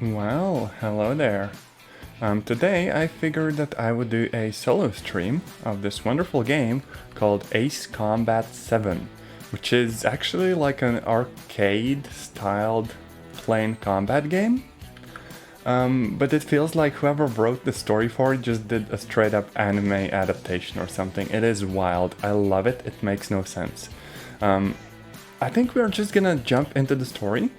Well, hello there. Today I figured that I would do a solo stream of this wonderful game called Ace Combat 7, which is actually like an arcade-styled plane combat game. But it feels like whoever wrote the story for it just did a straight up anime adaptation or something. It is wild. I love it. It makes no sense. I think we're just gonna jump into the story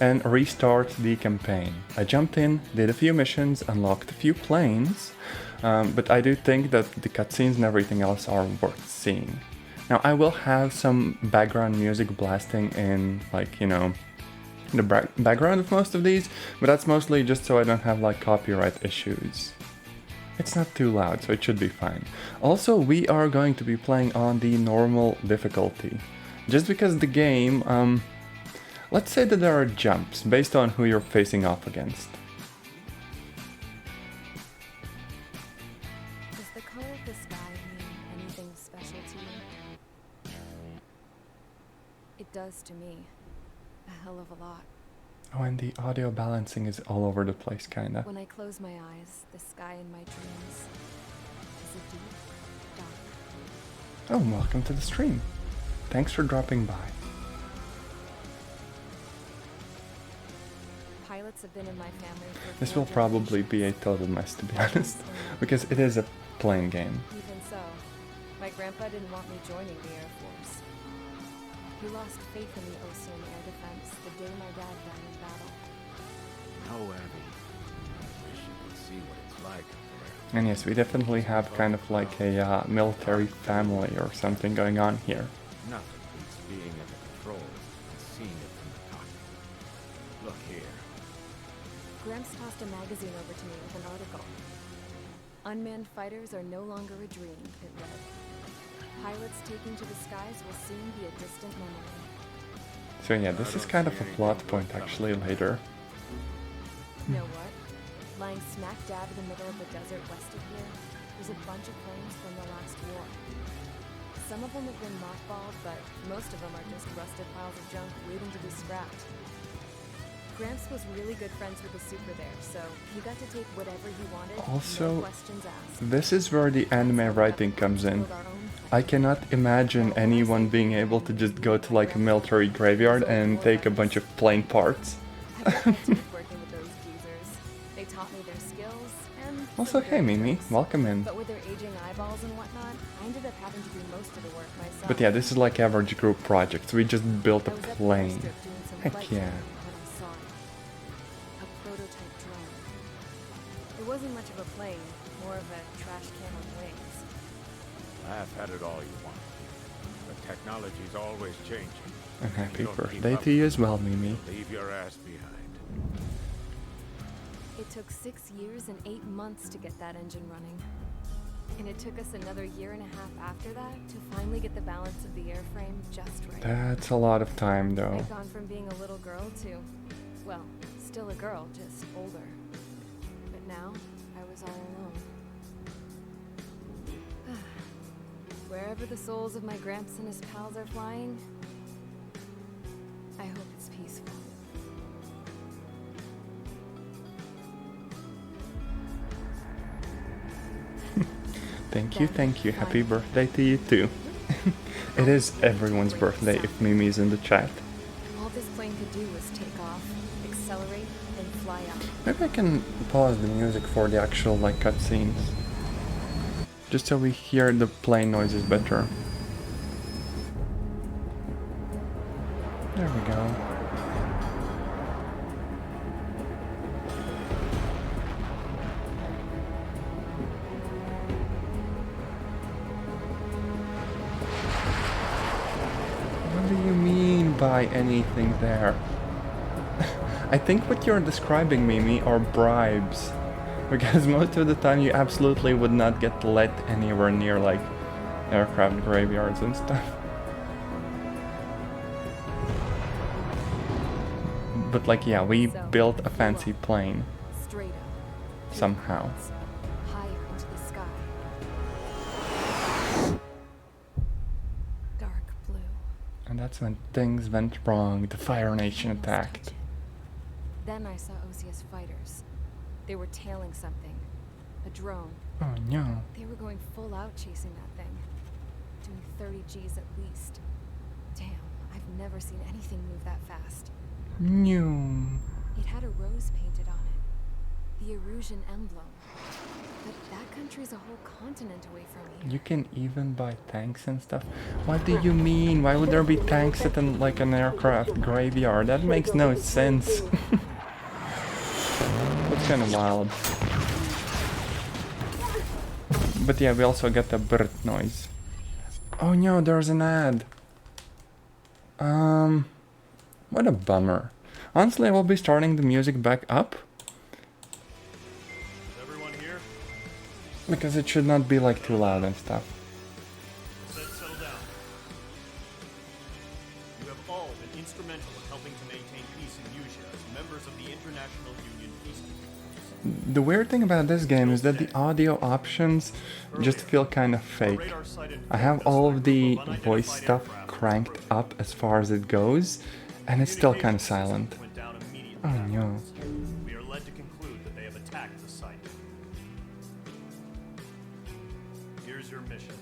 and restart the campaign. I jumped in, did a few missions, unlocked a few planes, but I do think that the cutscenes and everything else are worth seeing. Now I will have some background music blasting in, like, you know, the background of most of these, but that's mostly just so I don't have like copyright issues. It's not too loud, so it should be fine. Also, we are going to be playing on the normal difficulty. Just because the game, let's say that there are jumps based on who you're facing off against. Does the color of the sky mean anything special to you? It does to me. A hell of a lot. Oh, and the audio balancing is all over the place, kinda. When I close my eyes, the sky in my dreams is a deep, dark. Oh, welcome to the stream. Thanks for dropping by. Pilots have been in my family for This will 4 probably be a generations. total mess, to be honest, because it is a plane game. Even so, my grandpa didn't want me joining the Air Force. He lost faith in the ocean air defense the day my dad died in battle. No, Abby. I wish you could see what it's like up there. And yes, we definitely have kind of like a military family or something going on here. Nothing beats being at the controls and seeing it from the cockpit. Look here. Gramps tossed a magazine over to me with an article. Unmanned fighters are no longer a dream, it read. Pilots taking to the skies will soon be a distant memory. So yeah, this is kind of a plot point actually later. You know what? Lying smack dab in the middle of the desert west of here, there's a bunch of planes from the last war. Some of them have been mothballed, but most of them are just rusted piles of junk waiting to be scrapped. Gramps was really good friends with the super there, so he got to take whatever he wanted, Also, no questions asked. this is where the anime writing comes in. I cannot imagine anyone being able to just go to like a military graveyard and take a bunch of plane parts. I working with those geezers. They taught me their skills and Also, some hey dirty Mimi, tricks. welcome in. But with their aging eyeballs and whatnot, I ended up having to do most of the work myself. But yeah, this is like average group projects. We just built a I was up the plane. strip doing some Heck flight yeah. training when I saw it. A prototype drone. It wasn't much of a plane, more of a trash can on wings. Laugh at it all you want. But technology's always changing. And happy You don't keep birthday up to you with as well, Mimi. Leave your ass behind. It took 6 years and 8 months to get that engine running. And it took us another year and a half after that to finally get the balance of the airframe just right. That's a lot of time though. I'd gone from being a little girl to, well, still a girl, just older. But now, I was all alone. Wherever the souls of my Gramps and his pals are flying, I hope it's peaceful. Thank you. Happy birthday to you too. It is everyone's birthday if Mimi's in the chat. All this plane could do was take off, accelerate, and fly up. Maybe I can pause the music for the actual like cutscenes. Just so we hear the plane noises better. There we go. What do you mean by anything there? I think what you're describing, Mimi, are bribes. Because most of the time you absolutely would not get let anywhere near like aircraft graveyards and stuff. But like yeah, we built a fancy plane Straight up. somehow. Higher into the sky. Dark blue. And that's when things went wrong. The Fire Nation attacked. Then I saw OCS fighters. They were tailing something. A drone. Oh no. They were going full out chasing that thing. Doing 30 Gs at least. Damn, I've never seen anything move that fast. No. It had a rose painted on it. The Erusian emblem. But that country's a whole continent away from here. You can even buy tanks and stuff. What do you mean? Why would there be tanks at like an aircraft graveyard? That makes no sense. That's kind of wild. But yeah, we also get the bird noise. Oh no, there's an ad. What a bummer. Honestly, I will be starting the music back up. Is everyone here? Because it should not be like too loud and stuff. Settle down. You have all been instrumental in helping to maintain peace in Usha as members of the International Union Peacekeeping. The weird thing about this game is that the audio options just feel kind of fake. I have all of the voice stuff cranked up as far as it goes, and it's still kind of silent. Oh no. We are led to conclude that they have attacked the site. Here's your mission.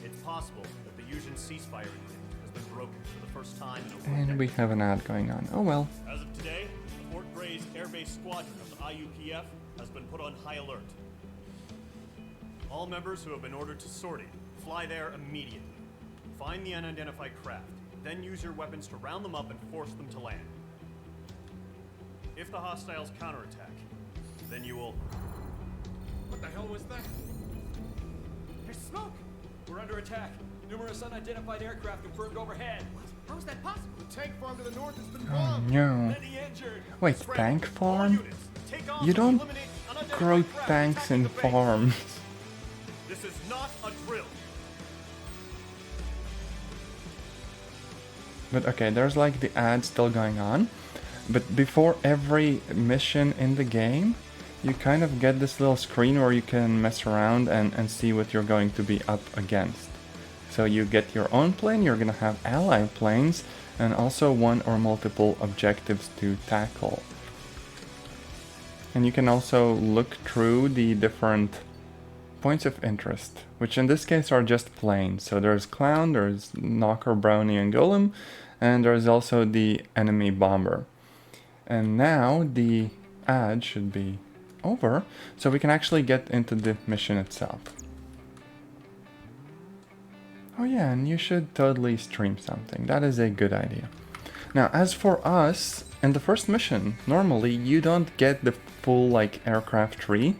It's possible that the Usian ceasefire agreement has been broken for the first time in over a And we decade. have an ad going on. Oh well. As of today, the Fort Gray's Air Base Squadron of the IUPF has been put on high alert. All members who have been ordered to sortie, fly there immediately. Find the unidentified craft, then use your weapons to round them up and force them to land. If the hostiles counterattack, then you will... What the hell was that? There's smoke! We're under attack. Numerous unidentified aircraft confirmed overhead. How is that possible? The tank farm to the north has been Oh bombed. no. Many injured. Wait, Scramble. tank All farm? units, take off You and don't eliminate unidentified grow craft tanks attacking in the base. farms. This is not a drill. But okay, there's like the ad still going on. But before every mission in the game, you kind of get this little screen where you can mess around and see what you're going to be up against. So you get your own plane, you're gonna have allied planes, and also one or multiple objectives to tackle. And you can also look through the different points of interest, which in this case are just planes. So there's Clown, there's Knocker, Brownie, and Golem, and there's also the enemy bomber. And now the ad should be over, so we can actually get into the mission itself. Oh yeah, and you should totally stream something. That is a good idea. Now, as for us, in the first mission, normally you don't get the full like aircraft tree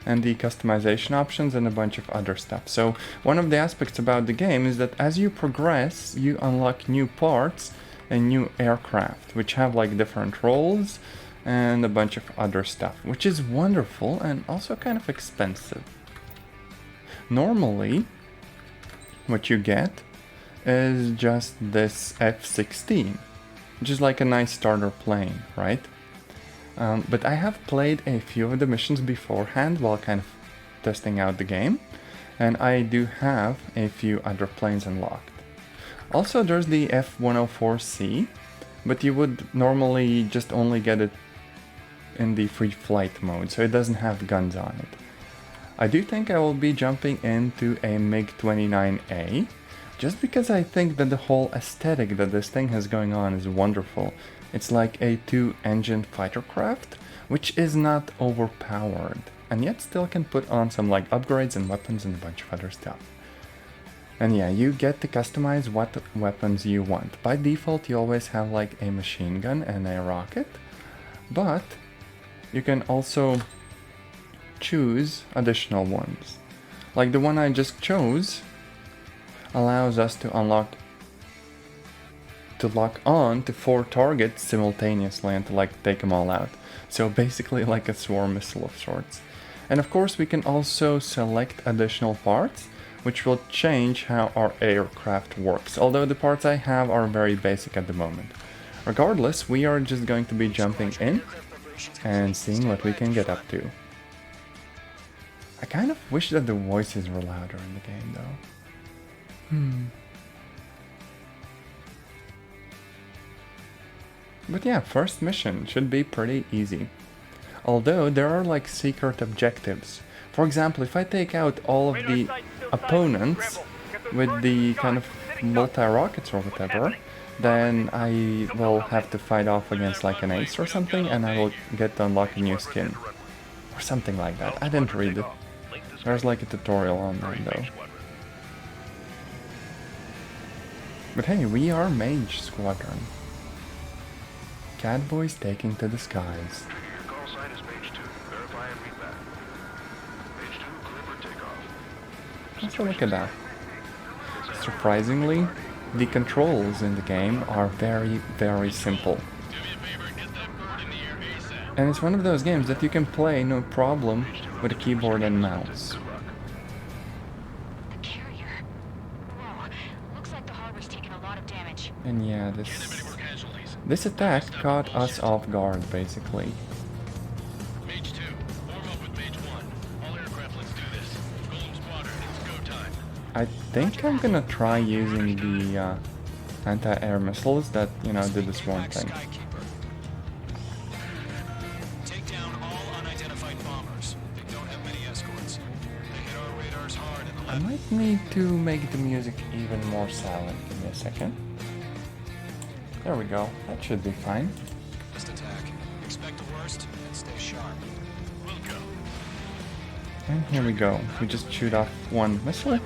and the customization options and a bunch of other stuff. So one of the aspects about the game is that as you progress, you unlock new parts and new aircraft, which have like different roles and a bunch of other stuff, which is wonderful and also kind of expensive. Normally, what you get is just this F-16, which is like a nice starter plane, right? But I have played a few of the missions beforehand while kind of testing out the game, and I do have a few other planes unlocked. Also, there's the F-104C, but you would normally just only get it in the free flight mode, so it doesn't have guns on it. I do think I will be jumping into a MiG-29A, just because I think that the whole aesthetic that this thing has going on is wonderful. It's like a two-engine fighter craft, which is not overpowered, and yet still can put on some like upgrades and weapons and a bunch of other stuff. And yeah, you get to customize what weapons you want. By default, you always have like a machine gun and a rocket, but you can also choose additional ones. Like the one I just chose allows us to lock on to 4 targets simultaneously and to like take them all out. So basically like a swarm missile of sorts. And of course we can also select additional parts, which will change how our aircraft works, although the parts I have are very basic at the moment. Regardless, we are just going to be jumping in and seeing what we can get up to. I kind of wish that the voices were louder in the game though. But yeah, first mission should be pretty easy. Although there are like secret objectives. For example, if I take out all of the opponents with the kind of multi-rockets or whatever, then I will have to fight off against like an ace or something, and I will get to unlock a new skin. Or something like that. I didn't read it. There's like a tutorial on that though. But hey, we are Mage Squadron. Catboys taking to the skies. Call sign is page 2. Verify and read back. Page 2, clear for takeoff. Let's look at that. Surprisingly, the controls in the game are very, very simple. And it's one of those games that you can play no problem with a keyboard and mouse. The carrier. Whoa. Looks like the harbor's taken a lot of damage. And yeah, this attack caught us off guard, basically. Mage 2, warm up with Mage 1. All aircraft, let's do this. Golem Squadron, it's go time. I think I'm gonna try using the anti-air missiles that, you know, did this one thing. Take down all unidentified bombers. They don't have many escorts. They hit our radars hard in the I left. might need to make the music even more silent. Give me a second. There we go. That should be fine. First attack. Expect the worst and stay sharp. We'll go. And here we go. We just shoot off one missile.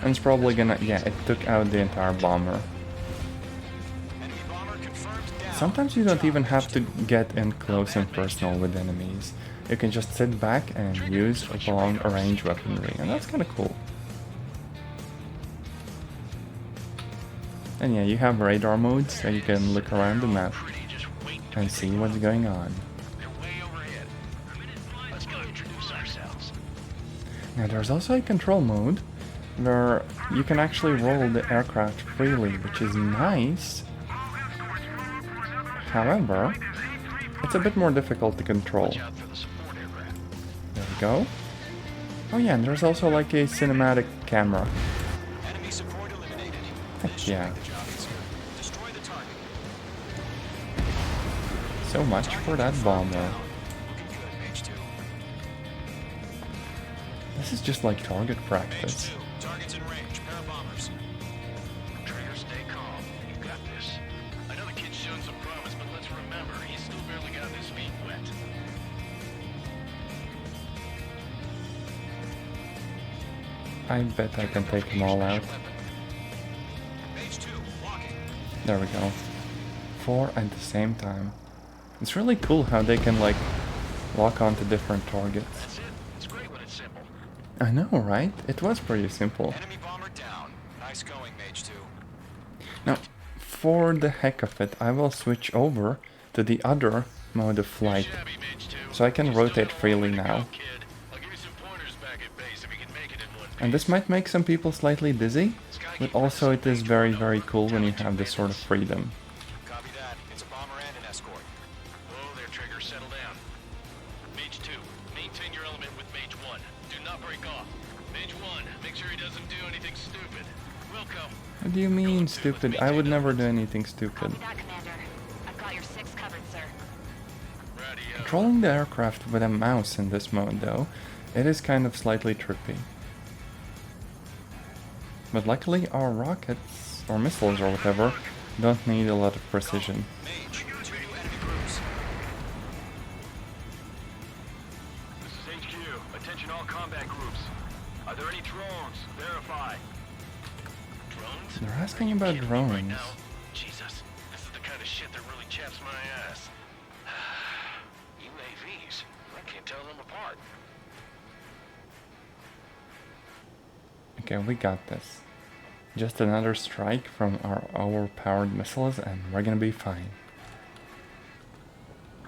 And it's probably gonna... yeah, it took out the entire bomber. Enemy bomber confirmed down. Sometimes you don't even have to get in close and personal with enemies. You can just sit back and use long-range weaponry, and that's kind of cool. And yeah, you have radar mode, so you can look around the map and see what's going on. They're way overhead. Let's go introduce ourselves. Now there's also a control mode where you can actually roll the aircraft freely, which is nice. However, it's a bit more difficult to control. Watch out for the support aircraft. There we go. Oh yeah, and there's also like a cinematic camera. Enemy support eliminated. Heck yeah. The job easier. Destroy the target. So much for that bomber. Looking good, Mage 2. This is just like target Mage practice. 2. Targets in range. Pair of bombers. Trigger, stay calm. You got this. I know the kid's shown some promise, but let's remember, he's still barely got his feet wet. I bet I can take them all out. Mage 2. Walking. There we go. 4 at the same time. It's really cool how they can like lock onto different targets. That's it. It's great when it's simple. I know, right? It was pretty simple. Enemy bomber down. Nice going, Mage 2. Now, for the heck of it, I will switch over to the other mode of flight, Shabby, Mage 2. so I can You still rotate got a freely long way to now. go, kid. I'll give you some pointers back at base if you can make it in one And this might make some people slightly dizzy, but also it is very, very cool when you have this sort of freedom. Copy that. It's a bomber and an escort. Whoa there, Trigger. Settle down. Mage 2, maintain your element with Mage 1. Do not break off. Mage 1, make sure he doesn't do anything stupid. Wilco. What do you mean, stupid? I would never do anything stupid. Copy that, Commander. I've got your 6 covered, sir. Radio. Controlling the aircraft with a mouse in this mode, though, it is kind of slightly trippy. But luckily our rockets, or missiles or whatever, don't need a lot of precision. Mage, 2 enemy crews. This is HQ. Attention all combat groups. Are there any drones? Verify. Drones? They're asking about Kidding me drones. right now? Jesus, this is the kind of shit that really chaps my ass. UAVs. I can't tell them apart. Okay, we got this. Just another strike from our overpowered missiles and we're gonna be fine.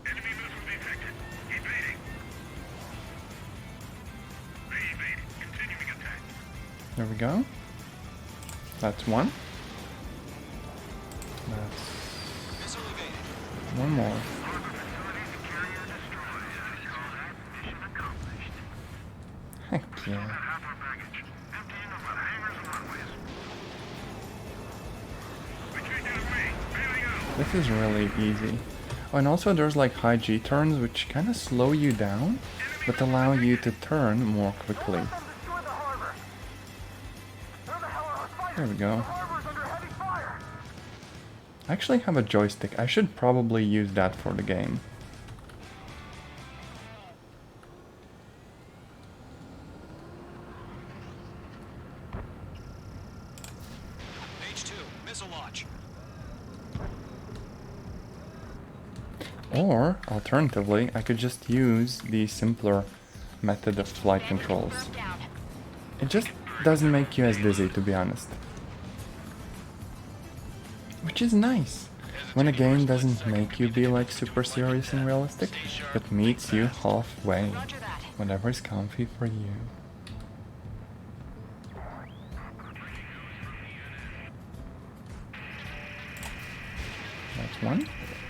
Enemy missile detected. Evading. Evading. Continuing attack. There we go. That's one. That's Missile evaded. one more. Heck yeah. This is really easy. Oh, and also there's like high G turns which kind of slow you down, but allow you to turn more quickly. There we go. I actually have a joystick. I should probably use that for the game. Page 2, missile launch. Or, alternatively, I could just use the simpler method of flight controls. It just doesn't make you as dizzy, to be honest. Which is nice, when a game doesn't make you be like super serious and realistic, but meets you halfway, whatever is comfy for you. That's one.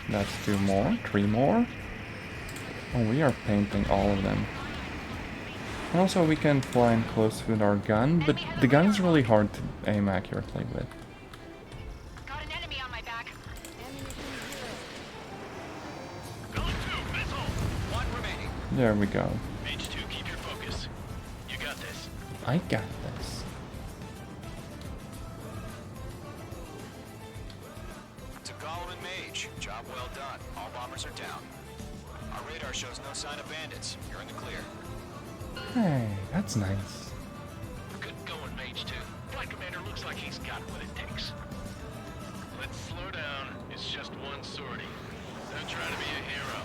That's two more. Three more. Oh, we are painting all of them. And also we can fly in close with our gun, but the gun is really hard to aim accurately with. Got an enemy on my back. One remaining. There we go. Mage 2, keep your focus. You got this. I got this. To Golem and Mage, job well done. All bombers are down. Our radar shows no sign of bandits. You're in the clear. Hey, that's nice. Good going, Mage 2. Flight Commander looks like he's got what it takes. Let's slow down. It's just one sortie. Don't try to be a hero.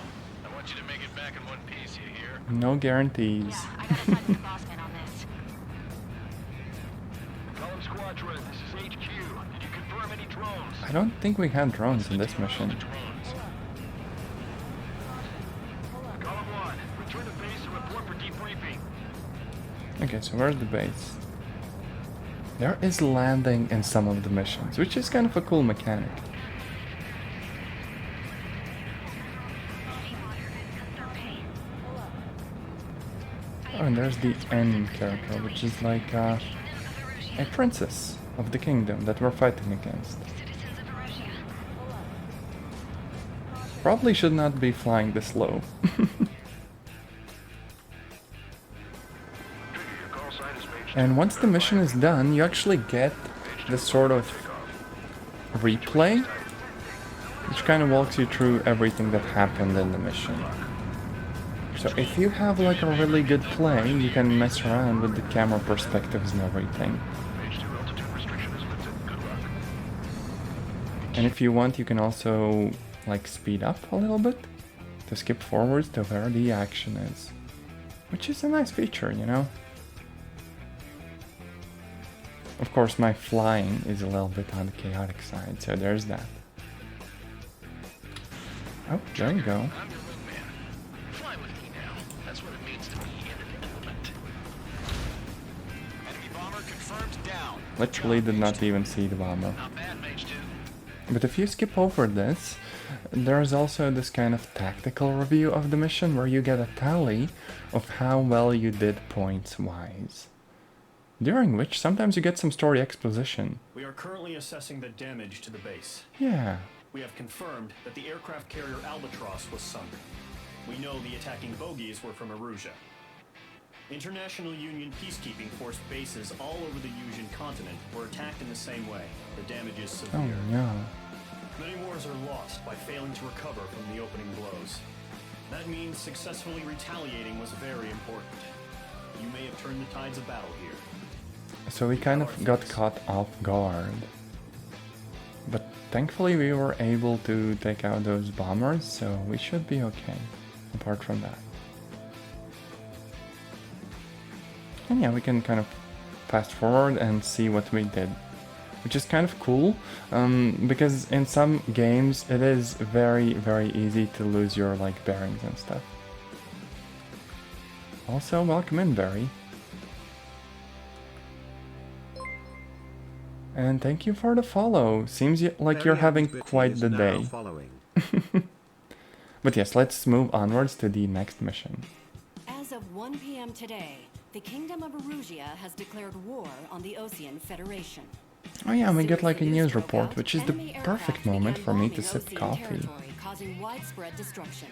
I want you to make it back in one piece, you hear? No guarantees. Yeah, I gotta side with the boss man on this. Golem Squadron, this is HQ. Did you confirm any drones? I don't think we had drones in this mission. Drones. Golem 1, return to base and report for debriefing. Okay, so where's the base? There is landing in some of the missions, which is kind of a cool mechanic. Oh, and there's the N character, which is like a princess of the kingdom that we're fighting against. Probably should not be flying this low. And once the mission is done, you actually get this sort of replay, which kind of walks you through everything that happened in the mission. So if you have like a really good play, you can mess around with the camera perspectives and everything. And if you want, you can also like speed up a little bit to skip forwards to where the action is, which is a nice feature, you know? Of course, my flying is a little bit on the chaotic side, so there's that. Oh, there you go. I'm your wingman. Fly with me now. That's what it means to be in an element. Enemy bomber confirmed down. Literally did not even see the bomber. Not bad, Mage 2. But if you skip over this, there's also this kind of tactical review of the mission where you get a tally of how well you did points-wise. During which, sometimes you get some story exposition. We are currently assessing the damage to the base. Yeah. We have confirmed that the aircraft carrier Albatross was sunk. We know the attacking bogies were from Erusia. International Union peacekeeping force bases all over the Usian continent were attacked in the same way. The damage is severe. Oh no. Many wars are lost by failing to recover from the opening blows. That means successfully retaliating was very important. You may have turned the tides of battle here. So we kind of got caught off guard. But thankfully we were able to take out those bombers, so we should be okay, apart from that. And yeah, we can kind of fast forward and see what we did. Which is kind of cool, because in some games it is very, very easy to lose your like bearings and stuff. Also, welcome in, Barry. And thank you for the follow. Seems like you're having quite the day. But yes, let's move onwards to the next mission. As of 1 p.m. today, the Kingdom of Erusia has declared war on the Osean Federation. Oh yeah, we get like a Series of news broke report, out, which is the enemy perfect aircraft moment began for me to bombing sip Ocean coffee. territory, causing widespread destruction.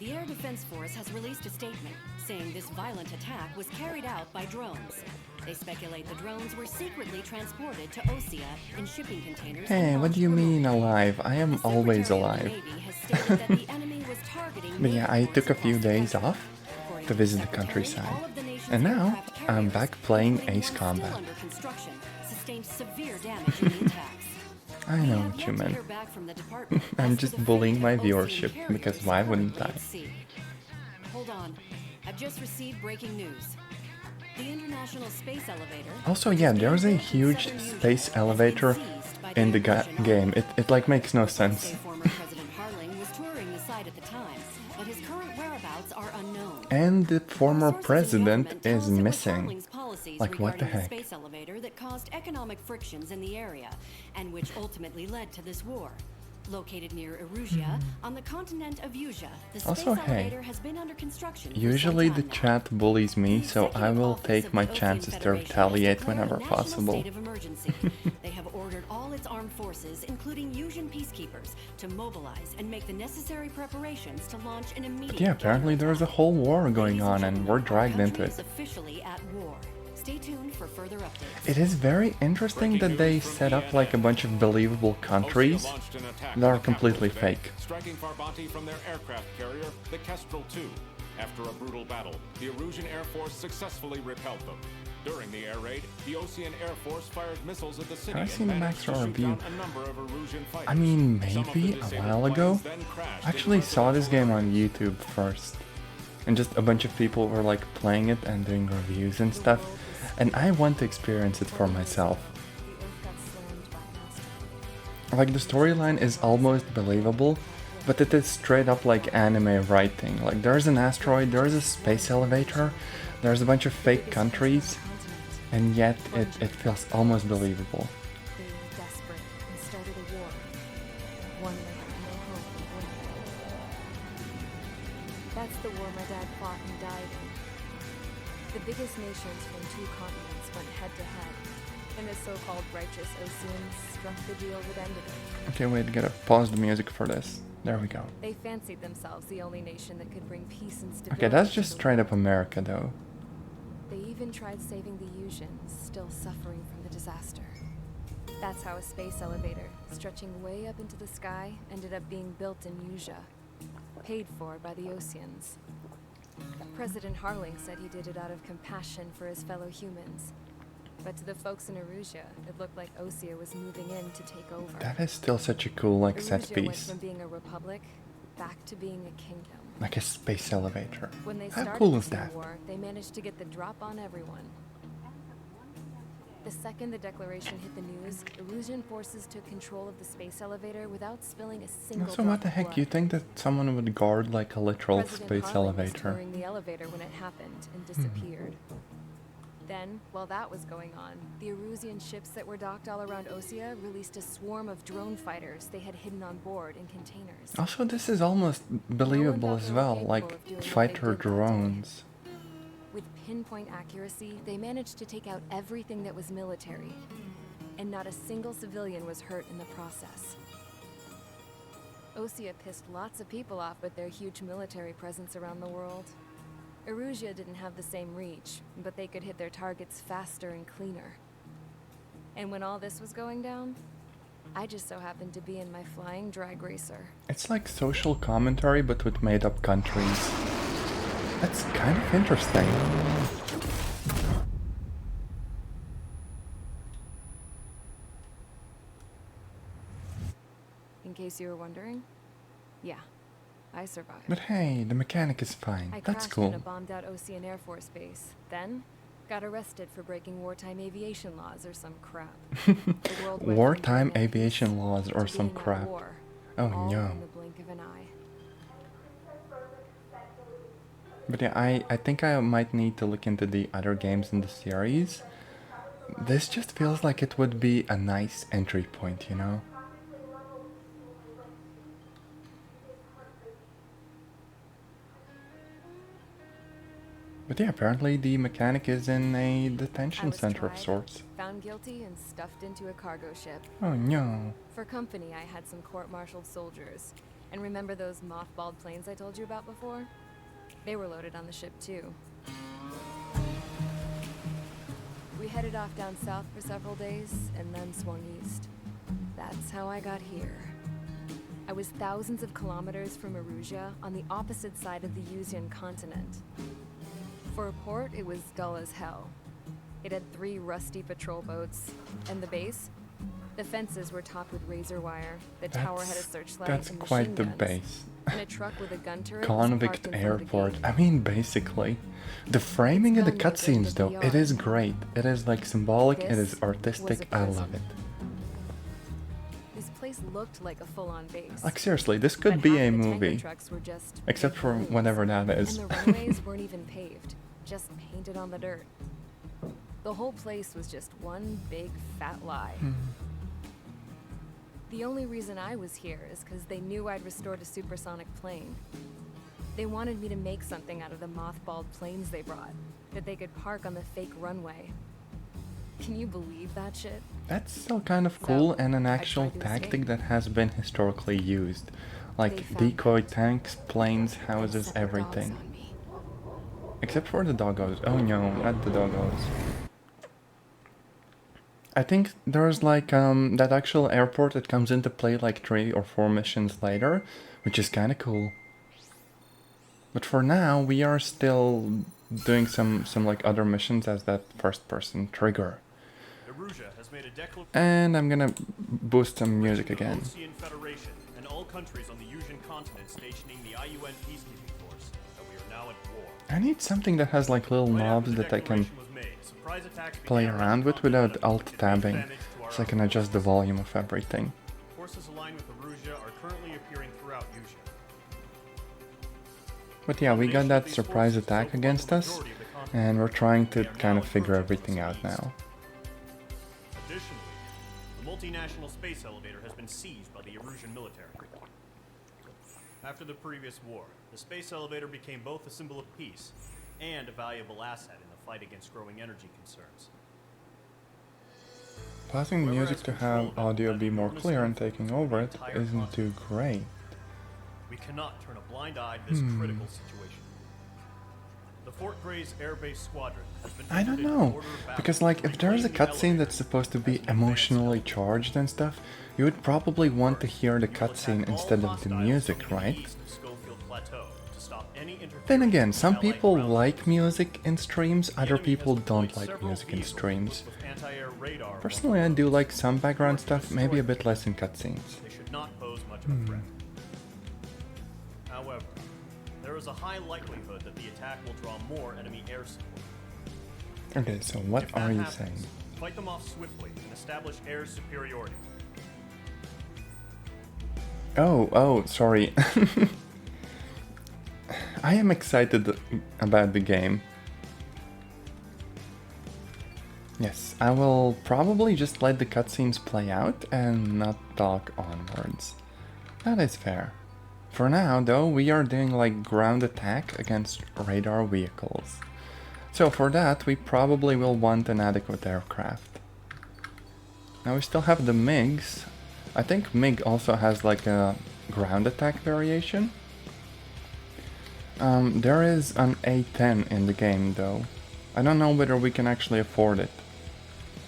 The Air Defense Force has released a statement saying this violent attack was carried out by drones. They speculate the drones were secretly transported to Osea in shipping containers. Hey, and what do you launched mean remotely. alive? I am The always Secretary of the alive. Navy has stated that the enemy was targeting But yeah, I naval took a ports few across the days country. off According to the visit the Secretary, countryside. all of the nation's And now aircraft I'm carriers, back playing including Ace one Combat. still under construction, sustained severe damage in the attacks. I We know have what yet you to meant. hear back from the department I'm as to just the bullying fate my of Ocean viewership, carriers because why wouldn't currently I? at sea. Hold on. I've just received breaking news. The International Space Elevator. Also, which yeah, is being there's a built in huge southern Utah, space has been elevator seized by in the Erusian game. Army. It like makes no Say sense. former President Harling was touring the site at the time, but his current whereabouts are unknown. And the former Sources in president government tell is us it was missing. Harling's policies Like, what the regarding heck? space elevator that caused economic frictions in the area, and which ultimately led to this war. Located near Erusia, on the continent of Usia, the space Also, hey, elevator has been under construction for Usually some the time now. chat bullies me, The so I Executive will Office take of my the Ocean chances to Federation has retaliate declared whenever a national possible. state of emergency. They have ordered all its armed forces, including Usian peacekeepers, to mobilize and make the necessary preparations to launch an immediate. But yeah, apparently there's a whole war going on and we're dragged into Our it. country is officially at war. Stay tuned for further updates. It is very interesting that they set up like a bunch of believable countries that are completely fake. Striking Farbanti from their aircraft carrier, the Kestrel II. After a brutal battle, the Erusian Air Force successfully repelled them. During the air raid, the Ocean Air Force fired missiles at the city Have I seen and the managed to Maxar shoot review? down a number of Erusian fighters. I mean, Some of the maybe a disabled while planes ago. then crashed I actually into saw this game residential on YouTube first. And just a bunch of people were like playing it and doing reviews and stuff. And I want to experience it for myself. The Earth got slammed by an asteroid. Like the storyline is almost believable, but it is straight up like anime writing. Like there's an asteroid, there's a space elevator, there's a bunch of fake countries, and yet it feels almost believable. They were desperate and started a war. One they had no hope of winning. That's the war my dad fought and died in. The biggest nations from two continents went head to head, and the so-called righteous Oceans struck the deal that ended it. Okay, wait, gotta pause the music for this. There we go. They fancied themselves the only nation that could bring peace and stability. Okay, that's to just the straight world. up America though. They even tried saving the Usians, still suffering from the disaster. That's how a space elevator, stretching way up into the sky, ended up being built in Usia, paid for by the Oceans. President Harling said he did it out of compassion for his fellow humans. But to the folks in Erusia, it looked like Osea was moving in to take over. That is still such a cool like set Erusia went piece. from being a republic back to being a kingdom. Like a space elevator. When they How started cool this is new that? war, they managed to get the drop on everyone. The second the declaration hit the news, Erusian forces took control of the space elevator without spilling a single So drop what the of heck, blood. you think that someone would guard like a literal President space Harling was elevator? touring the elevator when it happened and disappeared. Then, while that was going on, the Erusian ships that were docked all around Osea released a swarm of drone fighters they had hidden on board in containers. Also, this is almost believable thought as they were well, capable like of doing what they fighter did that day. drones. With pinpoint accuracy, they managed to take out everything that was military, and not a single civilian was hurt in the process. Osea pissed lots of people off with their huge military presence around the world. Erusia didn't have the same reach, but they could hit their targets faster and cleaner. And when all this was going down, I just so happened to be in my flying drag racer. It's like social commentary but with made up countries. That's kind of interesting. In case you were wondering, yeah, I survived. But hey, the mechanic is fine. I That's crashed in cool. a bombed-out Ocean Air Force base. Then, got arrested for breaking wartime aviation laws or some crap. The world went from Wartime being at peace aviation laws or to some being at crap. war, Oh all no. in the blink of an eye. But yeah, I think I might need to look into the other games in the series. This just feels like it would be a nice entry point, you know? But yeah, apparently the mechanic is in a I detention was center of tried, sorts. found found guilty and stuffed into a cargo ship. Oh no. For company, I had some court-martialed soldiers. And remember those mothballed planes I told you about before? They were loaded on the ship too. We headed off down south for several days, and then swung east. That's how I got here. I was thousands of kilometers from Erusia, on the opposite side of the Yuzian continent. For a port, it was dull as hell. It had 3 rusty patrol boats, and the base? The fences were topped with razor wire, the tower had a searchlight That's and quite machine the guns, base. and a truck with a gun turret was Convict parked in front of the airport. gate. I mean, basically. The framing in the It's done with cutscenes, though, it the is great. It is like symbolic, it This is artistic, was a I prison. love it. This place looked like a full-on base. Like, seriously, this could But be half a the tanker movie. trucks were just Except big for balloons, whatever that is. And the runways weren't even paved, just painted on the dirt. The whole place was just one big fat lie. The only reason I was here is because they knew I'd restored a supersonic plane. They wanted me to make something out of the mothballed planes they brought, that they could park on the fake runway. Can you believe that shit? That's still kind of So, cool and an I actual tried to tactic escape. that has been historically used. They Like found decoy out. tanks, planes, They houses, set their dogs everything. on me. Except for the doggos. Oh no, not the doggos. I think there's like that actual airport that comes into play like 3 or 4 missions later, which is kind of cool. But for now, we are still doing some like other missions as that first person trigger. Erusia has made a declaration And I'm gonna boost some music to the again. Ocean Federation and all countries on the Yusian continent stationing the IUN peacekeeping force that we are now at war. I need something that has like little Right after knobs the that I can declaration was made, surprise attacks play began around with the continent without alt that did tabbing, damage to our so I can armed adjust the forces. volume of everything. Forces aligned with Erusia are currently appearing throughout Yusia. But yeah, we got that surprise attack against us, and we're trying to kind of figure everything out now. Additionally, the multinational space elevator has been seized by the Erusian military. After the previous war, the space elevator became both a symbol of peace and a valuable asset in the fight against growing energy concerns. Pausing the Whoever music has to control have of it audio has be more enormous clear and influence taking over over the it entire isn't continent. too great. We cannot turn a blind eye to this critical situation. The Fort Gray's Air Base Squadron has been I don't entered into know, order of battle because to like if there's a reclaim the cutscene elevator that's supposed to be as an advanced emotionally element. charged and stuff, you would probably want to hear the We will cutscene attack all instead of the hostiles music, from the right? east of Schofield Plateau to stop any interference Then again, with some Allied people ground like forces. music in streams, The other enemy has people deployed don't like several music in vehicles streams. with anti-air radar Personally, I along the do roads. like some background If you are to stuff, maybe a destroy bit less in cutscenes. They should not pose much of a threat. However, there is a high likelihood that the attack will draw more enemy air support. Okay, so what If that are you happens, saying? Fight them off swiftly and establish air superiority. Oh, sorry. I am excited about the game. Yes, I will probably just let the cutscenes play out and not talk onwards. That is fair. For now, though, we are doing like ground attack against radar vehicles. So for that, we probably will want an adequate aircraft. Now we still have the MiGs. I think MiG also has like a ground attack variation. There is an A10 in the game though. I don't know whether we can actually afford it.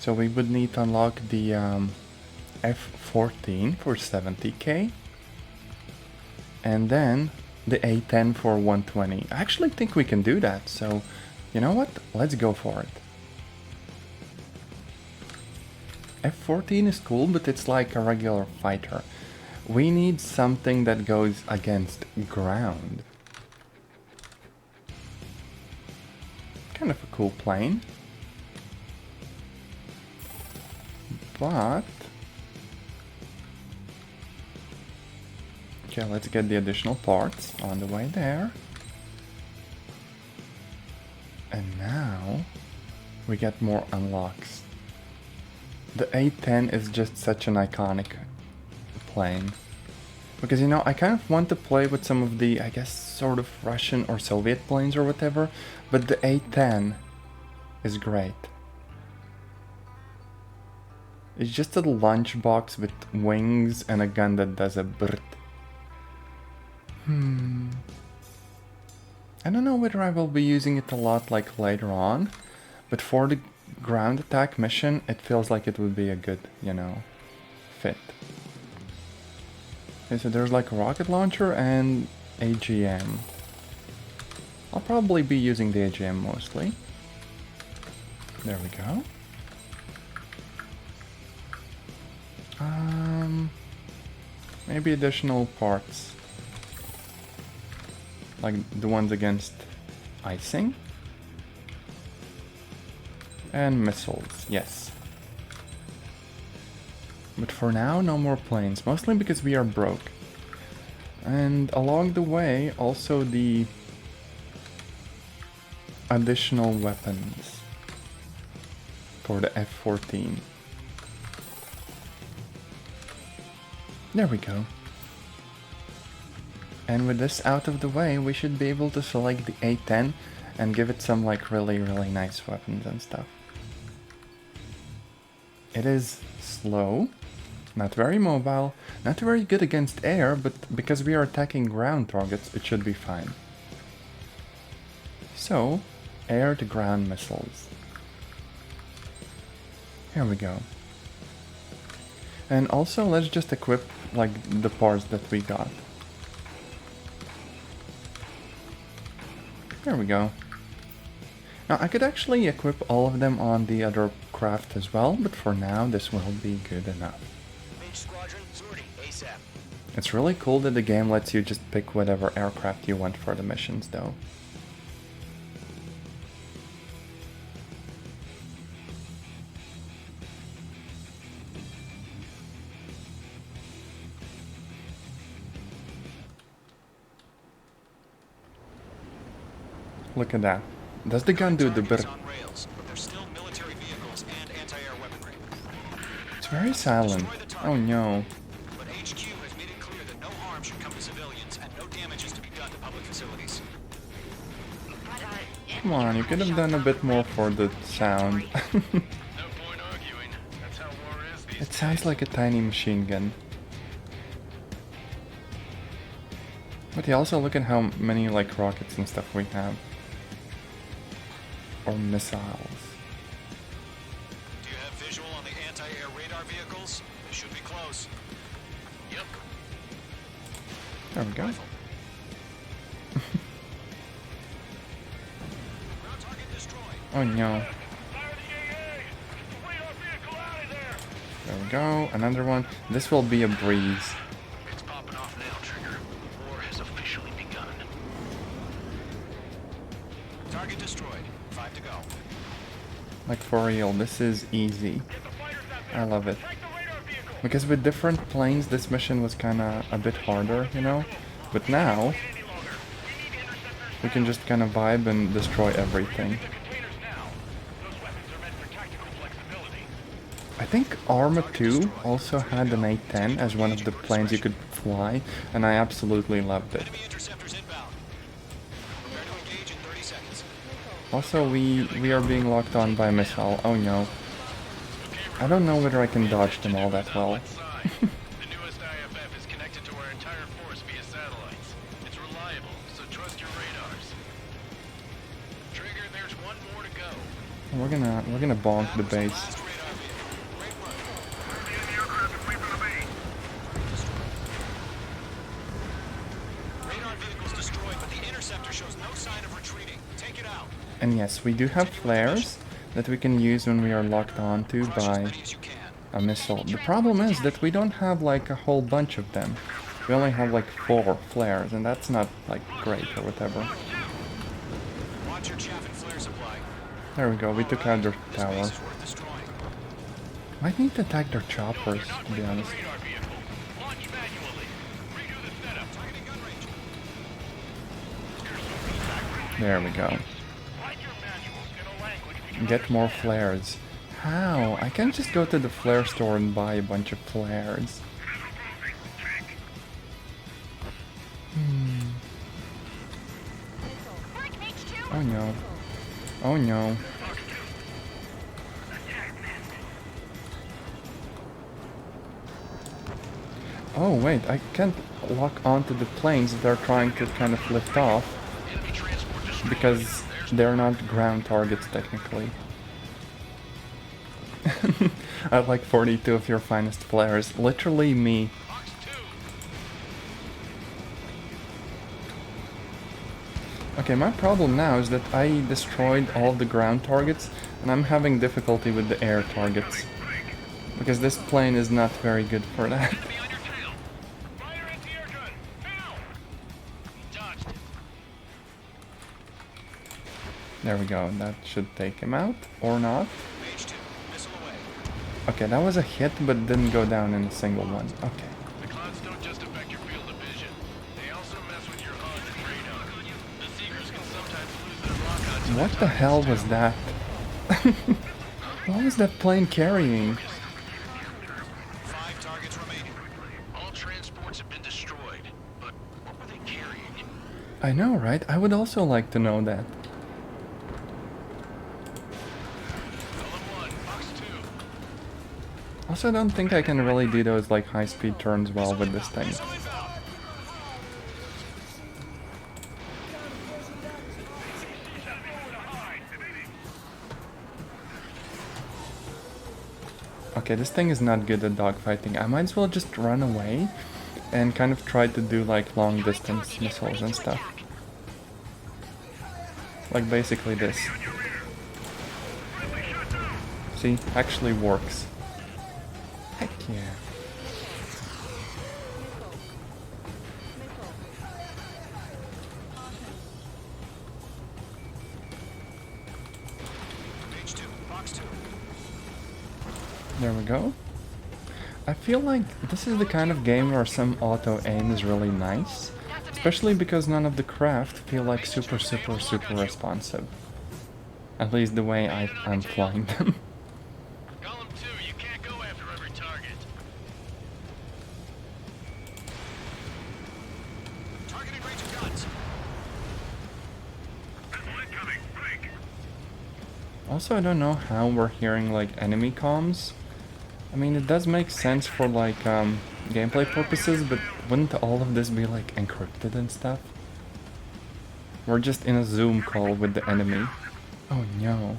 So we would need to unlock the F14 for 70k. And then the A10 for 120. I actually think we can do that, so you know what? Let's go for it. F14 is cool, but it's like a regular fighter. We need something that goes against ground. Kind of a cool plane. But... okay, let's get the additional parts on the way there. And now we get more unlocks. The A10 is just such an iconic plane. Because, you know, I kind of want to play with some of the, I guess, sort of Russian or Soviet planes or whatever, but the A10 is great. It's just a lunchbox with wings and a gun that does a brrrt. I don't know whether I will be using it a lot like later on, but for the ground attack mission, it feels like it would be a good, you know, fit. Okay, so there's like a rocket launcher and AGM. I'll probably be using the AGM mostly. There we go. Maybe additional parts. Like the ones against icing. And missiles, yes. But for now, no more planes, mostly because we are broke. And along the way, also the additional weapons for the F-14. There we go. And with this out of the way, we should be able to select the A-10 and give it some like really nice weapons and stuff. It is slow, not very mobile, not very good against air, but because we are attacking ground targets, it should be fine. So, air to ground missiles. Here we go. And also let's just equip like the parts that we got. There we go. Now I could actually equip all of them on the other craft as well, but for now this will be good enough. It's really cool that the game lets you just pick whatever aircraft you want for the missions though. Look at that. Does the gun do the bit? It's very silent. Oh no. But HQ has made it clear that no harm should come to civilians and no damage is to be done to public facilities. Come on, you could have done a bit more for the sound. No point arguing. That's how war is these It sounds like a tiny machine gun. But yeah, also look at how many like rockets and stuff we have. Or missiles. Do you have visual on the anti-air radar vehicles? They should be close. Yep. There we go. Ground target destroyed. Oh no. There we go, another one. This will be a breeze. It's popping off now, Trigger. War has officially begun. Target destroyed. 5 to go. Like for real, this is easy. I love it. Because with different planes, this mission was kinda a bit harder, you know? But now, we can just kinda vibe and destroy everything. I think Arma 2 also had an A-10 as one of the planes you could fly, and I absolutely loved it. Enemy interceptors inbound. Prepare to engage in 30 seconds. Also, we are being locked on by a missile. Oh no. I don't know whether I can dodge them all that well. The newest IFF is connected to our entire force via satellites. It's reliable, so trust your radars. Trigger, there's one more to go. We're gonna bonk the base. Last radar vehicle. Great work. Radar vehicle's destroyed, but the interceptor shows no sign of retreating. Take it out. And yes, we do have flares that we can use when we are locked onto Crush as by many as you can. a missile. The problem is that we don't have like a whole bunch of them. We only have like 4 flares, and that's not like great or whatever. Watch your chaff and flare supply. There we go, we took out their This tower. base is worth destroying. Might need to attack their choppers, to be honest. Radar vehicle. Launch manually. Redo the setup. Targeting gun range. There we go. Write your manuals in a language we can Get more flares. How? I can't just go to the flare store and buy a bunch of flares. Oh no. Oh no. Oh wait, I can't lock onto the planes that are trying to kind of lift off. Because they're not ground targets technically. I like 42 of your finest flares. Literally me. Okay, my problem now is that I destroyed all the ground targets and I'm having difficulty with the air targets. Because this plane is not very good for that. There we go, that should take him out, or not. Okay, that was a hit, but didn't go down in a single one. Okay. The clouds don't just affect your field of vision. They also mess with your HUD and radar. The Seekers can sometimes lose their lockouts. What the hell was that? What was that plane carrying? 5 targets remaining. All transports have been destroyed, but what were they carrying? I know, right? I would also like to know that. Also, I don't think I can really do those like high-speed turns well with this thing. Okay, this thing is not good at dogfighting. I might as well just run away and kind of try to do like long-distance missiles and stuff. Like basically this. See, actually works. Heck yeah. Page 2, box 2. There we go. I feel like this is the kind of game where some auto aim is really nice. Especially because none of the craft feel like super responsive. At least the way I'm flying them. Column 2, you can't go after every target. Targeting range of guns. Also, I don't know how we're hearing like enemy comms. I mean, it does make sense for like gameplay purposes, but wouldn't all of this be like encrypted and stuff? We're just in a Zoom call with the enemy. Oh no.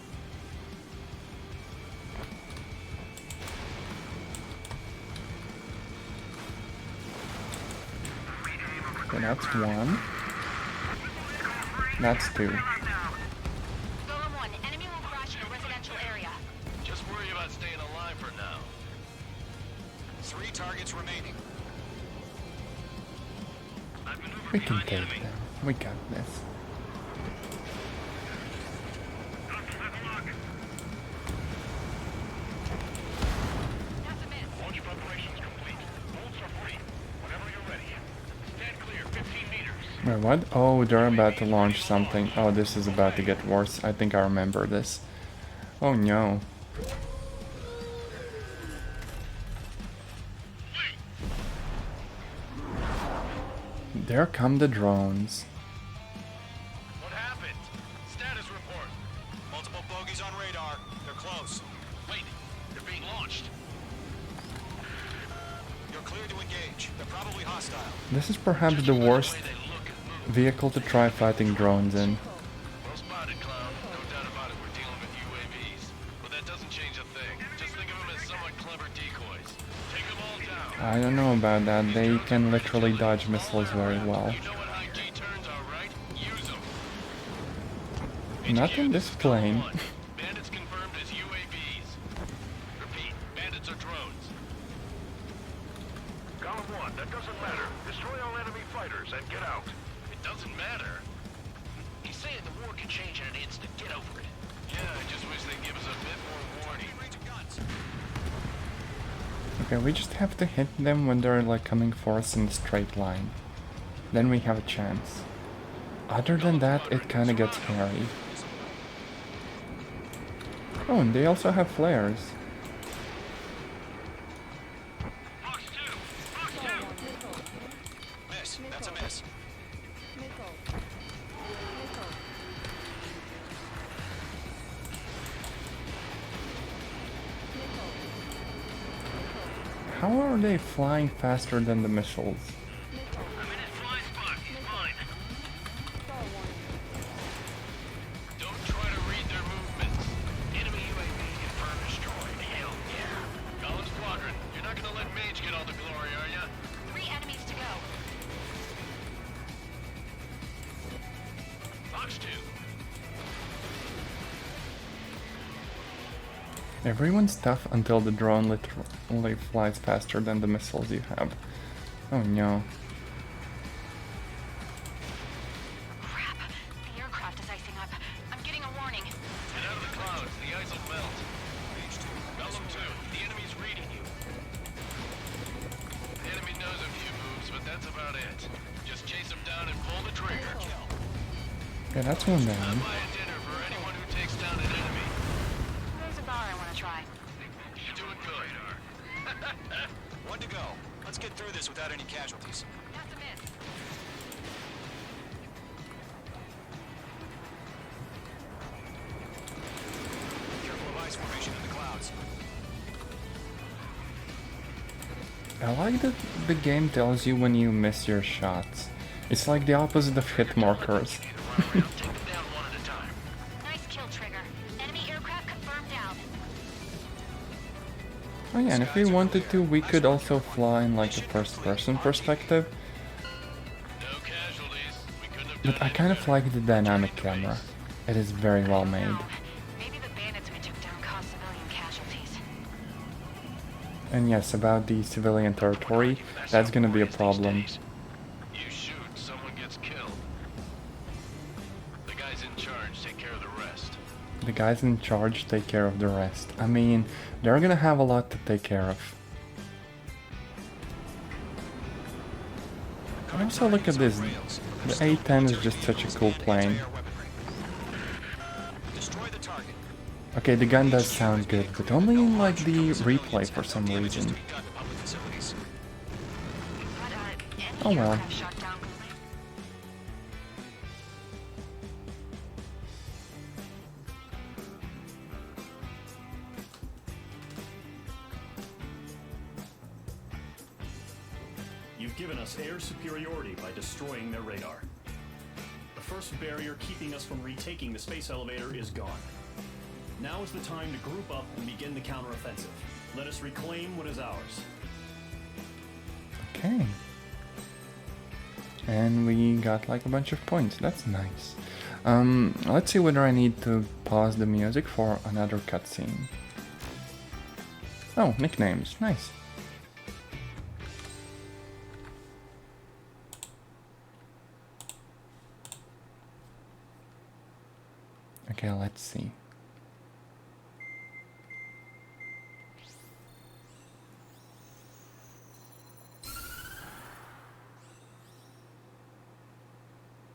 Okay, that's one. That's two. Golem 1, enemy will crash in a residential area. Just worry about staying alive for now. 3 targets remaining. We can take them. We got this. Launch preparations complete. Bolts are free. Whenever you're ready. Stand clear, 15 meters. Wait, what? Oh, they're about to launch something. Oh, this is about to get worse. I think I remember this. Oh no. There come the drones. What happened? Status report. Multiple bogeys on radar. They're close. Wait, they're being launched. You're clear to engage. They're probably hostile. This is perhaps the worst vehicle to try fighting drones in. Well spotted, Clown. No doubt about it, we're dealing with UAVs. But that doesn't change a thing. Just think of them as somewhat clever decoys. Take them all down. I don't know about that. They can literally dodge missiles very well. You know what high G turns are, right? Use them. Not in this plane. Bandits confirmed as UAVs. Repeat, bandits are drones. Column 1, that doesn't matter. Destroy all enemy fighters and get out. It doesn't matter? He's saying the war can change in an instant. Get over it. Yeah, I just wish they'd give us a bit more warning. Range of guns. Okay, we just have to hit them when they're like coming for us in a straight line. Then we have a chance. Other than that, it kinda gets hairy. Oh, and they also have flares. Miss. That's a miss. How are they flying faster than the missiles? I'm in his fly spot. Mine. Don't try to read their movements. Enemy UAV confirmed destroyed. Hell yeah. Golem Squadron, you're not gonna let Mage get all the glory, are ya? 3 enemies to go. Fox 2. Everyone's tough until the drone literally flies faster than the missiles you have. Oh no. Crap. The aircraft is icing up. I'm getting a warning. Get out of the clouds, the ice will melt. Golem 2, the enemy's reading you. The enemy knows a few moves, but that's about it. Just chase him down and pull the trigger. Yeah, that's one down. Buy a dinner for anyone who takes down an enemy. There's a bar I want to try. You're doing good. One to go. Let's get through this without any casualties. That's a miss. Careful of ice formation in the clouds. I like that the game tells you when you miss your shots. It's like the opposite of hit markers. Take them down one at a time. Nice kill, Trigger. Enemy aircraft confirmed down. Oh yeah, and if we wanted to, we could also fly in like a first-person perspective. No casualties. We couldn't have done But I kind of like the dynamic camera. It is very well made. No. Maybe the bandits we took down caused civilian casualties. And yes, about the civilian territory, that's gonna be a problem. You shoot, someone gets killed. The guys in charge take care of the rest. The guys in charge take care of the rest. I mean, they're gonna have a lot to take care of. And also look at this. The A-10 is just such a cool plane. Destroy the target. Okay, the gun does sound good, but only in like the replay for some reason. Gun to public facilities. But, enemy Oh well. aircraft shot down. You've given us air superiority by destroying their radar. The first barrier keeping us from retaking the space elevator is gone. Now is the time to group up and begin the counteroffensive. Let us reclaim what is ours. Okay. And we got like a bunch of points. That's nice. Let's see whether I need to pause the music for another cutscene. Oh, nicknames. Nice. Okay, let's see.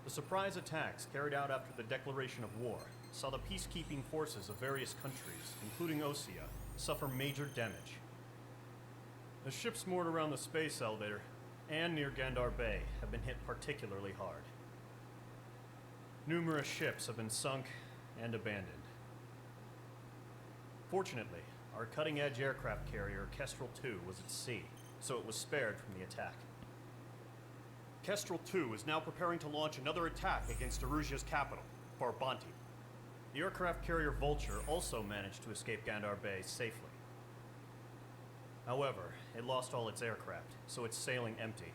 The surprise attacks carried out after the declaration of war saw the peacekeeping forces of various countries, including Osea, suffer major damage. The ships moored around the space elevator and near Gandar Bay have been hit particularly hard. Numerous ships have been sunk and abandoned. Fortunately, our cutting-edge aircraft carrier Kestrel 2 was at sea, so it was spared from the attack. Kestrel 2 is now preparing to launch another attack against Erusia's capital, Barbanti. The aircraft carrier Vulture also managed to escape Gandar Bay safely. However, it lost all its aircraft, so it's sailing empty.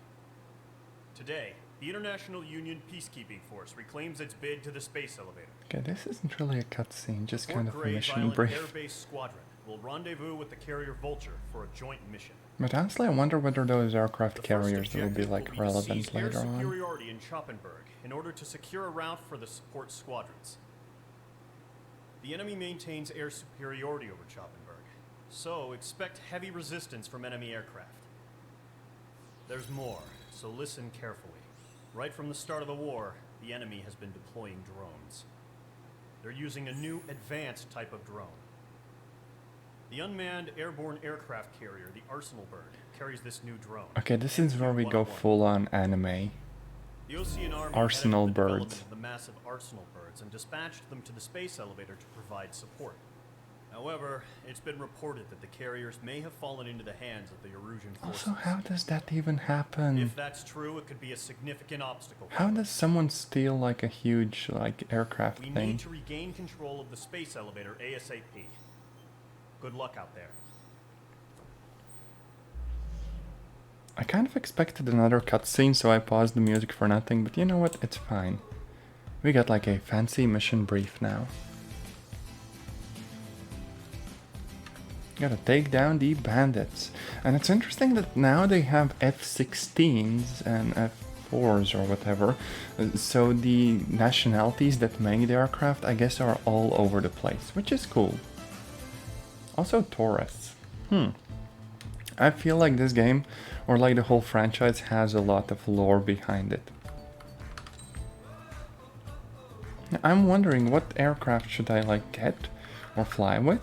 Today, the International Union Peacekeeping Force reclaims its bid to the space elevator. Okay, this isn't really a cutscene, just Fort kind of a Gray's mission Island brief. Air Base Squadron will rendezvous with the carrier Vulture for a joint mission. But honestly, I wonder whether those aircraft The first carriers will be objective like to relevant seize air later on. superiority in Schoppenberg in order to secure a route for the support squadrons. The enemy maintains air superiority over Schoppenberg, so expect heavy resistance from enemy aircraft. There's more, so listen carefully. Right from the start of the war, the enemy has been deploying drones. They're using a new advanced type of drone. The unmanned airborne aircraft carrier, the Arsenal Bird, carries this new drone. Okay, this is where we go full on anime. The Ocean Army Arsenal headed the development birds. of the massive Arsenal birds and dispatched them to the space elevator to provide support. However, it's been reported that the carriers may have fallen into the hands of the Erusian forces. Also, how does that even happen? If that's true, it could be a significant obstacle. How does someone steal like a huge aircraft We thing? need to regain control of the space elevator ASAP. Good luck out there. I kind of expected another cutscene, so I paused the music for nothing, but you know what? It's fine. We got like a fancy mission brief now. Gotta take down the bandits. And it's interesting that now they have F-16s and F-4s or whatever. So the nationalities that make the aircraft, I guess, are all over the place, which is cool. Also tourists. I feel like this game, or like the whole franchise, has a lot of lore behind it. I'm wondering what aircraft should I like get or fly with?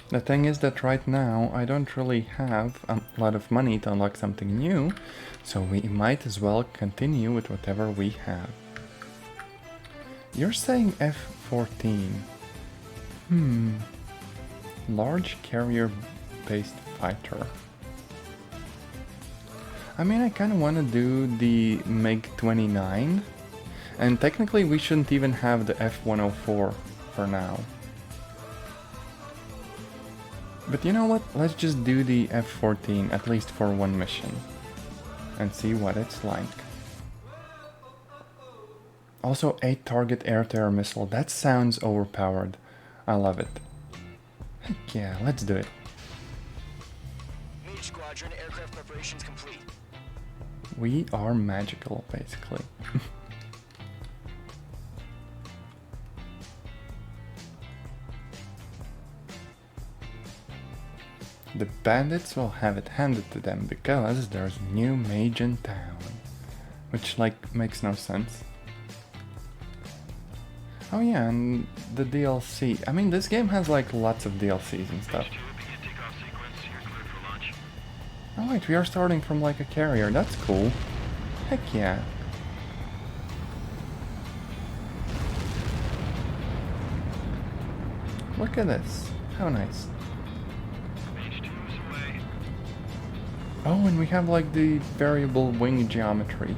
The thing is that right now I don't really have a lot of money to unlock something new, so we might as well continue with whatever we have. You're saying F-14. Large carrier-based fighter. I mean, I kind of want to do the MiG-29, and technically we shouldn't even have the F-104 for now. But you know what? Let's just do the F-14, at least for one mission, and see what it's like. Also, 8-target air-to-air missile. That sounds overpowered. I love it. Heck yeah, let's do it. Mage Squadron, aircraft preparations complete. We are magical, basically. The bandits will have it handed to them because there's a new mage in town. Which, like, makes no sense. Oh yeah, and the DLC. I mean, this game has, like, lots of DLCs and stuff. Oh wait, we are starting from, like, a carrier. That's cool. Heck yeah. Look at this. How nice. Oh, and we have like the variable wing geometry.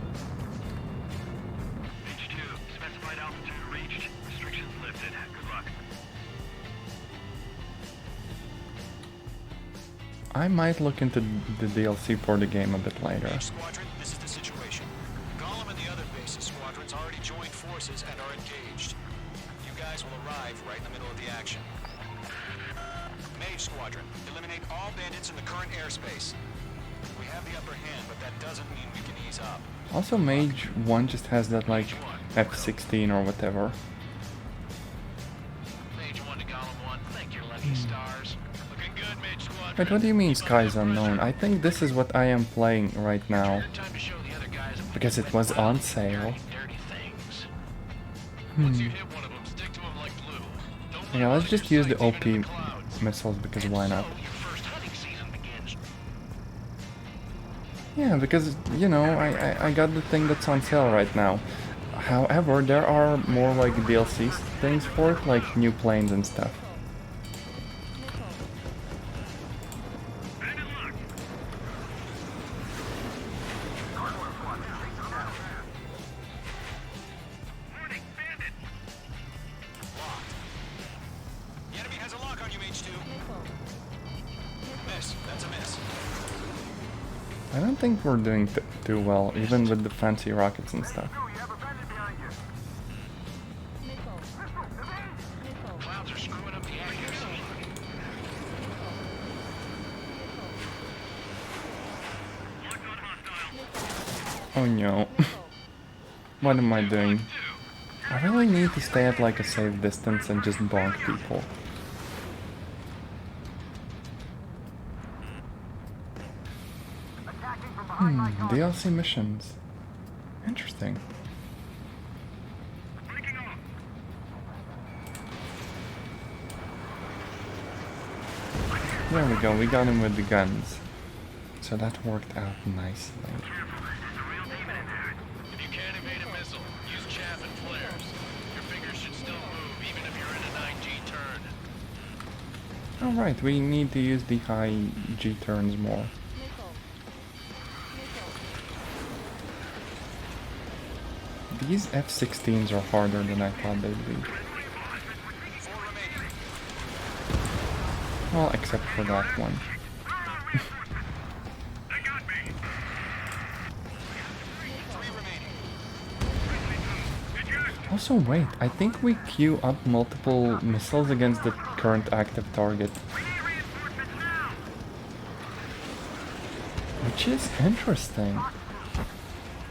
H2, specified altitude reached. Restrictions lifted. Good luck. I might look into the DLC for the game a bit later. Mage Squadron, this is the situation. Gollum and the other bases squadrons already joined forces and are engaged. You guys will arrive right in the middle of the action. Mage Squadron, eliminate all bandits in the current airspace. We have the upper hand, but that doesn't mean we can ease up. Also, Mage 1 just has that like F-16 or whatever. Mage 1 to Gollum 1. Thank your lucky stars. Looking good, Mage Squadron. Wait, what do you mean Skies Unknown? I think this is what I am playing right now. Time to show the other guys Because it was on sale. dirty things. Once you hit one of them, stick to them like glue. Don't let Yeah, let's out just your use the sights, OP even in the clouds. missiles because why And not? so your first hunting season begins. Yeah, because, you know, I got the thing that's on sale right now. However, there are more like DLC things for it, like new planes and stuff. The enemy has a lock on you, Mage 2. Miss. That's a miss. I don't think we're doing too well, even with the fancy rockets and stuff. Clouds are screwing up the accuracy. Oh no. What am I doing? I really need to stay at like a safe distance and just bonk people. DLC missions. Interesting. There we go, we got him with the guns. So that worked out nicely. If you can't evade a missile, use chaff and flares. Your fingers should still move, even if you're in a 9G turn. Alright, we need to use the high G turns more. These F-16s are harder than I thought they'd be. Well, except for that one. Also, wait, I think we queue up multiple missiles against the current active target. Which is interesting.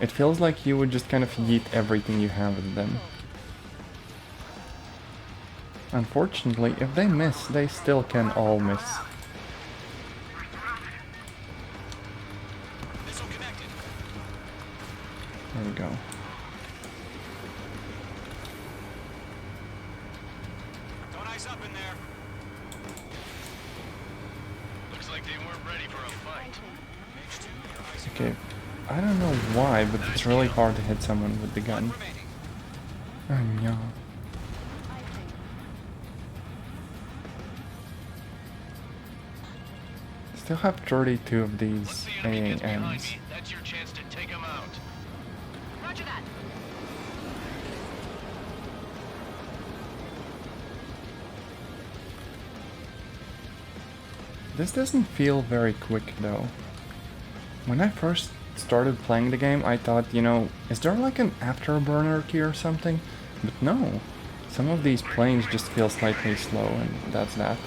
It feels like you would just kind of yeet everything you have at them. Unfortunately, if they miss, they still can all miss. There we go. Don't ice up in there. Looks like they weren't ready for a fight. Okay, I don't know why, but it's really hard to hit someone with the gun. Oh no. Still have 32 of these AAMs. That's your chance to take them out. Roger that. This doesn't feel very quick though. When I first started playing the game, I thought, you know, is there like an afterburner key or something? But no. Some of these planes just feel slightly slow, and that's that.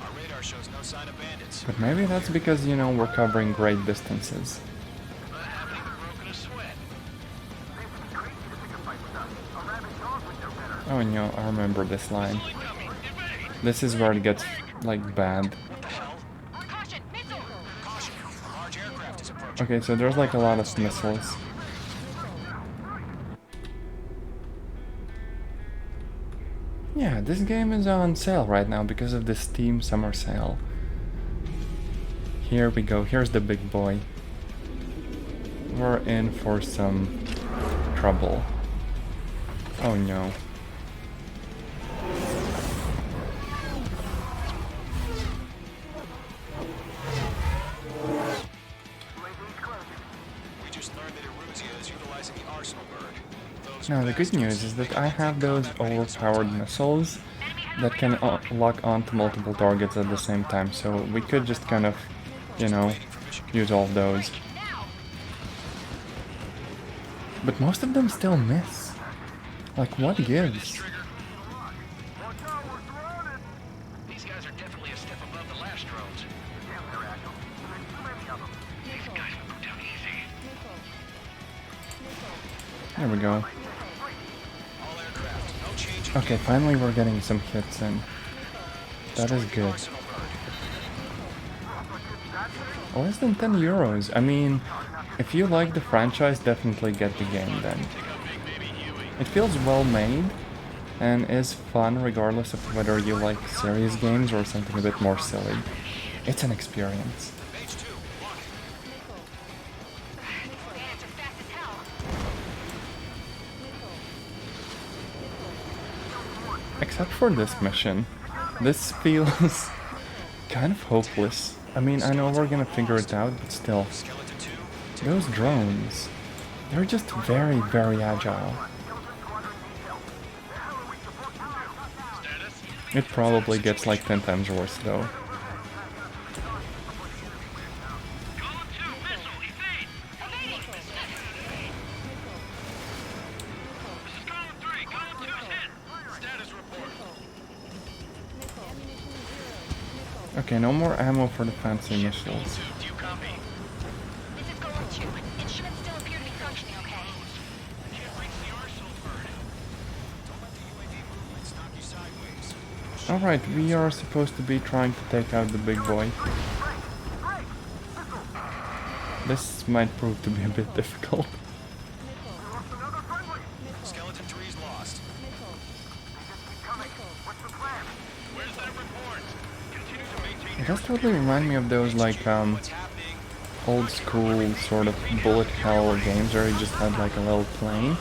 Our radar shows no sign of bandits. But maybe that's because, you know, we're covering great distances. I haven't even broken a sweat. Oh no, I remember this line. This is where it gets, like, bad. Caution, missile. Caution, a large aircraft is approaching. Okay, so there's like a lot of missiles. Yeah, this game is on sale right now because of the Steam Summer Sale. Here we go, here's the big boy. We're in for some trouble. Oh no. We just learned that Eruzia is utilizing the Arsenal bird. Those Now the good news is that I have those overpowered missiles that can lock onto multiple targets at the same time, so we could just kind of, you know, use all of those. But most of them still miss. Like, what gives? These guys are definitely a step above the last drones. These guys will go down easy. There we go. all aircraft, no change in Okay, finally we're getting some hits in. That is good. Arsenal bird. Less than 10 euros. I mean, if you like the franchise, definitely get the game then. It feels well made and is fun regardless of whether you like serious games or something a bit more silly. It's an experience. Mage 2, lock it. Bandits are fast as hell. Except for this mission. This feels kind of hopeless. I mean, I know we're gonna figure it out, but still. Skeleton 2, Those drones, they're just very, very agile. It probably gets like 10 times worse though. Okay, no more ammo for the fancy missiles. Do you copy? This is Golem 2. Instruments still appear to be functioning okay. Can't reach the Arsenal bird. don't let the UAV movements knock you sideways. Alright, we are supposed to be trying to take out the big boy. This might prove to be a bit difficult. Skeleton 3's lost. Where's that report? Continue to maintain It does totally remind me of those like What's happening? old school sort of bullet hell games where you just had like a little plane.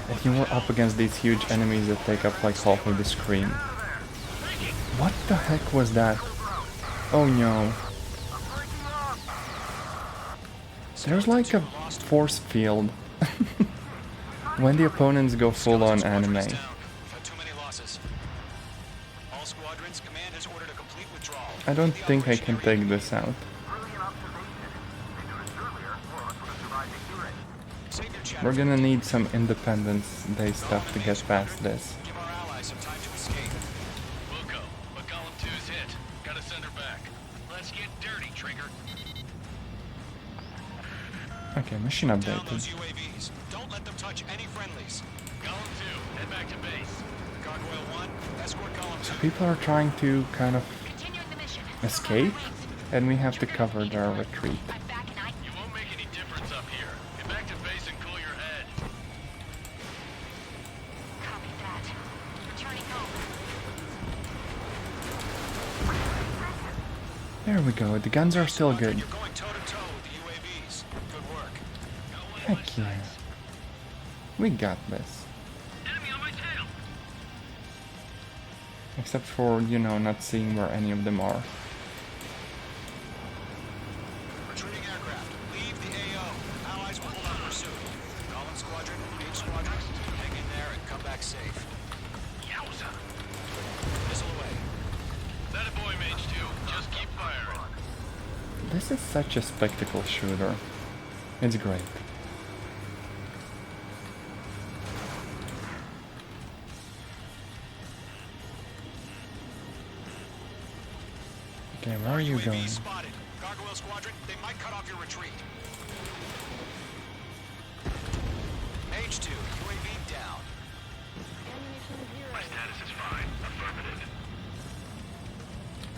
and you were up against these huge enemies that take up like half of the screen. What the heck was that? Oh no. There's like a force field when the opponents go full on anime. I don't think I can take this out. We're gonna need some Independence Day stuff to get past this. We'll go, but Golem 2's hit. Gotta send her back. Let's get dirty, Trigger. Okay, mission updated. Those UAVs. Don't let them touch any friendlies. Golem 2, head back to base. Gargoyle 1, escort Golem 2. So people are trying to kind of Continuing the mission. escape, and we have to cover their retreat. I'm back and You won't make any difference up here. Get back to base and cool your head. copy that. Returning home. There we go, the guns are still good. You're going toe to toe with the UAVs. Good work. Heck yeah. We got this. Enemy on my tail. Except for, you know, not seeing where any of them are. Retreating aircraft. Leave the AO. Allies will hold on pursuit. Golem Squadron, H Squadron, hang in there and come back safe. Yowza. Missile away. That a boy, Mage 2. Just keep firing. This is such a spectacle shooter. It's great. Okay, where are you UAV going? spotted. Gargoyle Squadron, they might cut off your retreat. Mage 2, UAV down. My status is fine. Affirmative.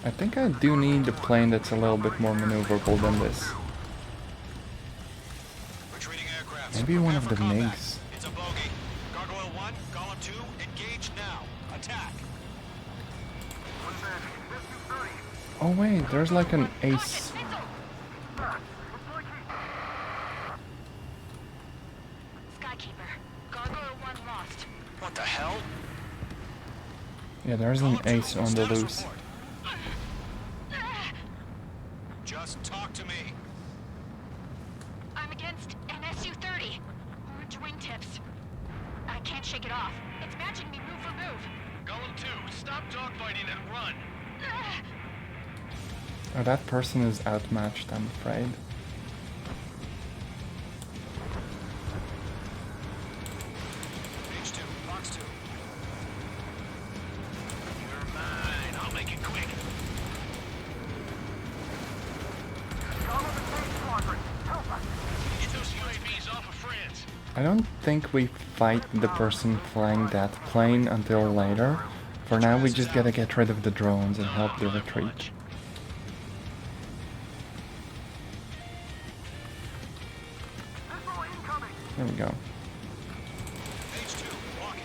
I think I do need a plane that's a little bit more maneuverable than this. Retreating aircraft. Maybe one of Prepare the for combat. MiGs. It's a bogey. Gargoyle 1, Golem 2, engage now. Attack. Oh wait, there's like an ace. Skykeeper. Gargoyle 1 lost. What the hell? Yeah, there's an Golem 2, ace on the status loose. report. Just talk to me. I'm against an SU-30. Orange wingtips. I can't shake it off. It's matching me move for move. Golem 2, stop dogfighting and run. Oh, that person is outmatched, I'm afraid. Mage 2, box 2. You're mine. I'll make it quick. Get those UAVs off of France. I don't think we fight the person flying that plane until later. For now, we just gotta get rid of the drones and help the retreat. There we go. Mage 2, walking.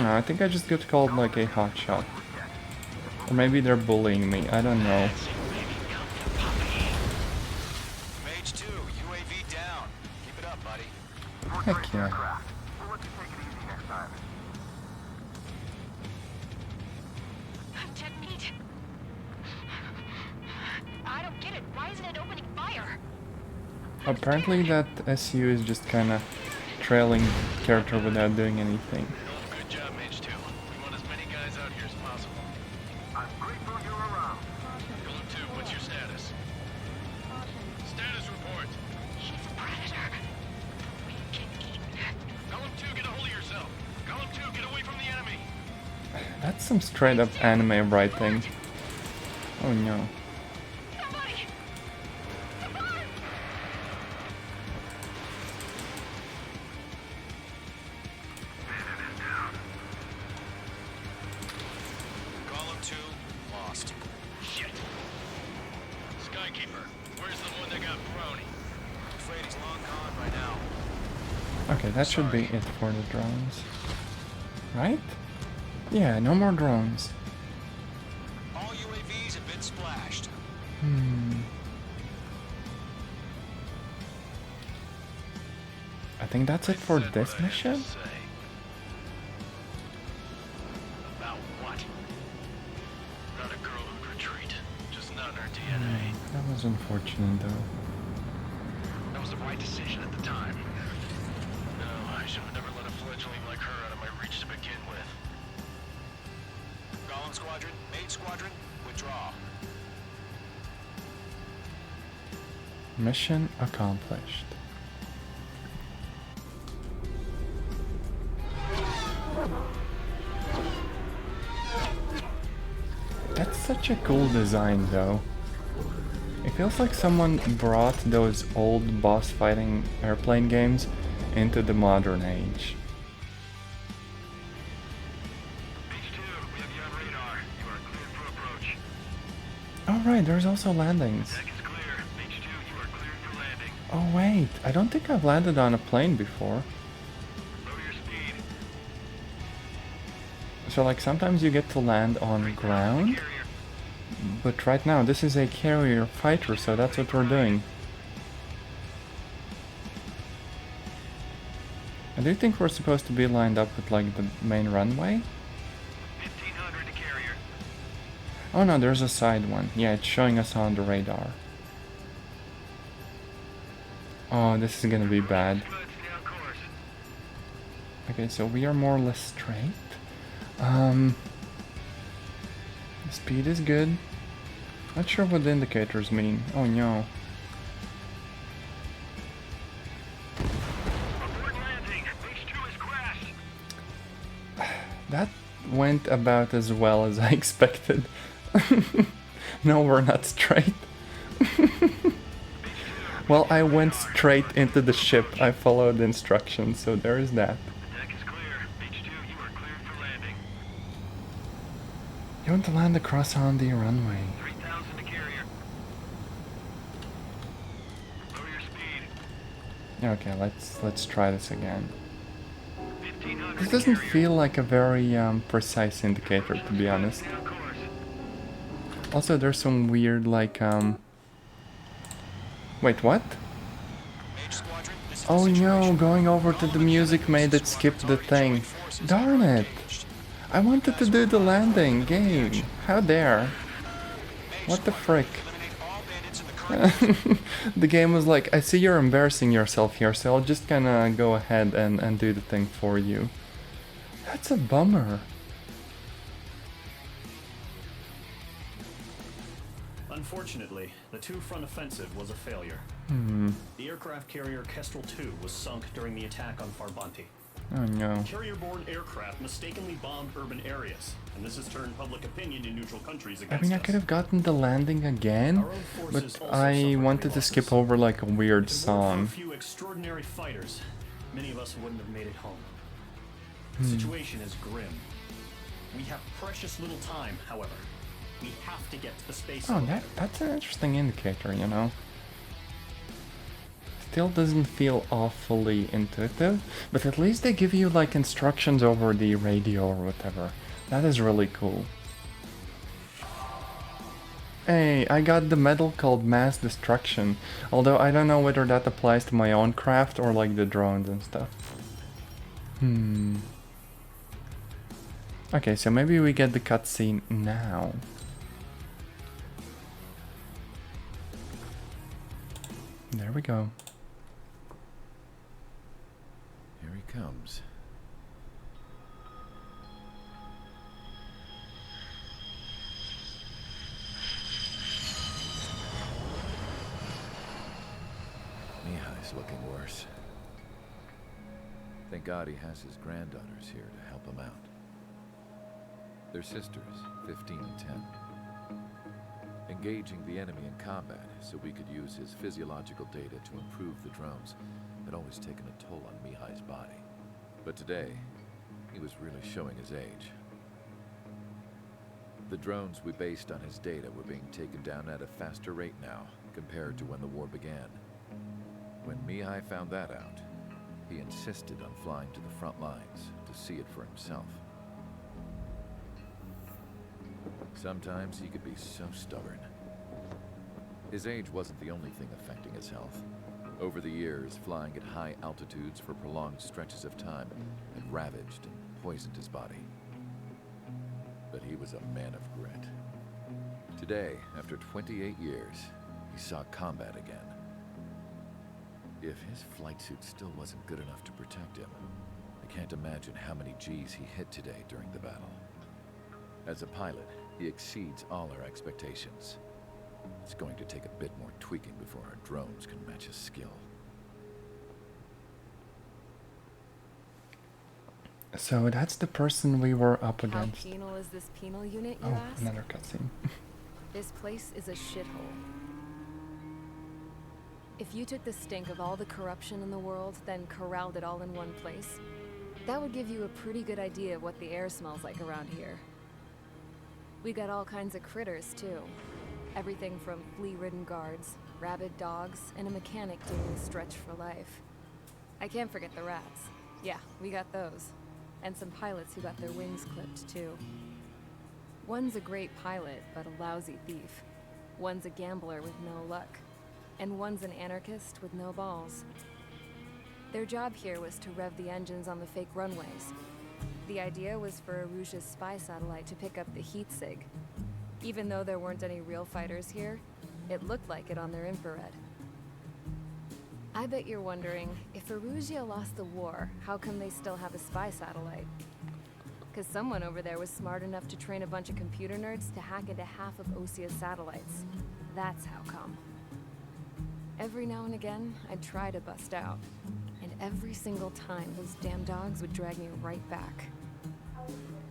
I think I just got called like a hotshot. Or maybe they're bullying me, I don't know. Mage 2, UAV down. Keep it up, buddy. Heck yeah. I'm dead meat. I don't get it. Why isn't it opening fire? Apparently that SU is just kinda trailing character without doing anything. Good job, Mage 2. We want as many guys out here as possible. I'm grateful you're around. Golem 2, what's your status? Status report. He's a predator. We can eat. Golem 2, get a hold of yourself. Golem 2, get away from the enemy. That's some straight up anime writing. Oh no. Somebody! Support! Golem 2, lost. Shit. Skykeeper, where's the one that got brony? I'm afraid he's long gone by now. Okay, that should be it for the drones. Right? Yeah, no more drones. All UAVs have been splashed. I think that's it for this mission. About what? Not a girl who'd retreat. Just not in her DNA. That was unfortunate though. That was the right decision at the time. No, I should have never let a fledgling like her out of my reach to begin with. Golem Squadron, Mage Squadron, withdraw. Mission accomplished. That's such a cool design though. It feels like someone brought those old boss fighting airplane games into the modern age. H2, we have you on radar. You are cleared for approach. Oh right, there's also landings. Deck is clear. H2, you are cleared for landing. Oh wait, I don't think I've landed on a plane before. Lower your speed. So like sometimes you get to land on ground, Carrier. but right now this is a carrier fighter, so that's what we're doing. I do think we're supposed to be lined up with like the main runway. 1500 to carrier. Oh no, there's a side one. Yeah, it's showing us on the radar. Oh, this is gonna be bad. Good, stay on course. Okay, so we are more or less straight. Speed is good. Not sure what the indicators mean. Oh no. Abort landing. H2 has crashed. That went about as well as I expected. No, we're not straight. Well, I went straight into the ship. I followed instructions, so there is that. The deck is clear. H2, you are cleared for landing. You want to land across on the runway. 3000 to carrier. Lower your speed. Okay, let's try this again. 1500 This to doesn't carrier. feel like a very precise indicator, to be honest. Stay on course. Also, there's some weird like Wait, what? Mage Squadron, this is Oh the no, situation. going over to the Golem and music other made it bases skip the squadrons already thing. joined forces and Darn are it! engaged. I wanted to do the landing game. How dare? Mage What the Squadron, frick? eliminate all bandits in the current The game was like, I see you're embarrassing yourself here, so I'll just kinda go ahead and do the thing for you. That's a bummer. Unfortunately, the two-front offensive was a failure. The aircraft carrier Kestrel II was sunk during the attack on Farbanti. Oh no. Carrier-borne aircraft mistakenly bombed urban areas, and this has turned public opinion in neutral countries I against mean, I us. could have gotten the landing again, Our own forces but also I suffered wanted heavy to skip losses. over like a weird If it weren't for song. a few extraordinary fighters, many of us wouldn't have made it home. The situation is grim. We have precious little time, however. We have to get to the space Oh, elevator. that's an interesting indicator, you know. Still doesn't feel awfully intuitive, but at least they give you like instructions over the radio or whatever. That is really cool. Hey, I got the medal called Mass Destruction, although I don't know whether that applies to my own craft or like the drones and stuff. Okay, so maybe we get the cutscene now. There we go. Here he comes. Mihai's looking worse. Thank God he has his granddaughters here to help him out. They're sisters, 15 and 10. Engaging the enemy in combat so we could use his physiological data to improve the drones had always taken a toll on Mihai's body. But today, he was really showing his age. The drones we based on his data were being taken down at a faster rate now compared to when the war began. When Mihai found that out, he insisted on flying to the front lines to see it for himself. Sometimes he could be so stubborn. His age wasn't the only thing affecting his health. Over the years, flying at high altitudes for prolonged stretches of time had ravaged and poisoned his body. But he was a man of grit. Today, after 28 years, he saw combat again. If his flight suit still wasn't good enough to protect him, I can't imagine how many G's he hit today during the battle. As a pilot, he exceeds all our expectations. It's going to take a bit more tweaking before our drones can match his skill. So that's the person we were up How against. penal is this penal unit, you Oh, ask? another cutscene. This place is a shithole. If you took the stink of all the corruption in the world, then corralled it all in one place, that would give you a pretty good idea of what the air smells like around here. We got all kinds of critters, too. Everything from flea-ridden guards, rabid dogs, and a mechanic doing the stretch for life. I can't forget the rats. Yeah, we got those. And some pilots who got their wings clipped, too. One's a great pilot, but a lousy thief. One's a gambler with no luck. And one's an anarchist with no balls. Their job here was to rev the engines on the fake runways. The idea was for Aruja's spy satellite to pick up the heat sig. Even though there weren't any real fighters here, it looked like it on their infrared. I bet you're wondering, if Aruja lost the war, how come they still have a spy satellite? Because someone over there was smart enough to train a bunch of computer nerds to hack into half of Osia's satellites. That's how come. Every now and again, I'd try to bust out. And every single time, those damn dogs would drag me right back.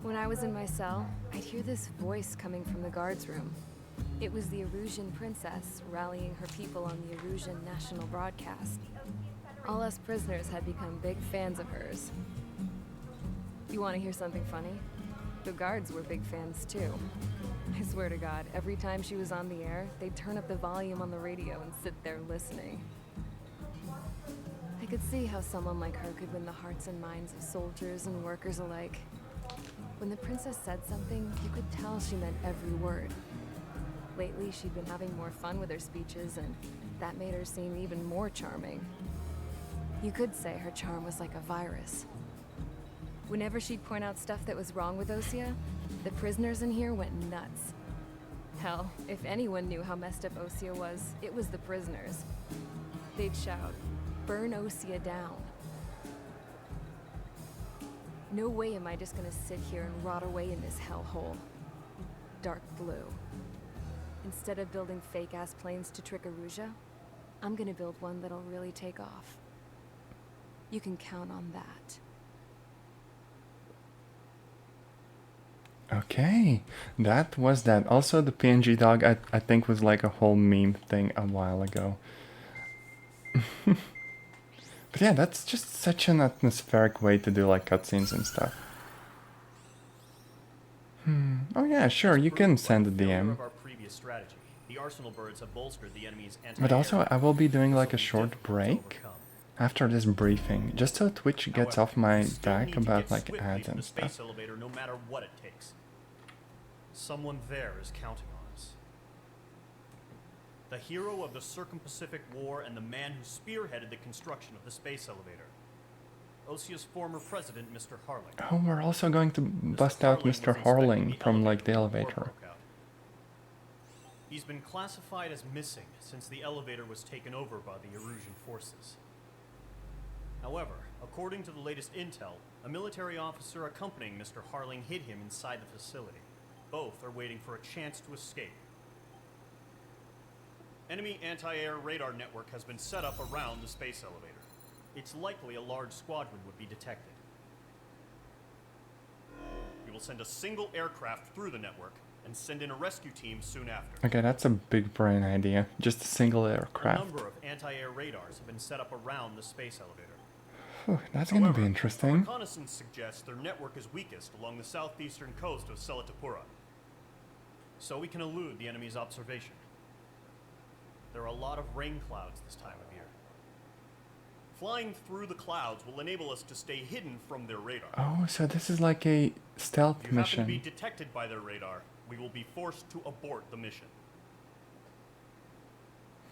When I was in my cell, I'd hear this voice coming from the guards room. It was the Erusian princess rallying her people on the Erusian national broadcast. All us prisoners had become big fans of hers. You want to hear something funny? The guards were big fans too. I swear to God, every time she was on the air, they'd turn up the volume on the radio and sit there listening. I could see how someone like her could win the hearts and minds of soldiers and workers alike. When the princess said something, you could tell she meant every word. Lately, she'd been having more fun with her speeches, and that made her seem even more charming. You could say her charm was like a virus. Whenever she'd point out stuff that was wrong with Osia, the prisoners in here went nuts. Hell, if anyone knew how messed up Osia was, it was the prisoners. They'd shout, "Burn Osia down." No way am I just gonna sit here and rot away in this hellhole. Dark blue. Instead of building fake-ass planes to trick Aruja, I'm gonna build one that'll really take off. You can count on that. Okay, that was that. Also, the PNG dog, I think, was like a whole meme thing a while ago. But yeah, that's just such an atmospheric way to do like cutscenes and stuff. Oh yeah, sure, you can send a DM. Of our previous strategy, the Arsenal birds have bolstered the enemy's But also, I will be doing like a short difficult to break overcome. after this briefing, just so Twitch gets However, off my we still back need to about get like swiftly ads to and the space stuff. elevator, no matter what it takes. Someone there is counting on us. The hero of the Circum-Pacific War and the man who spearheaded the construction of the space elevator. Osia's former president, Mr. Harling. Oh, we're also going to bust out Mr. Harling from like the elevator. He's been classified as missing since the elevator was taken over by the Erusian forces. However, according to the latest intel, a military officer accompanying Mr. Harling hid him inside the facility. Both are waiting for a chance to escape. Enemy anti-air radar network has been set up around the space elevator. It's likely a large squadron would be detected. We will send a single aircraft through the network and send in a rescue team soon after. Okay, that's a big brain idea. Just a single A aircraft. number of anti-air radars have been set up around the space elevator. Phew, that's gonna However, be interesting. reconnaissance suggests their network is weakest along the southeastern coast of Selatapura. So we can elude the enemy's observation. There are a lot of rain clouds this time of year. Flying through the clouds will enable us to stay hidden from their radar. Oh, so this is like a stealth If you happen to be mission. detected by their radar, we will be forced to abort the mission.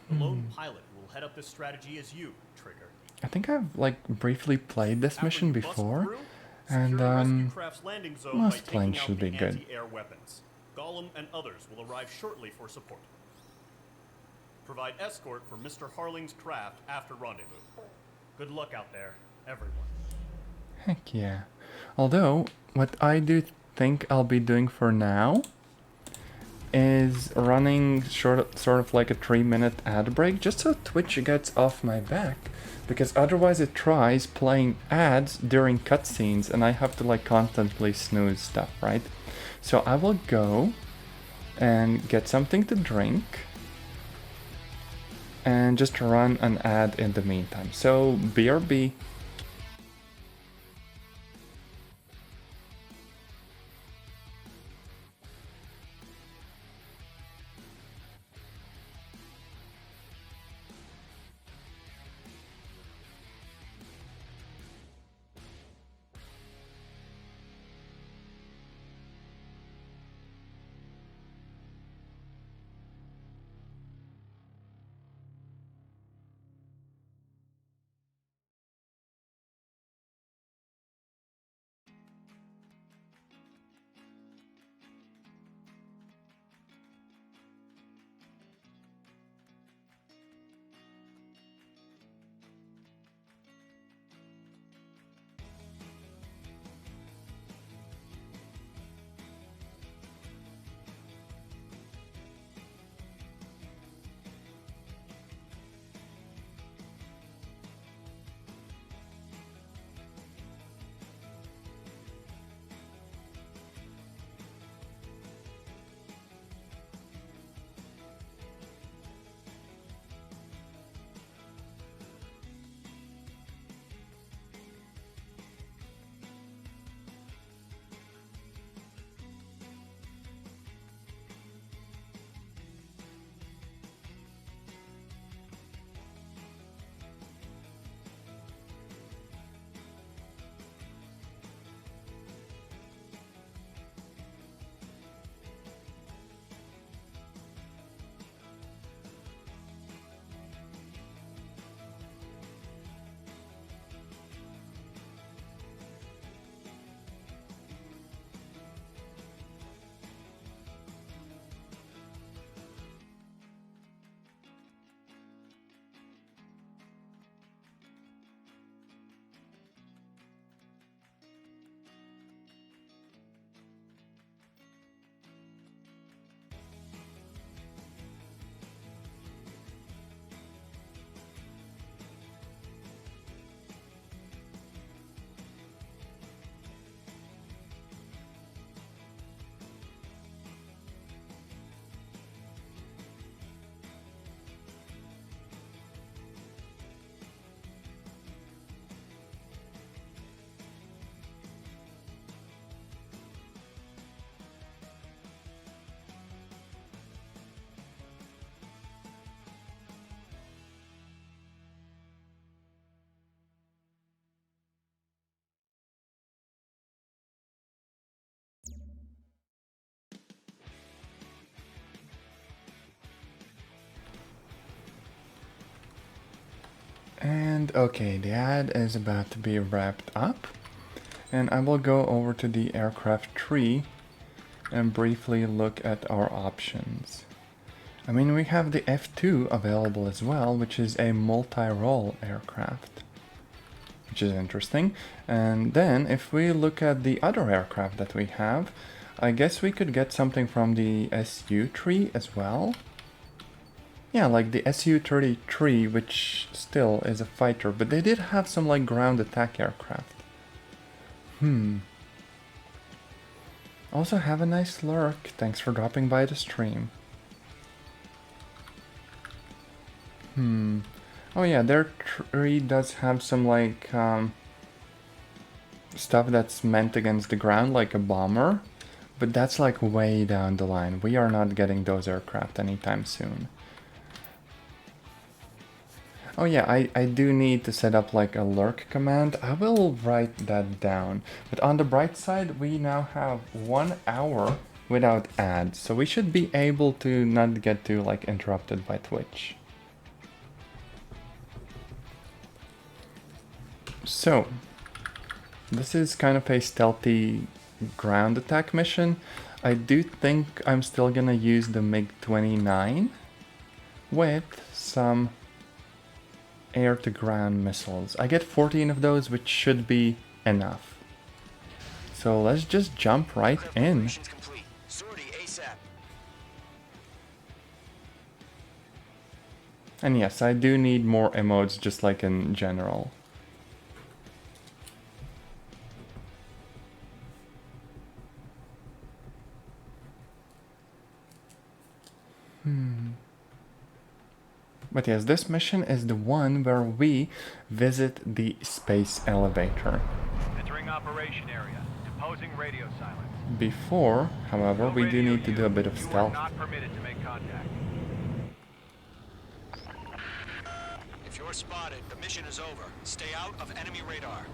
The lone pilot who will head up this strategy is you, Trigger. I think I've like briefly played this After mission you bust before, through, and secure the rescue craft's landing zone by most taking planes out should the be good. anti-air weapons. Gollum and others will arrive shortly for support. Provide escort for Mr. Harling's craft after rendezvous. Good luck out there, everyone. Heck yeah. Although, what I do think I'll be doing for now is running sort of like a 3-minute ad break, just so Twitch gets off my back, because otherwise it tries playing ads during cutscenes and I have to like constantly snooze stuff, right? So I will go and get something to drink and just run an ad in the meantime. So BRB. And okay, the ad is about to be wrapped up, and I will go over to the aircraft tree and briefly look at our options. I mean, we have the F2 available as well, which is a multi-role aircraft, which is interesting. And then if we look at the other aircraft that we have, I guess we could get something from the SU tree as well. Yeah, like the Su-33, which still is a fighter, but they did have some like ground attack aircraft. Also, have a nice lurk. Thanks for dropping by the stream. Oh yeah, their tree does have some like stuff that's meant against the ground, like a bomber, but that's like way down the line. We are not getting those aircraft anytime soon. Oh yeah, I do need to set up like a lurk command. I will write that down. But on the bright side, we now have 1 hour without ads, so we should be able to not get too like interrupted by Twitch. So, this is kind of a stealthy ground attack mission. I do think I'm still gonna use the MiG-29 with some air-to-ground missiles. I get 14 of those, which should be enough. So let's just jump right in. Complete. Sortie ASAP. And yes, I do need more emotes, just like in general. But yes, this mission is the one where we visit the space elevator. Entering operation area. Imposing radio silence. Before, however, we do need to do a bit of You are stealth. not permitted to make contact. If you're spotted, the mission is over. Stay out of enemy radar.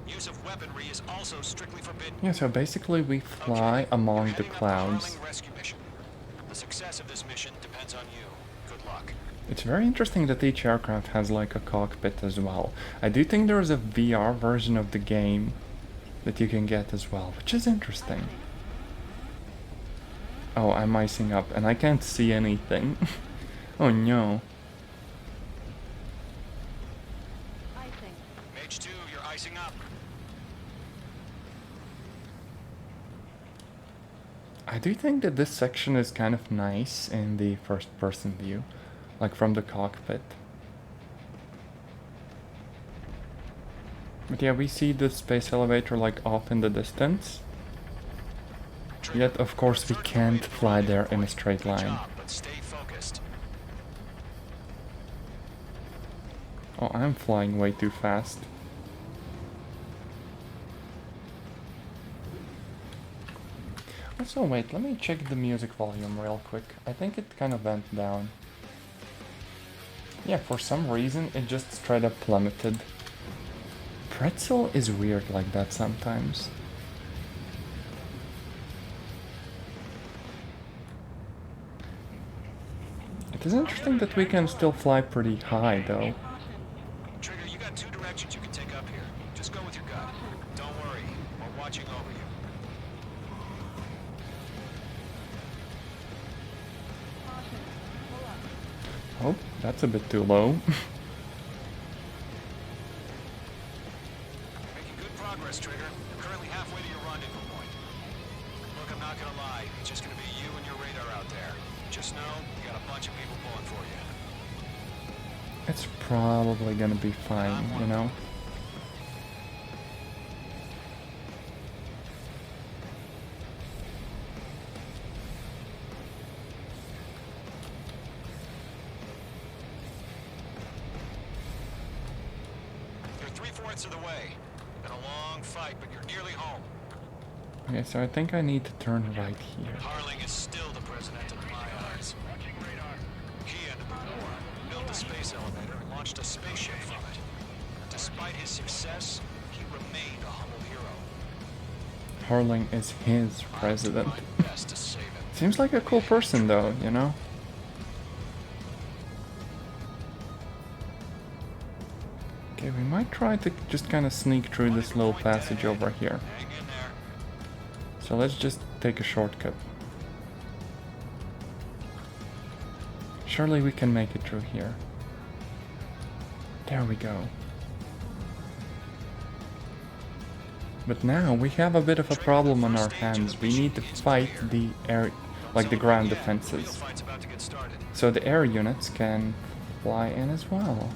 Use of weaponry is also strictly forbidden. Yeah, so basically we fly among the Heading up clouds. Harling rescue mission. The success of this mission depends on you. Good luck. It's very interesting that each aircraft has like a cockpit as well. I do think there is a VR version of the game that you can get as well, which is interesting. Oh, I'm icing up and I can't see anything. Oh no. I think. Mage 2, you're icing up. I do think that this section is kind of nice in the first person view, like from the cockpit. But yeah, we see the space elevator like off in the distance. Yet of course we can't fly there in a straight line. But stay focused. Oh, I'm flying way too fast. Also, wait, let me check the music volume real quick. I think it kind of went down. Yeah, for some reason it just straight up plummeted. Pretzel is weird like that sometimes. It is interesting that we can still fly pretty high though. Trigger, you got two directions you can take up here. Just go with your gut. Don't worry, we're watching over you. Oh, that's a bit too low. Making good progress, Trigger. You're currently halfway to your rendezvous point. Look, I'm not gonna lie. It's just gonna be you and your radar out there. Just know, you got a bunch of people pulling for you. It's probably gonna be fine, you know? You're 3/4 of the way. Been a long fight, but you're nearly home. Okay, so I think I need to turn right here. Harling is still the president in my eyes. He ended the war, built a space elevator, and launched a spaceship from it. Despite his success, he remained a humble hero. Harling is his president. I tried my best to save him. Seems like a cool person though, you know? Okay, we might try to just kind of sneak through this little passage over here. Hang in there. So let's just take a shortcut. Surely we can make it through here. There we go. But now we have a bit of a problem on our hands. We need to fight the air, like the ground Real defenses. fight's about to get started. So the air units can fly in as well.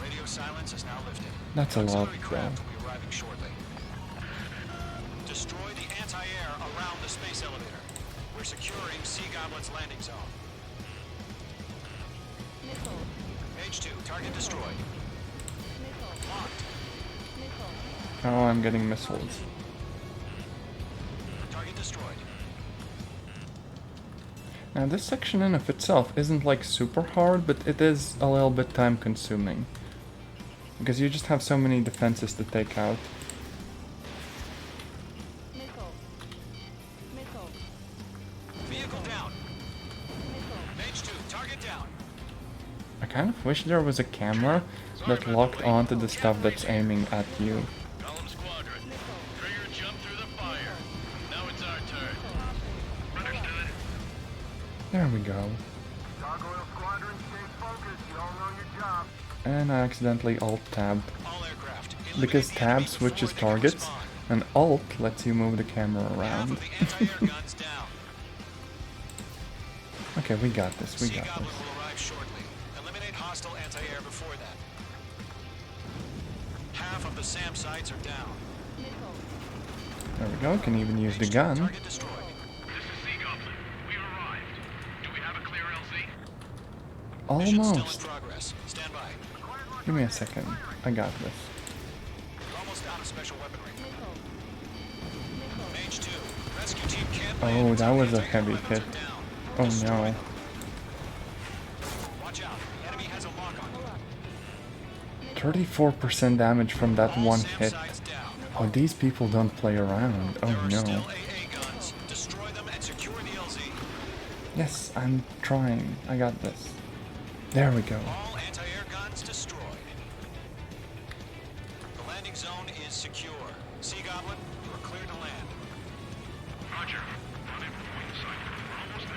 Radio silence is now lifted. That's a lot Auxiliary though. craft will be arriving shortly. Destroy the anti-air around the space elevator. We're securing Sea Goblin's landing zone. Missile. Mage 2, target destroyed. Missile. Locked. Missile. Oh, I'm getting missiles. Target destroyed. Now this section in of itself isn't like super hard, but it is a little bit time consuming. Because you just have so many defenses to take out. Missile. Missile. Vehicle down. Missile. Mage 2, target down. I kind of wish there was a camera that locked onto the stuff that's aiming at you. Column Squadron. Trigger jump through the fire. Now it's our turn. Understood. There we go. Gargoyle Squadron, stay focused. You all know your job. And I accidentally alt-tabbed. All aircraft. Because tab switches targets, and alt lets you move the camera Half around. of the anti-air guns down. Okay, we got this, we Sea got Goblin this. will arrive shortly. Eliminate hostile anti-air before that. Half of the SAM sites are down. There we go, can even use the gun. Target destroyed. This is Sea Goblin. We've arrived. Do we have a clear LZ? Mission still in Almost. progress. Stand by. Give me a second. I got this. We're almost out of special weaponry. Mage 2. Rescue team can't Oh, land that until was the a anti-air heavy weapons hit. are down. Oh Destroy no. them. Watch out. The enemy has a lock on you. 34% damage from that All one SAM hit. sites down. Oh, these people don't play around. There Oh are still no. AA guns. Destroy them and secure the LZ. Yes, I'm trying. I got this. There we go. All anti-air guns destroyed. The landing zone is secure. Sea Goblin, you are clear to land. Roger. Running point sight. We're almost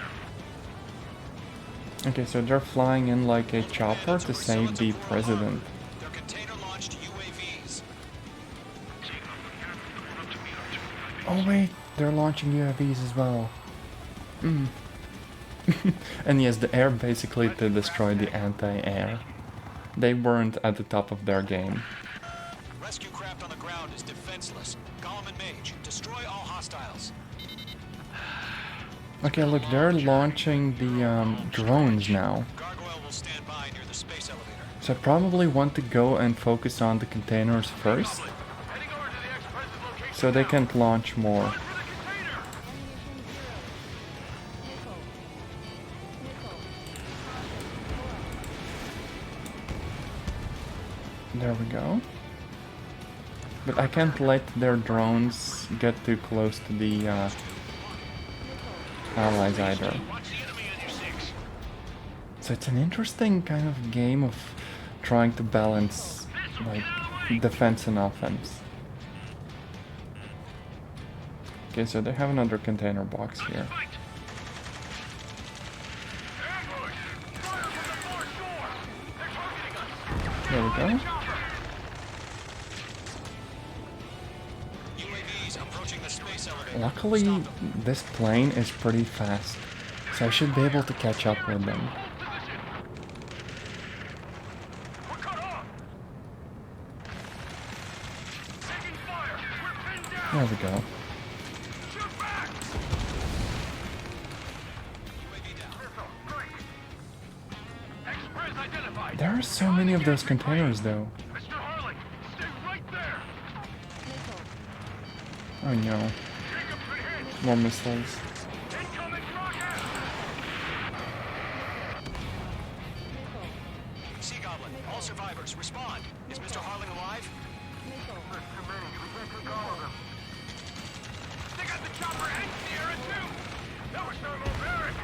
there. Okay, so they're flying in like a chopper to save the president. They're container-launched UAVs. Oh wait, they're launching UAVs as well. And yes, the air basically to destroy the anti-air. They weren't at the top of their game. Rescue craft on the ground is defenseless. Golem and Mage, destroy all hostiles. Okay, look, they're launching the drones now. Gargoyle will stand by near the space elevator. So I probably want to go and focus on the containers first, Heading over to the Express's location. so they can't launch more. For the container. There we go. But I can't let their drones get too close to the allies either. Watch the enemy on your six. So it's an interesting kind of game of trying to balance like defense and offense. Okay, so they have another container box here. Fight. Ambush. Fire from the far shore. They're targeting us. There we go. UAVs approaching the space elevator. Luckily, Stop them. this plane is pretty fast, so I should be able to catch up with them. Hold position. We're cut off. Taking fire. We're pinned down. There we go. Shoot back. UAV down. Express identified. There are so many of those containers though. Mr. Harley, stay right there. Oh no, Jacob's been hit. more missiles. Incoming rocket. Sea Goblin, all survivors, respond. Is Mr. Harling alive? They got the chopper and Sierra too. That was thermobaric.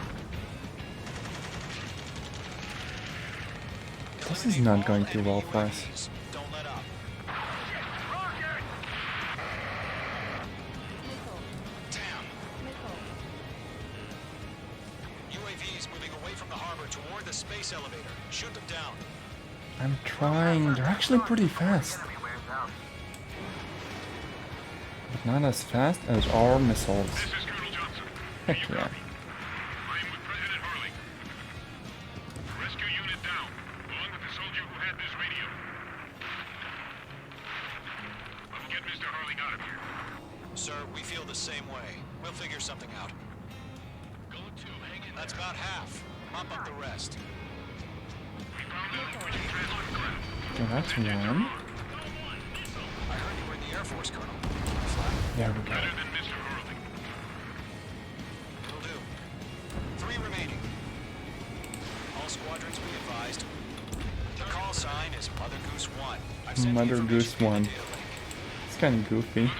This is not going too well for us. UAVs, don't let up. Rocket. Damn. UAVs moving away from the harbor toward the space elevator. Shoot them down. I'm trying. They're actually pretty fast, but not as fast as our missiles. This is Colonel Johnson. Heck yeah. I am with President Harley. Rescue unit down, along with the soldier who had this radio. Let's get Mr. Harley out of here. Sir, we feel the same way. We'll figure something out. Go to, hang in That's there. about half. Mop up the rest. We found out which transport craft. Okay, that's one. I heard you were in the Air Force, Colonel. There we go. Better than Mr. Harley. Will do. 3 remaining. All squadrons be advised. The call sign is Mother Goose 1. I've sent Mother information Goose via 1. data link. It's kind of goofy.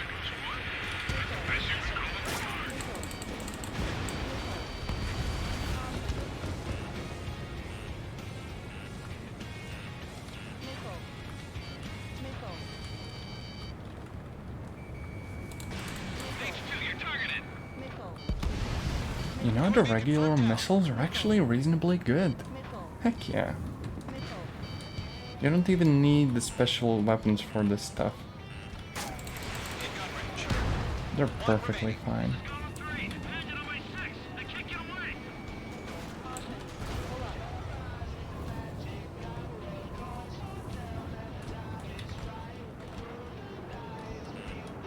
You know, the regular missiles are actually reasonably good. Heck yeah. You don't even need the special weapons for this stuff. They're perfectly fine.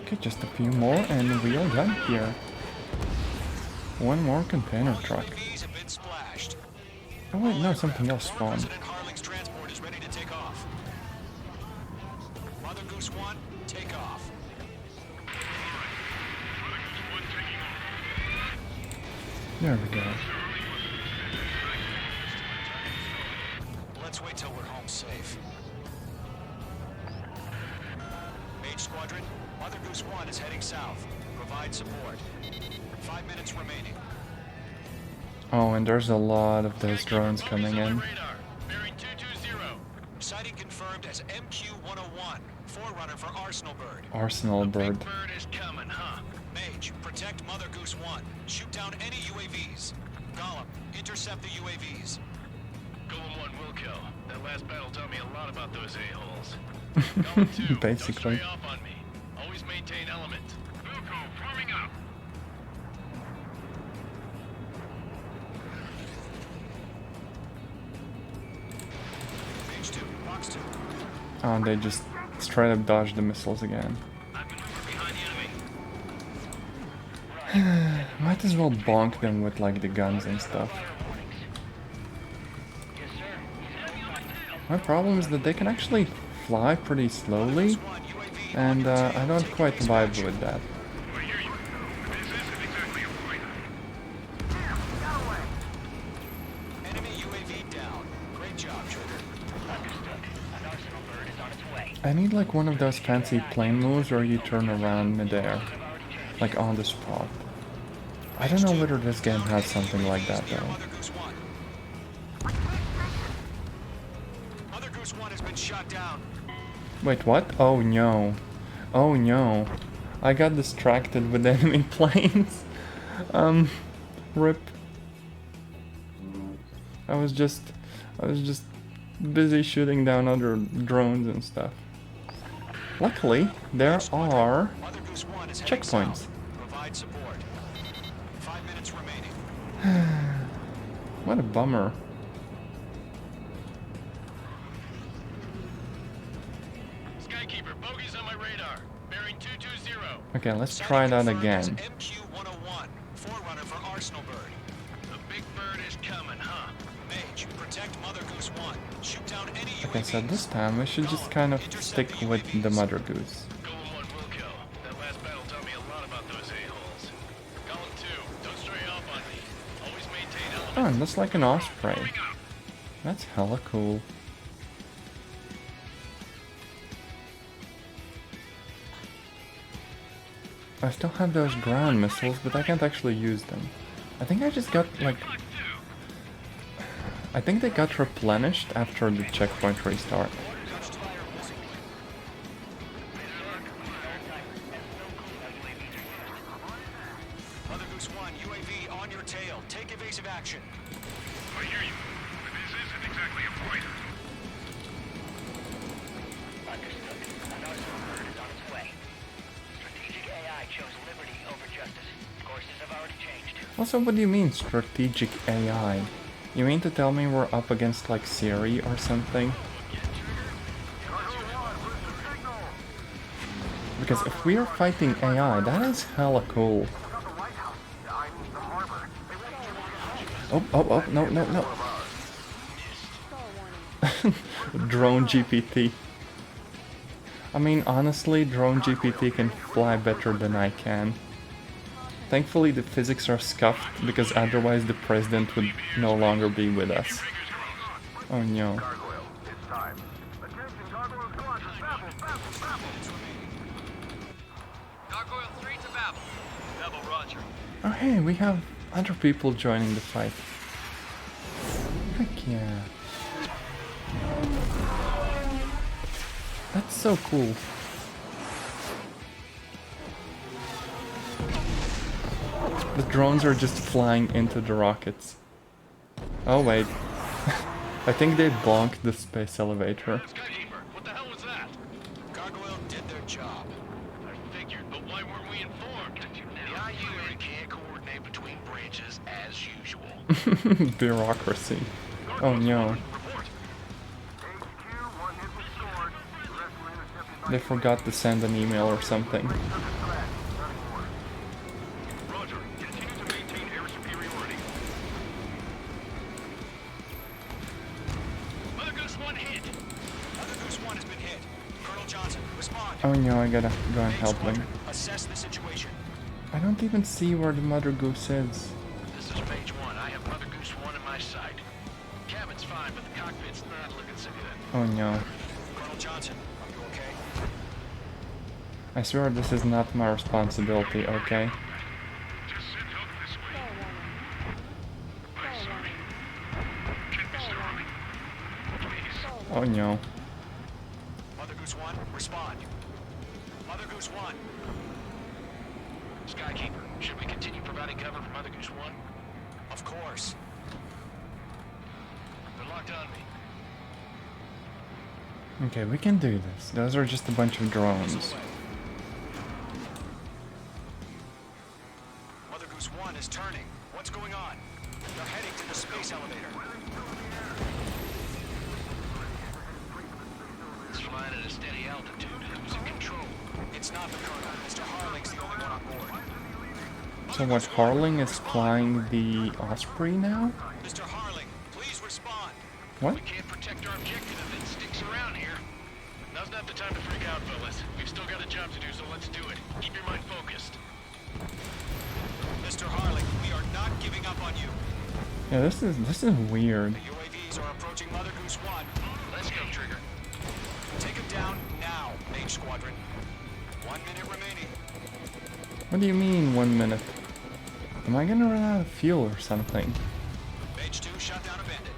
Okay, just a few more and we are done here. One more container truck. Oh wait, no, something else spawned. Mother Goose 1, take off. There we go. Let's wait till we're home safe. Mage Squadron, Mother Goose 1 is heading south. Provide support. 5 minutes remaining. Oh, and there's a lot of those drones coming in. Sighting confirmed as MQ-101, forerunner for Arsenal Bird. Arsenal Bird. Bird is coming, huh? Mage, protect Mother Goose 1. Shoot down any UAVs. Gollum, intercept the UAVs. Golem 1 will kill. That last battle taught me a lot about those a-holes. Golem 2, basically. don't stray off on me. Always maintain element. Wilco, forming up. Mage 2, box 2. Oh, they just straight up dodged the missiles again. I've been behind the enemy. Might as well bonk them with like the guns and stuff. My problem is that they can actually fly pretty slowly, and I don't quite vibe with that. Enemy UAV down. Great job, Trigger. Understood. An Arsenal Bird is on its way. I need like one of those fancy plane moves where you turn around midair, like on the spot. I don't know whether this game has something like that though. Mother Goose 1. Mother Goose 1 has been shot down. Wait, what? Oh no. Oh no. I got distracted with enemy planes. Rip. I was just busy shooting down other drones and stuff. Luckily, there are Mother Goose 1 is heading checkpoints. south. Provide support. 5 minutes remaining. What a bummer. Skykeeper, bogeys on my radar. Bearing 220. Okay, let's try that again. MQ-101, forerunner for Arsenal Bird. The big bird is coming, huh? Mage, protect Mother Goose 1. Shoot down any UAVs. Okay, so this time we should just kind of stick with the Mother Goose. Golem 1 will kill. That last battle taught me a lot about those a-holes. Golem 2, don't stray off on me. Always maintain element. Oh, and that's like an osprey. That's hella cool. I still have those ground missiles, but I can't actually use them. I think I just got like... I think they got replenished after the checkpoint restart. Mother Goose 1, UAV on your tail. Take evasive action. I hear you, but this isn't exactly a fight. Understood. An Arsenal Bird is on its way. Strategic AI chose liberty over justice. Courses have already changed. Also, what do you mean, strategic AI? You mean to tell me we're up against like Siri or something? Because if we are fighting AI, that is hella cool. Oh, no. Drone GPT. I mean, honestly, Drone GPT can fly better than I can. Thankfully, the physics are scuffed, because otherwise the president would no longer be with us. Oh no. Gargoyle 3 to Babel. Babel, roger. Oh hey, we have other people joining the fight. Heck yeah. That's so cool. The drones are just flying into the rockets. Oh wait. I think they bonked the space elevator. Skykeeper, what the hell was that? Gargoyle did their job. I figured, but why weren't we informed? The IU can't coordinate between branches as usual. Bureaucracy. Oh no. They forgot to send an email or something. Roger, continue to maintain air superiority. Mother Goose 1 hit. Mother Goose 1 has been hit. Colonel Johnson, respond. Oh no, I gotta go and Main help them. Squadron, assess the situation. I don't even see where the Mother Goose is. This is Mage 1. I have Mother Goose 1 in my sight. Cabin's fine, but the cockpit's not looking so good. Oh no. Colonel Johnson, are you okay? I swear this is not my responsibility, okay? Oh no. Mother Goose 1, respond. Mother Goose 1. Skykeeper, should we continue providing cover for Mother Goose 1? Of course. They're locked on me. Okay, we can do this. Those are just a bunch of drones. Mother Goose 1 is turning. What's going on? They're heading to the space elevator. It's flying at a steady altitude. Who's in control? It's not the Colonel. Mr. Harling's the only one on board. So what, Harling is flying the Osprey now? Mr. Harling, please respond. What? We can't protect our objective if it sticks around here. Now's not the time to freak out, fellas. We've still got a job to do, so let's do it. Keep your mind focused. Mr. Harling, we are not giving up on you. Yeah, this is weird. The UAVs are approaching Mother Goose 1. Let's go, Trigger. Take him down now, Mage Squadron. 1 minute remaining. What do you mean 1 minute? Am I gonna run out of fuel or something? Mage 2, shut down a bandit.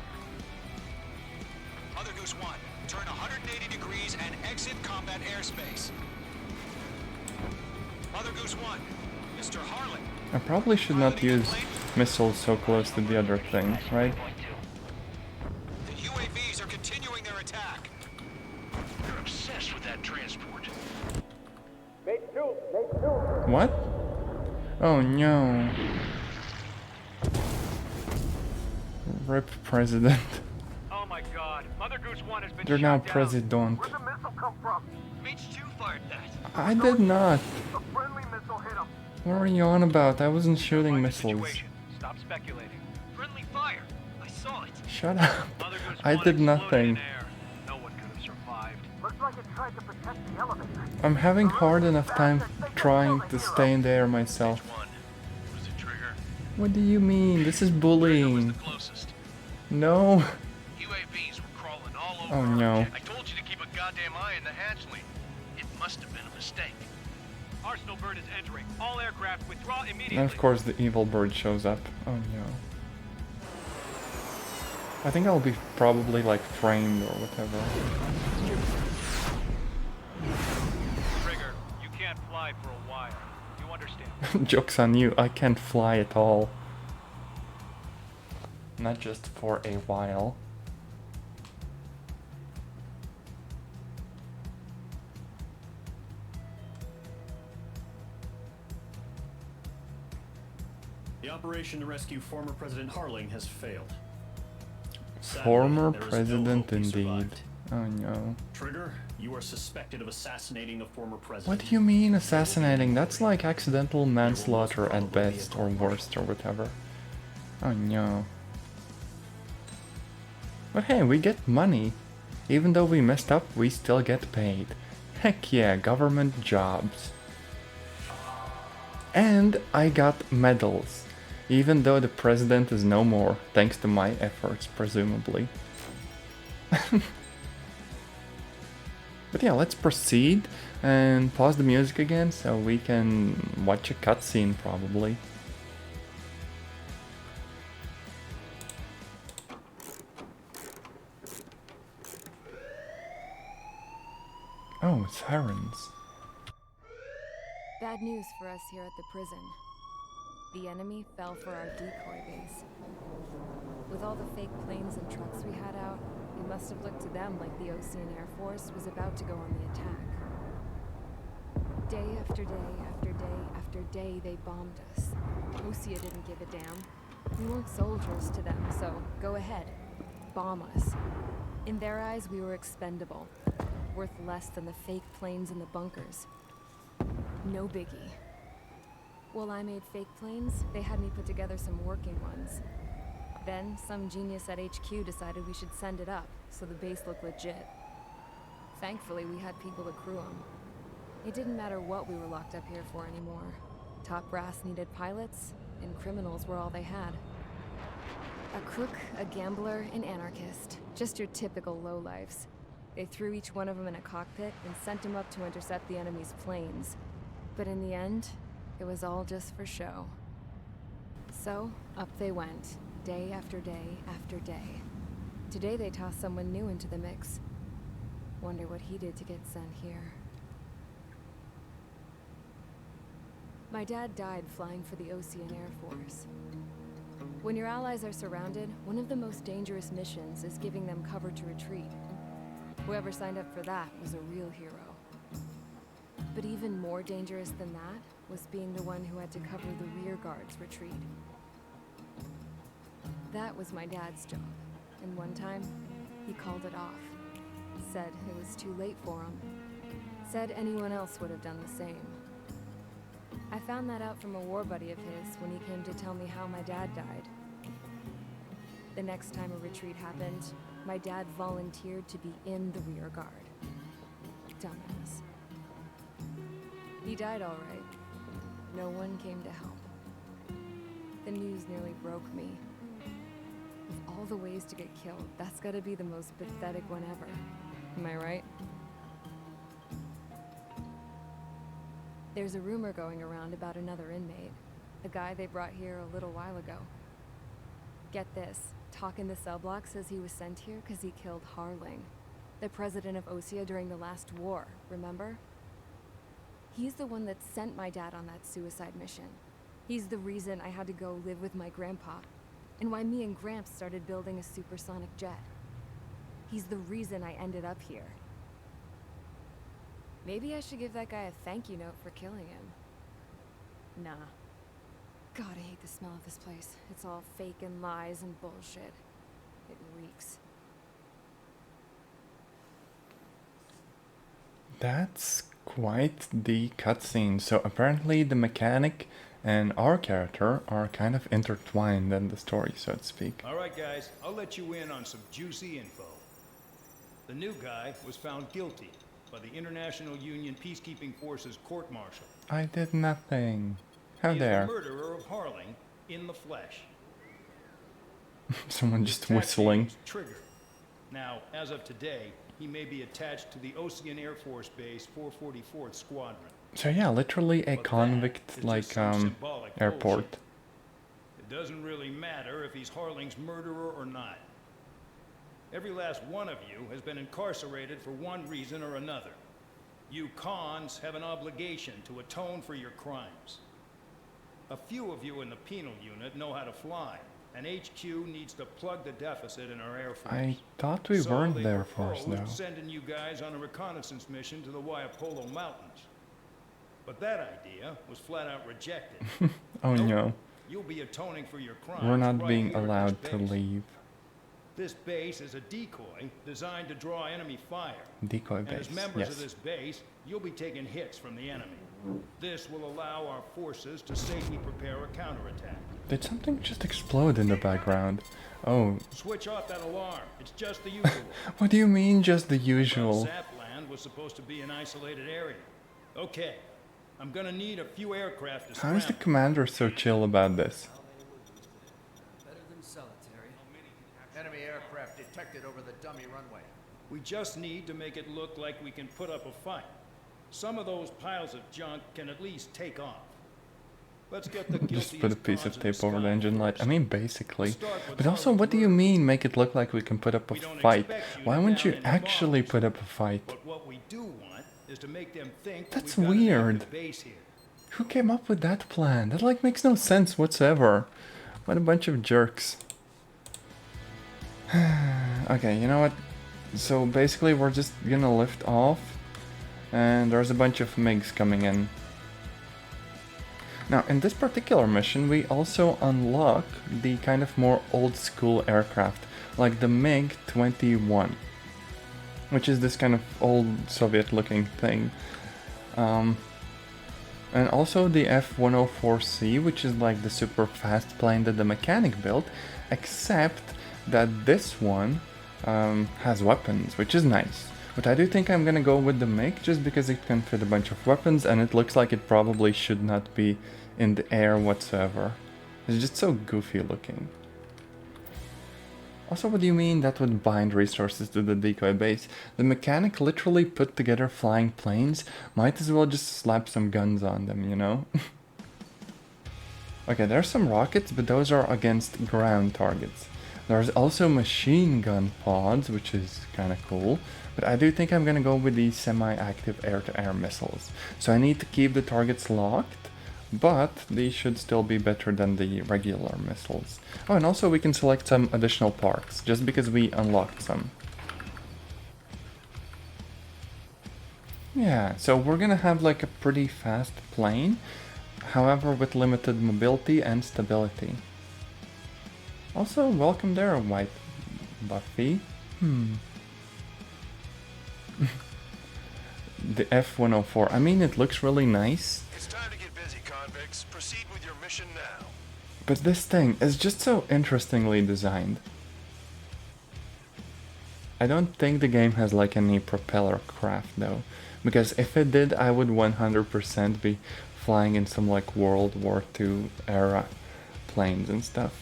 Mother Goose 1, turn 180 degrees and exit combat airspace. Mother Goose 1, Mr. Harling. I probably should not use missiles so close to the other thing, right? The UAVs are continuing their attack. You're obsessed with that transport. What? Oh no. RIP President. Oh my god, Mother Goose 1 has been They're shot now down. President. Where'd the missile come from? Mage 2 fired that. I did not. A friendly missile hit him. What are you on about? I wasn't shooting Mind the missiles. situation. Stop speculating. Friendly fire. I saw it. Shut up. Mother Goose I 1 did exploded nothing. in air. No one could have survived. Looks like it tried to protect the elevator. I'm having hard enough time trying to stay in the air myself. One. Was it Trigger? What do you mean? This is bullying. Closest. No. UAVs were crawling all over. Oh our no. object. I told you to keep a goddamn eye in the hatchling. It must have been a mistake. Arsenal bird is entering. All aircraft withdraw immediately. And of course the evil bird shows up. Oh no. I think I'll be probably like framed or whatever. Trigger, you can't fly for a while. You understand? Joke's on you, I can't fly at all. Not just for a while. The operation to rescue former President Harling has failed. Sadly, Former there is no president hope he indeed. survived. Oh no. Trigger, you are suspected of assassinating a former president. What do you mean assassinating? That's like accidental manslaughter at best, or worst, or whatever. Oh no. But hey, we get money. Even though we messed up, we still get paid. Heck yeah, government jobs. And I got medals. Even though the president is no more, thanks to my efforts, presumably. But yeah, let's proceed and pause the music again so we can watch a cutscene probably. Oh, it's herons. Bad news for us here at the prison. The enemy fell for our decoy base. With all the fake planes and trucks we had out, it must have looked to them like the Ocean Air Force was about to go on the attack. Day after day after day after day, they bombed us. Osea didn't give a damn. We weren't soldiers to them, so go ahead. Bomb us. In their eyes, we were expendable. Worth less than the fake planes in the bunkers. No biggie. While I made fake planes, they had me put together some working ones. Then, some genius at HQ decided we should send it up, so the base looked legit. Thankfully, we had people to crew them. It didn't matter what we were locked up here for anymore. Top brass needed pilots, and criminals were all they had. A crook, a gambler, an anarchist. Just your typical lowlifes. They threw each one of them in a cockpit and sent them up to intercept the enemy's planes. But in the end, it was all just for show. So, up they went, day after day after day. Today they tossed someone new into the mix. Wonder what he did to get sent here. My dad died flying for the Ocean Air Force. When your allies are surrounded, one of the most dangerous missions is giving them cover to retreat. Whoever signed up for that was a real hero. But even more dangerous than that was being the one who had to cover the rear guard's retreat. That was my dad's job, and one time, he called it off. Said it was too late for him. Said anyone else would have done the same. I found that out from a war buddy of his when he came to tell me how my dad died. The next time a retreat happened, my dad volunteered to be in the rear guard. Dumbass. He died all right. No one came to help. The news nearly broke me. Of all the ways to get killed, that's gotta be the most pathetic one ever. Am I right? There's a rumor going around about another inmate. A guy they brought here a little while ago. Get this, talk in the cell block says he was sent here because he killed Harling, the president of Osea during the last war, remember? He's the one that sent my dad on that suicide mission. He's the reason I had to go live with my grandpa, and why me and Gramps started building a supersonic jet. He's the reason I ended up here. Maybe I should give that guy a thank you note for killing him. Nah. God, I hate the smell of this place. It's all fake and lies and bullshit. It reeks. That's quite the cutscene. So apparently the mechanic and our character are kind of intertwined in the story, so to speak. Alright guys, I'll let you in on some juicy info. The new guy was found guilty by the International Union Peacekeeping Forces court-martial. I did nothing. How He is dare. the murderer of Harling in the flesh. Someone His just tattoo whistling. is Trigger. Now, as of today, he may be attached to the Ocean Air Force Base 444th Squadron. So yeah, literally a But convict that is like just some symbolic airport. bullshit. It doesn't really matter if he's Harling's murderer or not. Every last one of you has been incarcerated for one reason or another. You cons have an obligation to atone for your crimes. A few of you in the penal unit know how to fly, and HQ needs to plug the deficit in our Air Force. I thought we So weren't they there first proposed though. sending you guys on a reconnaissance mission to the Waiapolo Mountains. But that idea was flat out rejected. Oh Nope. no, You'll be atoning for your crimes. we're not right being here at this allowed to base. leave. This base is a decoy designed to draw enemy fire. Decoy And base, as members yes. of this base, you'll be taking hits from the enemy. This will allow our forces to safely prepare a counterattack. Did something just explode in the background? Oh, Switch off that alarm. It's just the usual. what do you mean just the Well, usual? Zapland was supposed to be an isolated area. Okay, I'm gonna need a few aircraft to How is the scramble. commander so chill about this? Better than solitary. Enemy aircraft detected over the dummy runway. We just need to make it look like we can put up a fight. Some of those piles of junk can at least take off. Let's get the Just put a guiltiest piece cons of in tape over the sky engine light. I first. mean, basically. Start with But also, Harling's what do you murder. mean make it look like we can put up a We don't fight? expect you Why to wouldn't down you any actually bombs. put up a fight? But what we do want is to make them think That's that we've got an weird. active base here. Who came up with that plan? That like makes no sense whatsoever. What a bunch of jerks. Okay, you know what? So basically we're just gonna lift off, and there's a bunch of MiGs coming in. Now in this particular mission we also unlock the kind of more old school aircraft, like the MiG-21, which is this kind of old Soviet looking thing. And also the F-104C, which is like the super fast plane that the mechanic built, except that this one has weapons, which is nice. But I do think I'm gonna go with the MiG just because it can fit a bunch of weapons and it looks like it probably should not be in the air whatsoever. It's just so goofy looking. Also, what do you mean that would bind resources to the decoy base? The mechanic literally put together flying planes, might as well just slap some guns on them, you know? Okay, there's some rockets, but those are against ground targets. There's also machine gun pods, which is kinda cool, but I do think I'm gonna go with these semi-active air-to-air missiles. So I need to keep the targets locked, but these should still be better than the regular missiles. Oh, and also we can select some additional parks, just because we unlocked some. Yeah, so we're gonna have like a pretty fast plane, however with limited mobility and stability. Also, welcome there, White Buffy. The F-104, I mean it looks really nice. It's time to get busy, convicts. Proceed with your mission now. But this thing is just so interestingly designed. I don't think the game has like any propeller craft though, because if it did I would 100% be flying in some like World War II era planes and stuff.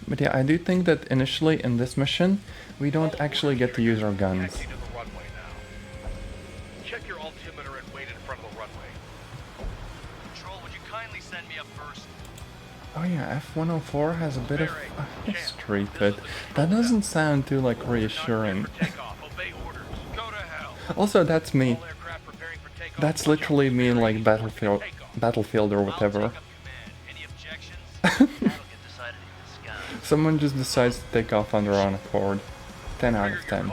But yeah, I do think that initially in this mission we don't actually get to use our guns. Check your altimeter and wait in front of the runway. Control, would you kindly send me up first? Oh yeah, F-104 has a bit of a history to it. That doesn't sound too like reassuring. Also, that's me. That's literally me in like Battlefield or whatever. Someone just decides to take off on their own accord. 10 out of 10.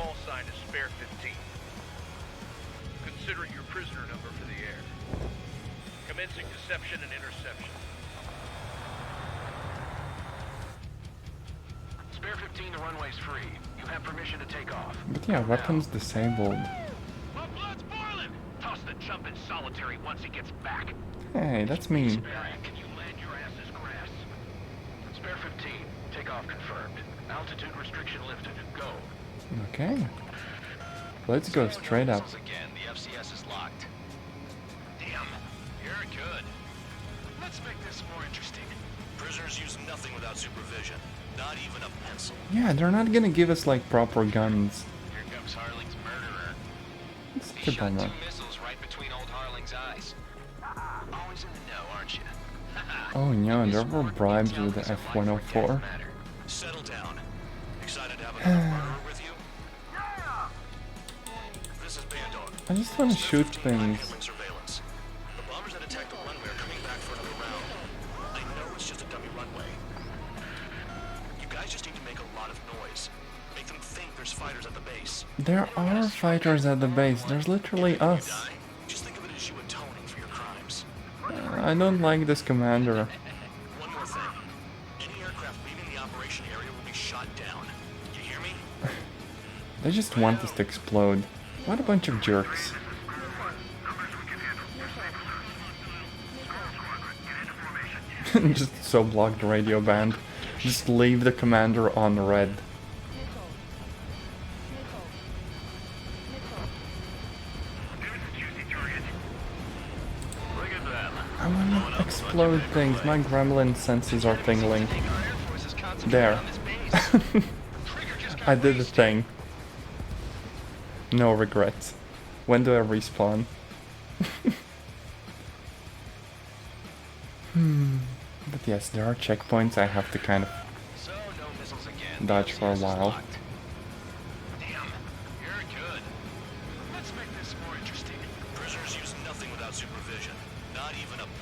Consider your prisoner number for the air. Commencing deception and interception. Spare 15, the runway's free. You have permission to take off. But yeah, weapons disabled. My blood's boiling! Toss the jump in solitary once he gets back. Hey, that's mean. Can you land your ass's grass? Spare 15, takeoff confirmed. Altitude restriction lifted. Go. Okay. Let's go straight up. Again, the FCS is locked. Damn, you're good. Let's make this more interesting. Prisoners use nothing without supervision. Not even a pencil. Yeah, they're not gonna give us like proper guns. Here comes Harling's murderer. It's He a shot bummer. 2 missiles right between old Harling's eyes. Always in the know, aren't you? Oh no, there were bribes with the F-104. Settle down. Excited to have another murderer with you? This is Bandog. I just want to shoot things. Surveillance. The bombers that attacked the runway are coming back for another round. I know it's just a dummy runway. You guys just need to make a lot of noise. Make them think there's fighters at the base. There are fighters at the base. There's literally us. Just think of it as you atoning for your crimes. I don't like this commander. One more thing. Any aircraft leaving the operation area will be shot down. You hear me? They just want us to explode. What a bunch of jerks. Just so block the radio band. Just leave the commander on red. I wanna explode things. My gremlin senses are tingling. There. I did the thing. No regrets. When do I respawn? But yes, there are checkpoints I have to kind of dodge for a while. Damn, you're good. Let's make this more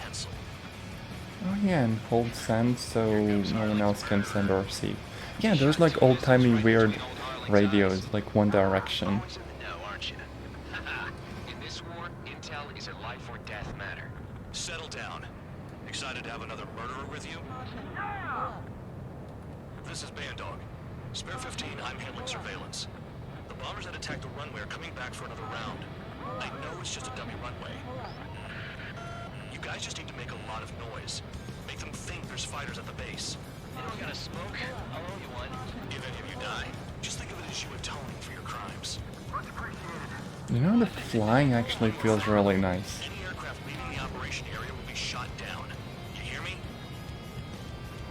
cancel. Oh yeah, and hold send so no one else can send or receive. Yeah, those like old-timey weird radios, like One Direction. Always in the know, aren't you? In this war, intel is a life or death matter. Settle down. Excited to have another murderer with you? This is Bandog. Spare 15, I'm handling surveillance. The bombers that attacked the runway are coming back for another round. I know it's just a dummy runway. You guys just need to make a lot of noise. Make them think there's fighters at the base. Anyone got a smoke? I'll owe you one. If any of you die, just think of it as you atoning for your crimes. You know, the flying actually feels really nice. Any aircraft leaving the operation area will be shot down. You hear me?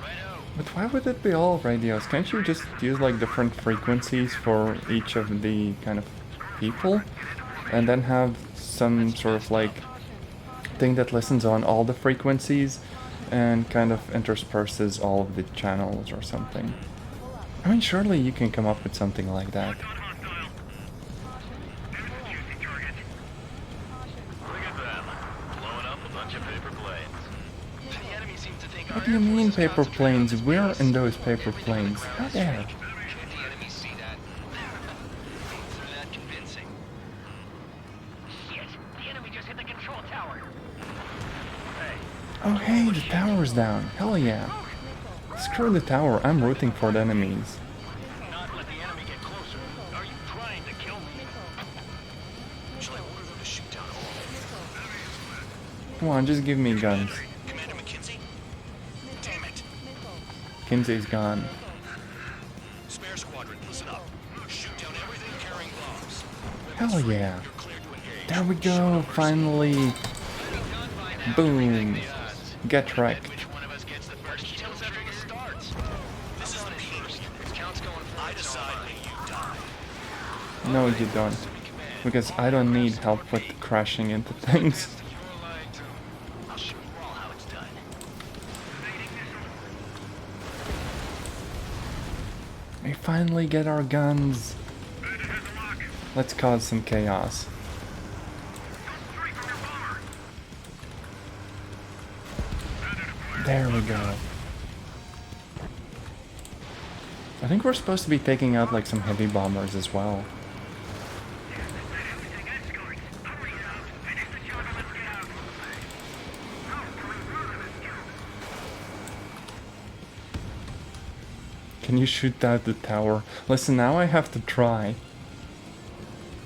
Righto. But why would it be all radios? Can't you just use like different frequencies for each of the kind of people? And then have some sort of like thing that listens on all the frequencies and kind of intersperses all of the channels or something. I mean, surely you can come up with something like that. Look at them, blowing up a bunch of paper planes. The enemy seems to think What do you mean paper planes? We're in those paper planes. Not there. Can't the enemy see that? They're that convincing. Shit! The enemy just hit the control tower. Oh hey, the tower's down. Hell yeah. Screw the tower, I'm rooting for the enemies. Not let the enemy get closer. Are you trying to kill me? Shall I order them to shoot down all? Come on, just give me guns. Commander McKinsey? Damn it! Kinsey's gone. Spare squadron, listen up. Shoot down everything carrying bombs. Hell yeah. You're cleared to engage. There we go, finally. Boom. Get wrecked. Which one of us gets the first kill everything starts? This is the peak. Count's going for I it, so decide am when you die. No, you don't. Because I don't need help with crashing into things. I'll show you all how it's done. We finally get our guns. Let's cause some chaos. There we go. I think we're supposed to be taking out like some heavy bombers as well. Can you shoot out the tower? Listen, now I have to try.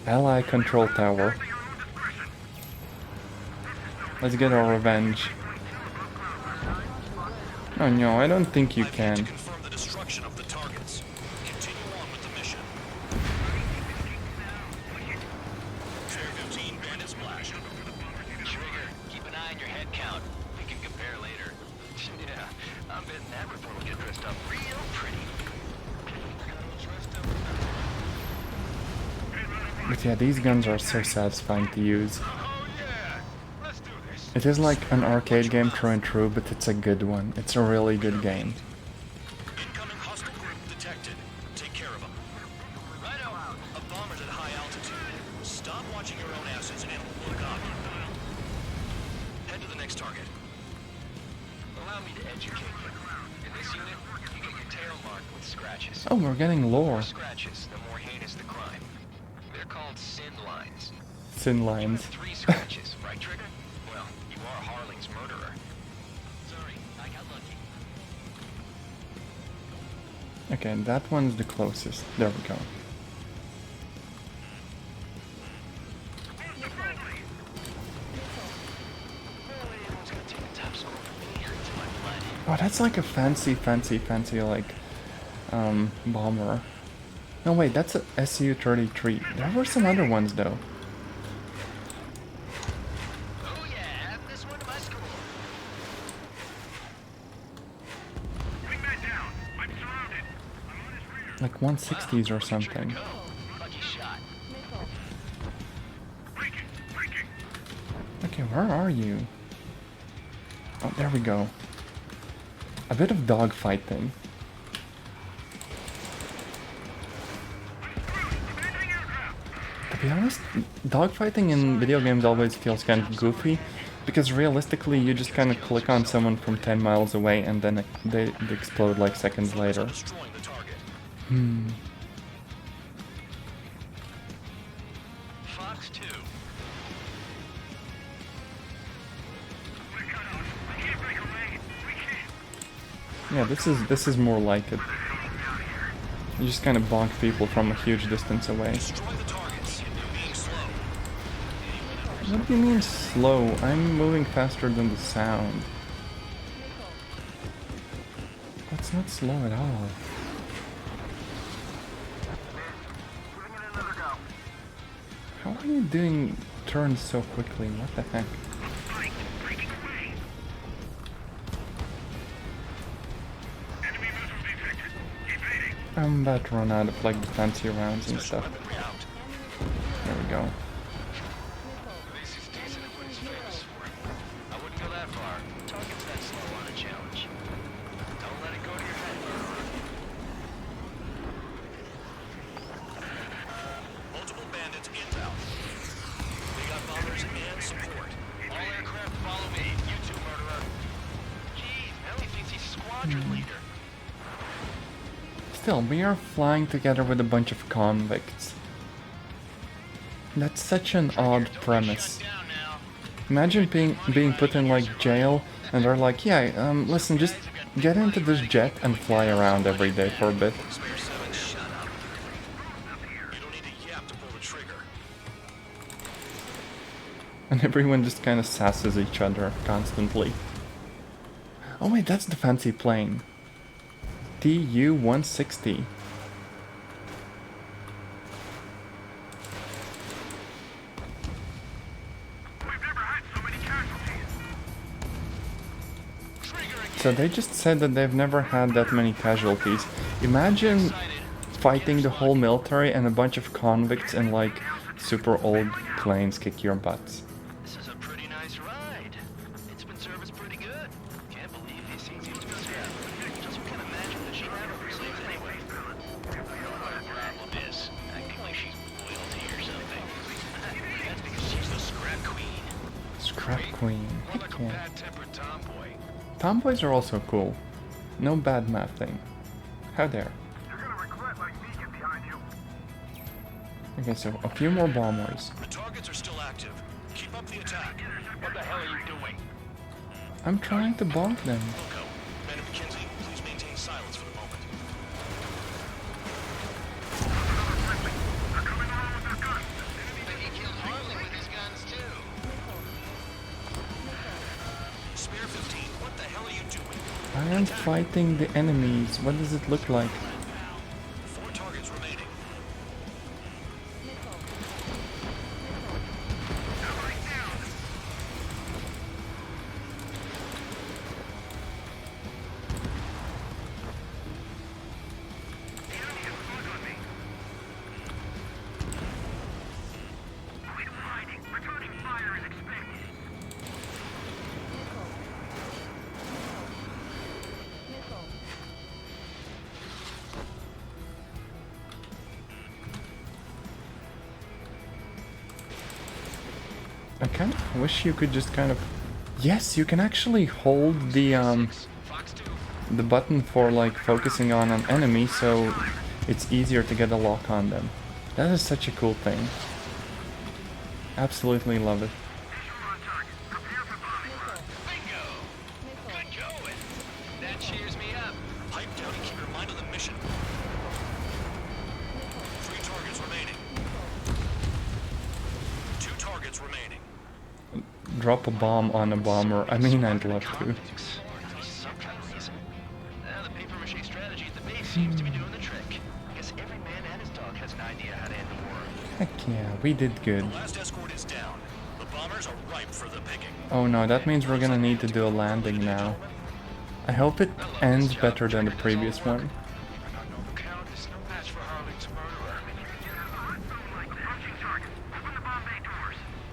Ally control tower. Let's get our revenge. Oh no, I don't think you I've yet to can. confirm the destruction of the targets. Continue on with the mission. Spare 15, bandit splash. Trigger, keep an eye on your head count. We can compare later. Yeah, I'm betting that report will get dressed up real pretty. But yeah, these guns are so satisfying to use. Oh yeah, let's do this. It is like an arcade game through and through, but it's a good one. It's a really good game. Incoming hostile group detected. Take care of them. Righto. A bomber's at high altitude. Stop watching your own asses and look up. Head to the next target. Allow me to educate you. In this unit, you get your tail marked with scratches. Oh, we're getting The lore. more scratches, the more heinous the crime. They're called sin lines. Sin lines. 3 scratches, right, Trigger? Well, you are Harling's murderer. Sorry, I got lucky. Okay, that one's the closest. There we go. Everyone's gonna take the top score from me to my blood. Oh, that's like a fancy like bomber. No wait, that's a Su-33. There were some other ones though. Oh yeah, add this one to my score. Like 160s or something. Go. Lucky shot. Okay, where are you? Oh, there we go. A bit of dogfighting. To be honest, dogfighting in video games always feels kind of goofy, Because realistically, you just kind of click on someone from 10 miles away and then they explode like seconds later. Destroying the target. Fox 2. Yeah, this is more like it. You just kind of bonk people from a huge distance away. Destroy the targets. You're being slow. What do you mean slow? I'm moving faster than the sound. That's not slow at all. How are you doing turns so quickly? What the heck? I'm about to run out of like the fancy rounds and stuff. There we go. This is decent at what he's famous for. I wouldn't go that far. Target's that slow on a challenge. Don't let it go to your head. Multiple bandits inbound. They got bombers and support. All aircraft follow me. You two, murderer. Geez, now he thinks he's squadron leader. Still, we are flying together with a bunch of convicts. That's such an odd premise. Down now. Imagine being put in like jail and they're like, yeah, listen, just get into this jet and fly around every day for a bit. Spare 7, shut up. You don't need to yap to pull the trigger. And everyone just kind of sasses each other constantly. Oh wait, that's the fancy plane. TU-160. So they just said that they've never had that many casualties. Imagine fighting the whole military and a bunch of convicts and like super old planes kick your butts. This is a pretty nice ride. It's been serviced pretty good. Can't believe these things used to be scrapped. Just can't imagine that she had overseas anyway. The problem is, acting like she's royalty or something. That's because she's the scrap queen. Scrap queen. More like Heck a yeah. bad-tempered tomboy. Tomboys are also cool. No bad math thing. How dare. Okay, so a few more bombers. The targets are still active. Keep up the attack. What the hell are you doing? I'm trying to bonk them. Wilco, Ben and McKenzie, please maintain silence for the moment. But he killed Harley with his guns too. Spare 15, what the hell are you doing? I am fighting the enemies. What does it look like? 4 targets remaining. I kind of wish you could just kind of... Yes, you can actually hold the button for like focusing on an enemy, so it's easier to get a lock on them. That is such a cool thing. Absolutely love it. Bingo! Good going. That cheers me up. Pipe down and keep your mind on the mission. 3 targets remaining. 2 targets remaining. Drop a bomb on a bomber. I mean, I'd love to. The paper-mache strategy at the base seems to be doing the trick. Guess every man and his dog has an idea how to end the war. Heck yeah, we did good. The last escort is down. The bombers are ripe for the picking. Oh no, that means we're gonna need to do a landing now. I hope it ends better than the previous one. Count is no match for Harley's murderer.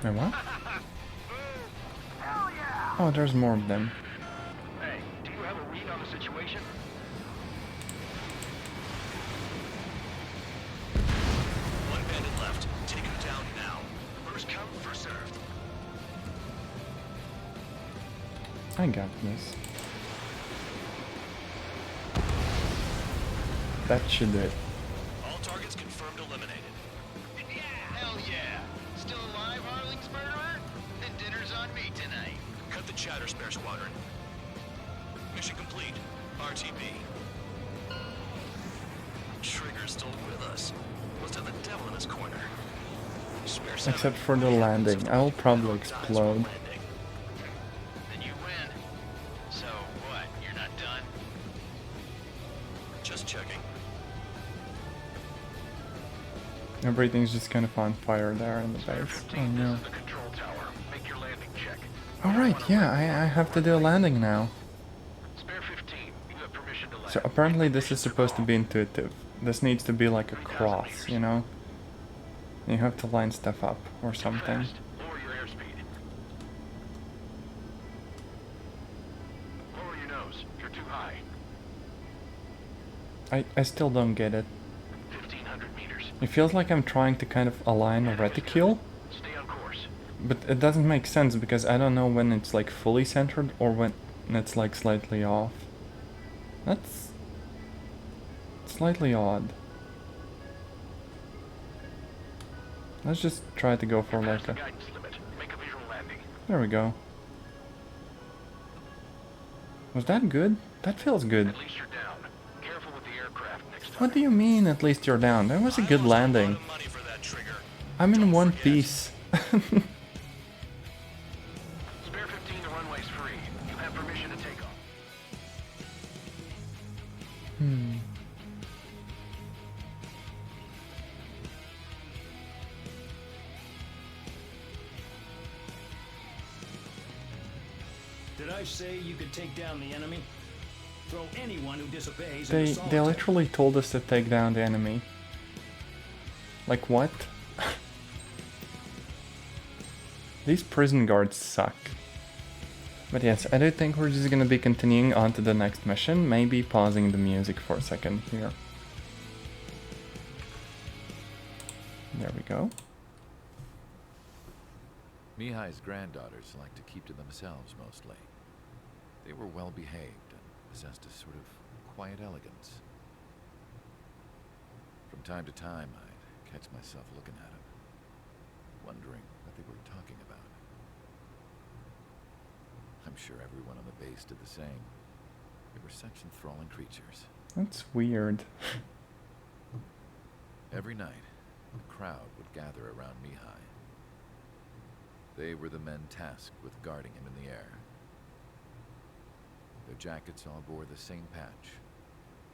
Wait, what? Oh, there's more of them. Hey, do you have a read on the situation? One bandit left. Take him down now. First come, first served. I got this. That should do it. All targets confirmed eliminated. Yeah, hell yeah. Still alive, Harling's murderer? Then dinner's on me tonight. Cut the chatter, Spare Squadron. Mission complete. RTB. Trigger's still with us. Must have the devil in his corner. Spare 7. Except for the landing. I will probably explode. Then you win. So what, you're not done? Just checking. Everything's just kind of on fire there in the base. Oh no. The control tower. Make your landing check. Alright, yeah, I have to do a landing now. Spare 15. You have permission to land. So apparently this is supposed to be intuitive. This needs to be like a cross, you know? You have to line stuff up or something. Fast. Lower your airspeed. Lower your nose. You're too high. I still don't get it. 1,500 meters. It feels like I'm trying to kind of align a reticule, Stay on course. but it doesn't make sense because I don't know when it's like fully centered or when it's like slightly off. That's slightly odd. Let's just try to go for like Past the a... guidance limit. Make a visual landing. There we go. Was that good? That feels good. At least you're down. Careful with the aircraft next time. What do you mean, at least you're down? That was a good landing. Money for that trigger. I'm in one piece. Spare 15, the runway's free. You have permission to take off. Did I say you could take down the enemy? Throw anyone who disobeys into They solitary. literally told us to take down the enemy. Like what? These prison guards suck. But yes, I do think we're just gonna be continuing on to the next mission, maybe pausing the music for a second here. There we go. Mihai's granddaughters like to keep to themselves mostly. They were well behaved and possessed a sort of quiet elegance. From time to time, I'd catch myself looking at them, wondering what they were talking about. I'm sure everyone on the base did the same. They were such enthralling creatures. That's weird. Every night, a crowd would gather around Mihai. They were the men tasked with guarding him in the air. Their jackets all bore the same patch,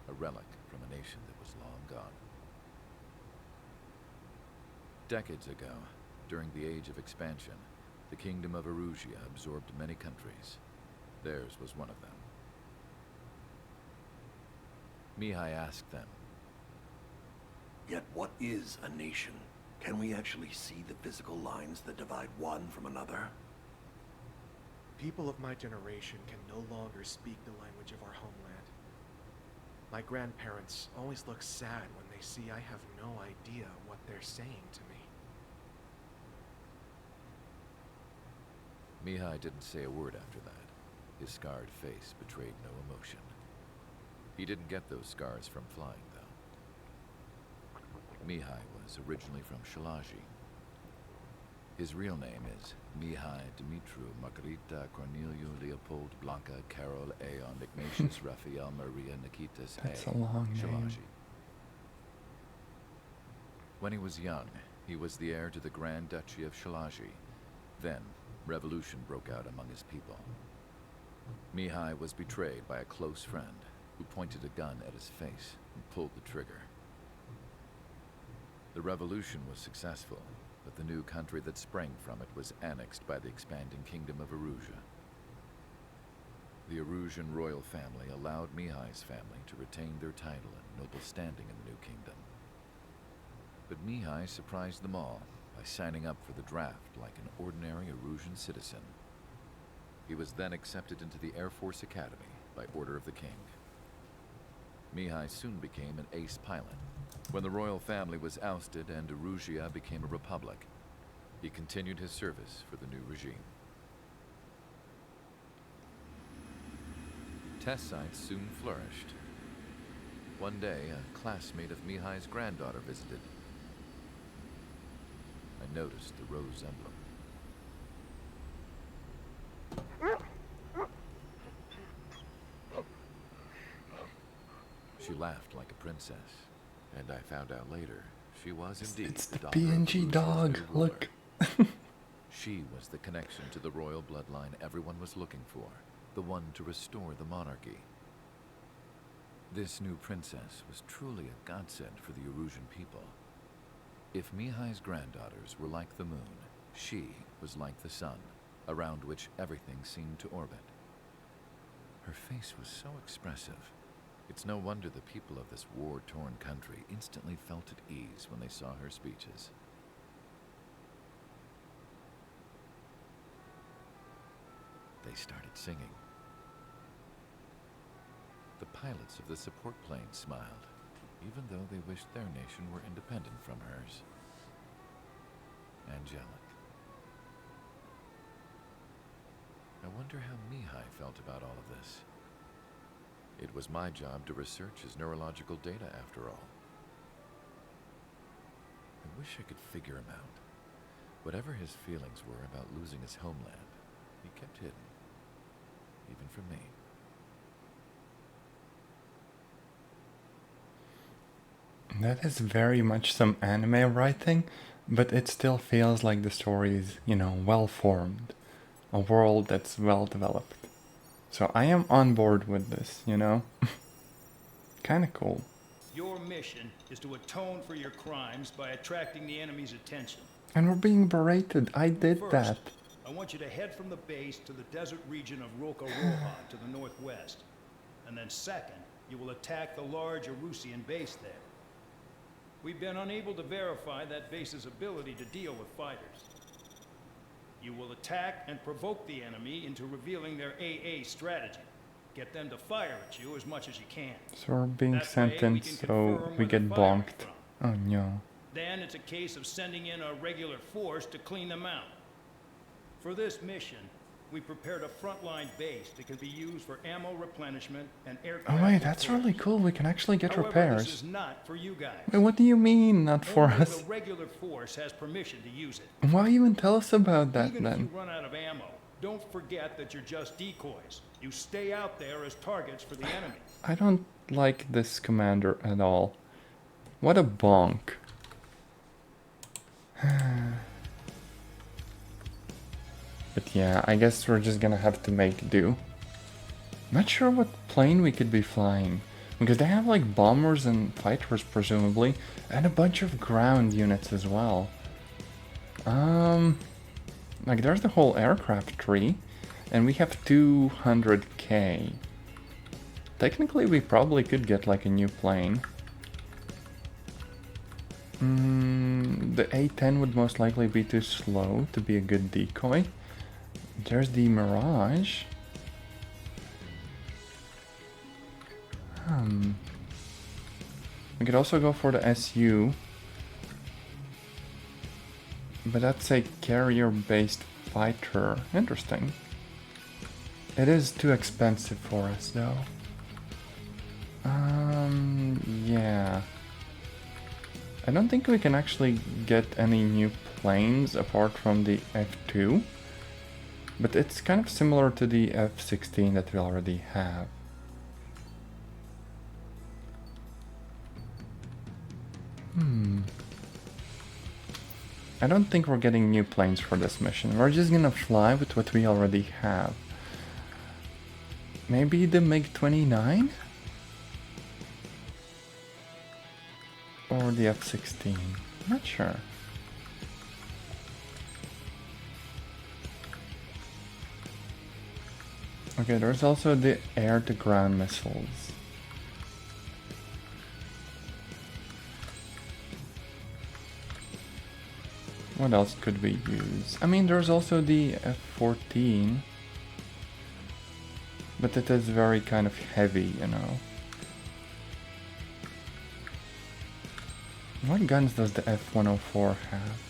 a relic from a nation that was long gone. Decades ago, during the Age of Expansion, the Kingdom of Erusia absorbed many countries. Theirs was one of them. Mihai asked them, Yet what is a nation? Can we actually see the physical lines that divide one from another? People of my generation can no longer speak the language of our homeland. My grandparents always look sad when they see I have no idea what they're saying to me. Mihai didn't say a word after that. His scarred face betrayed no emotion. He didn't get those scars from flying, though. Mihai was originally from Shalaji. His real name is Mihai Dumitru Margarita Corneliu Leopold Blanca Carol Aeon Ignatius Raphael Maria Nikitas That's a long name. Shalaji. When he was young, he was the heir to the Grand Duchy of Shalaji. Then, revolution broke out among his people. Mihai was betrayed by a close friend who pointed a gun at his face and pulled the trigger. The revolution was successful, but the new country that sprang from it was annexed by the expanding Kingdom of Erusia. The Erusian royal family allowed Mihai's family to retain their title and noble standing in the new kingdom. But Mihai surprised them all by signing up for the draft like an ordinary Erusian citizen. He was then accepted into the Air Force Academy by order of the king. Mihai soon became an ace pilot. When the royal family was ousted and Erusia became a republic, he continued his service for the new regime. Test sites soon flourished. One day, a classmate of Mihai's granddaughter visited. I noticed the rose emblem. She laughed like a princess, and I found out later she was indeed It's the daughter of PNG Urus's dog, new ruler. look. She was the connection to the royal bloodline everyone was looking for, the one to restore the monarchy. This new princess was truly a godsend for the Erusian people. If Mihai's granddaughters were like the moon, she was like the sun, around which everything seemed to orbit. Her face was so expressive. It's no wonder the people of this war-torn country instantly felt at ease when they saw her speeches. They started singing. The pilots of the support planes smiled, even though they wished their nation were independent from hers. Angelic. I wonder how Mihai felt about all of this. It was my job to research his neurological data, after all. I wish I could figure him out. Whatever his feelings were about losing his homeland, he kept hidden, even from me. That is very much some anime writing, but it still feels like the story is, you know, well formed. A world that's well developed. So I am on board with this, you know? Kinda cool. Your mission is to atone for your crimes by attracting the enemy's attention. And we're being berated. I did First, that. I want you to head from the base to the desert region of Roca Roja to the northwest. And then second, you will attack the large Erusian base there. We've been unable to verify that base's ability to deal with fighters. You will attack and provoke the enemy into revealing their AA strategy. Get them to fire at you as much as you can. So we're being That way, sentenced, can so confirm we where get they're firing bonked. from. Oh no. Then it's a case of sending in a regular force to clean them out. For this mission, we prepared a frontline base that can be used for ammo replenishment and aircraft. Oh wait, that's repairs. really cool. We can actually get However, repairs. this is not for you guys. Wait, what do you mean, not for Only us? the regular force has permission to use it. Why even tell us about that Even then? if you run out of ammo, don't forget that you're just decoys. You stay out there as targets for the enemy. I don't like this commander at all. What a bonk. But yeah, I guess we're just gonna have to make do. Not sure what plane we could be flying. Because they have like bombers and fighters presumably. And a bunch of ground units as well. Like there's the whole aircraft tree. And we have 200k. Technically we probably could get like a new plane. The A-10 would most likely be too slow to be a good decoy. There's the Mirage. We could also go for the SU. But that's a carrier-based fighter. Interesting. It is too expensive for us though. Yeah. I don't think we can actually get any new planes apart from the F2. But it's kind of similar to the F-16 that we already have. I don't think we're getting new planes for this mission. We're just gonna fly with what we already have. Maybe the MiG-29? Or the F-16? Not sure. Okay, there's also the air-to-ground missiles. What else could we use? I mean, there's also the F-14. But it is very kind of heavy, you know. What guns does the F-104 have?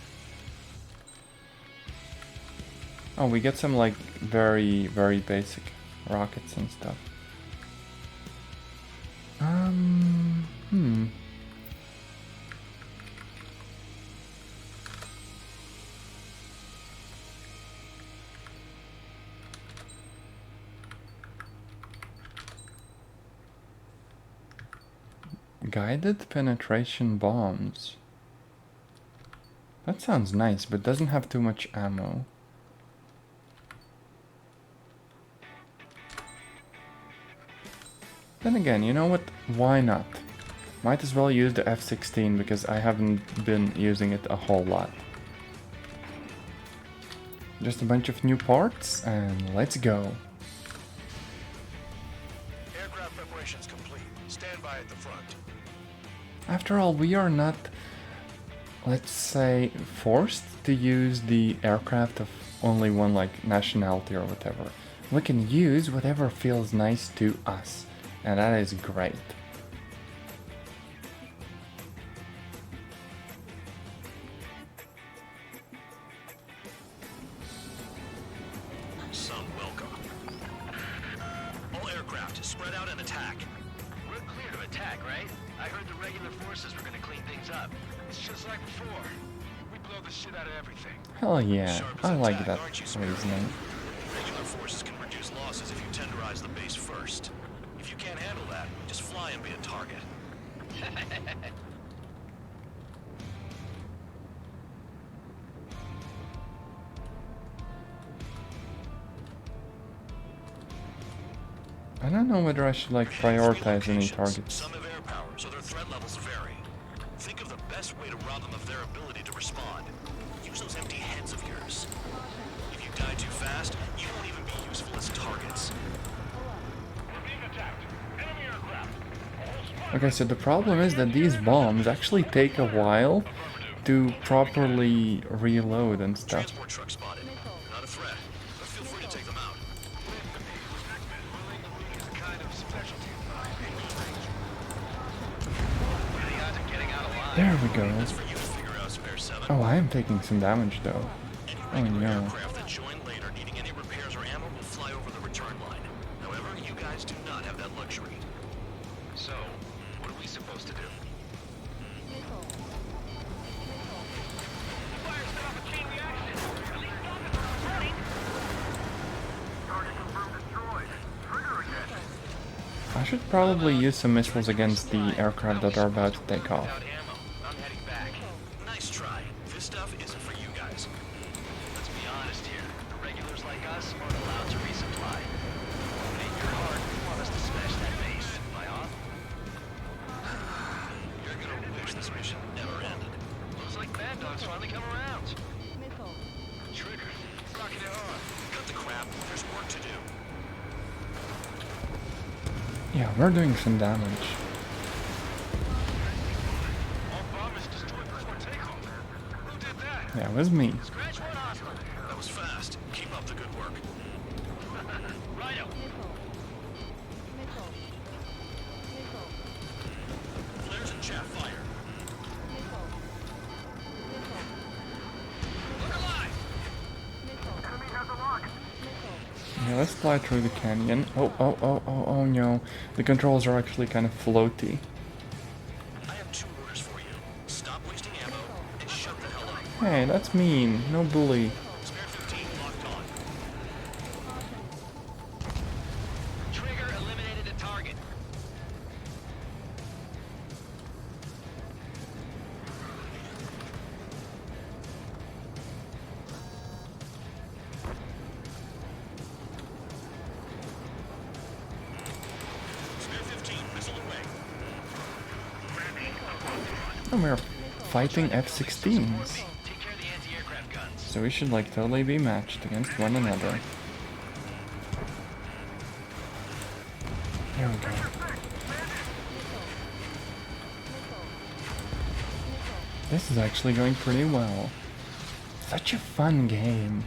Oh, we get some like very, very basic rockets and stuff. Hmm. Guided penetration bombs. That sounds nice, but doesn't have too much ammo. Then again, you know what? Why not? Might as well use the F-16 because I haven't been using it a whole lot. Just a bunch of new parts and let's go. Aircraft preparations complete. Stand by at the front. After all, we are not, let's say, forced to use the aircraft of only one like nationality or whatever. We can use whatever feels nice to us, and that is great. Some welcome. All aircraft, spread out and attack. We're clear to attack, right? I heard the regular forces were gonna clean things up. It's just like before. We blow the shit out of everything. Hell yeah, Sharp as I a like tack, that aren't you, Spirit? reasoning. Regular forces can reduce losses if you tenderize the base first. If you can't handle that, just fly and be a target. I don't know whether I should like prioritize any targets. Some have air power, so their threat levels vary. Think of the best way to rob them of their ability to respond. Use those empty heads of yours. If you die too fast, you won't even be useful as targets. We're being attacked. Enemy aircraft. Okay, so the problem is that these bombs actually take a while to properly reload and stuff. Transport truck spotted. Not a threat, but feel free to take them out. There we go. That's for you to figure out, Spare 7. Oh, I am taking some damage though. Oh no. Aircraft that join later needing any repairs or ammo will fly over the return line. However, you guys do not have that luxury. So, what are we supposed to do? Fire set off a chain reaction. At least stop it from spreading. Target confirmed destroyed. Trigger again. I should probably use some missiles against the aircraft that are about to take off. I'm heading back. Nice try. This stuff isn't for you guys. Let's be honest here. The regulars like us aren't allowed to resupply. But in your heart, you want us to smash that base. Am I off? You're gonna wish this mission never ended. Looks like Bad Dog's finally come around. Trigger. Rocket it on. Cut the crap. There's work to do. Yeah, we're doing some damage. All bombers destroyed before takeoff. Who did that? Yeah, it was me. Scratch one hostile. That was fast. Keep up the good work. Righto. Flares and chaff fire. Look alive. Enemy has a lock. Yeah, let's fly through the canyon. Oh no. The controls are actually kind of floaty. I have 2 orders for you. Stop wasting ammo and shut the hell up. Hey, that's mean. No bully. Spare 15 locked on. Trigger eliminated a target. Spare 15 missile away. And we're fighting F-16s. Take care of the anti-aircraft guns. So we should like totally be matched against one another. There we go. This is actually going pretty well. Such a fun game.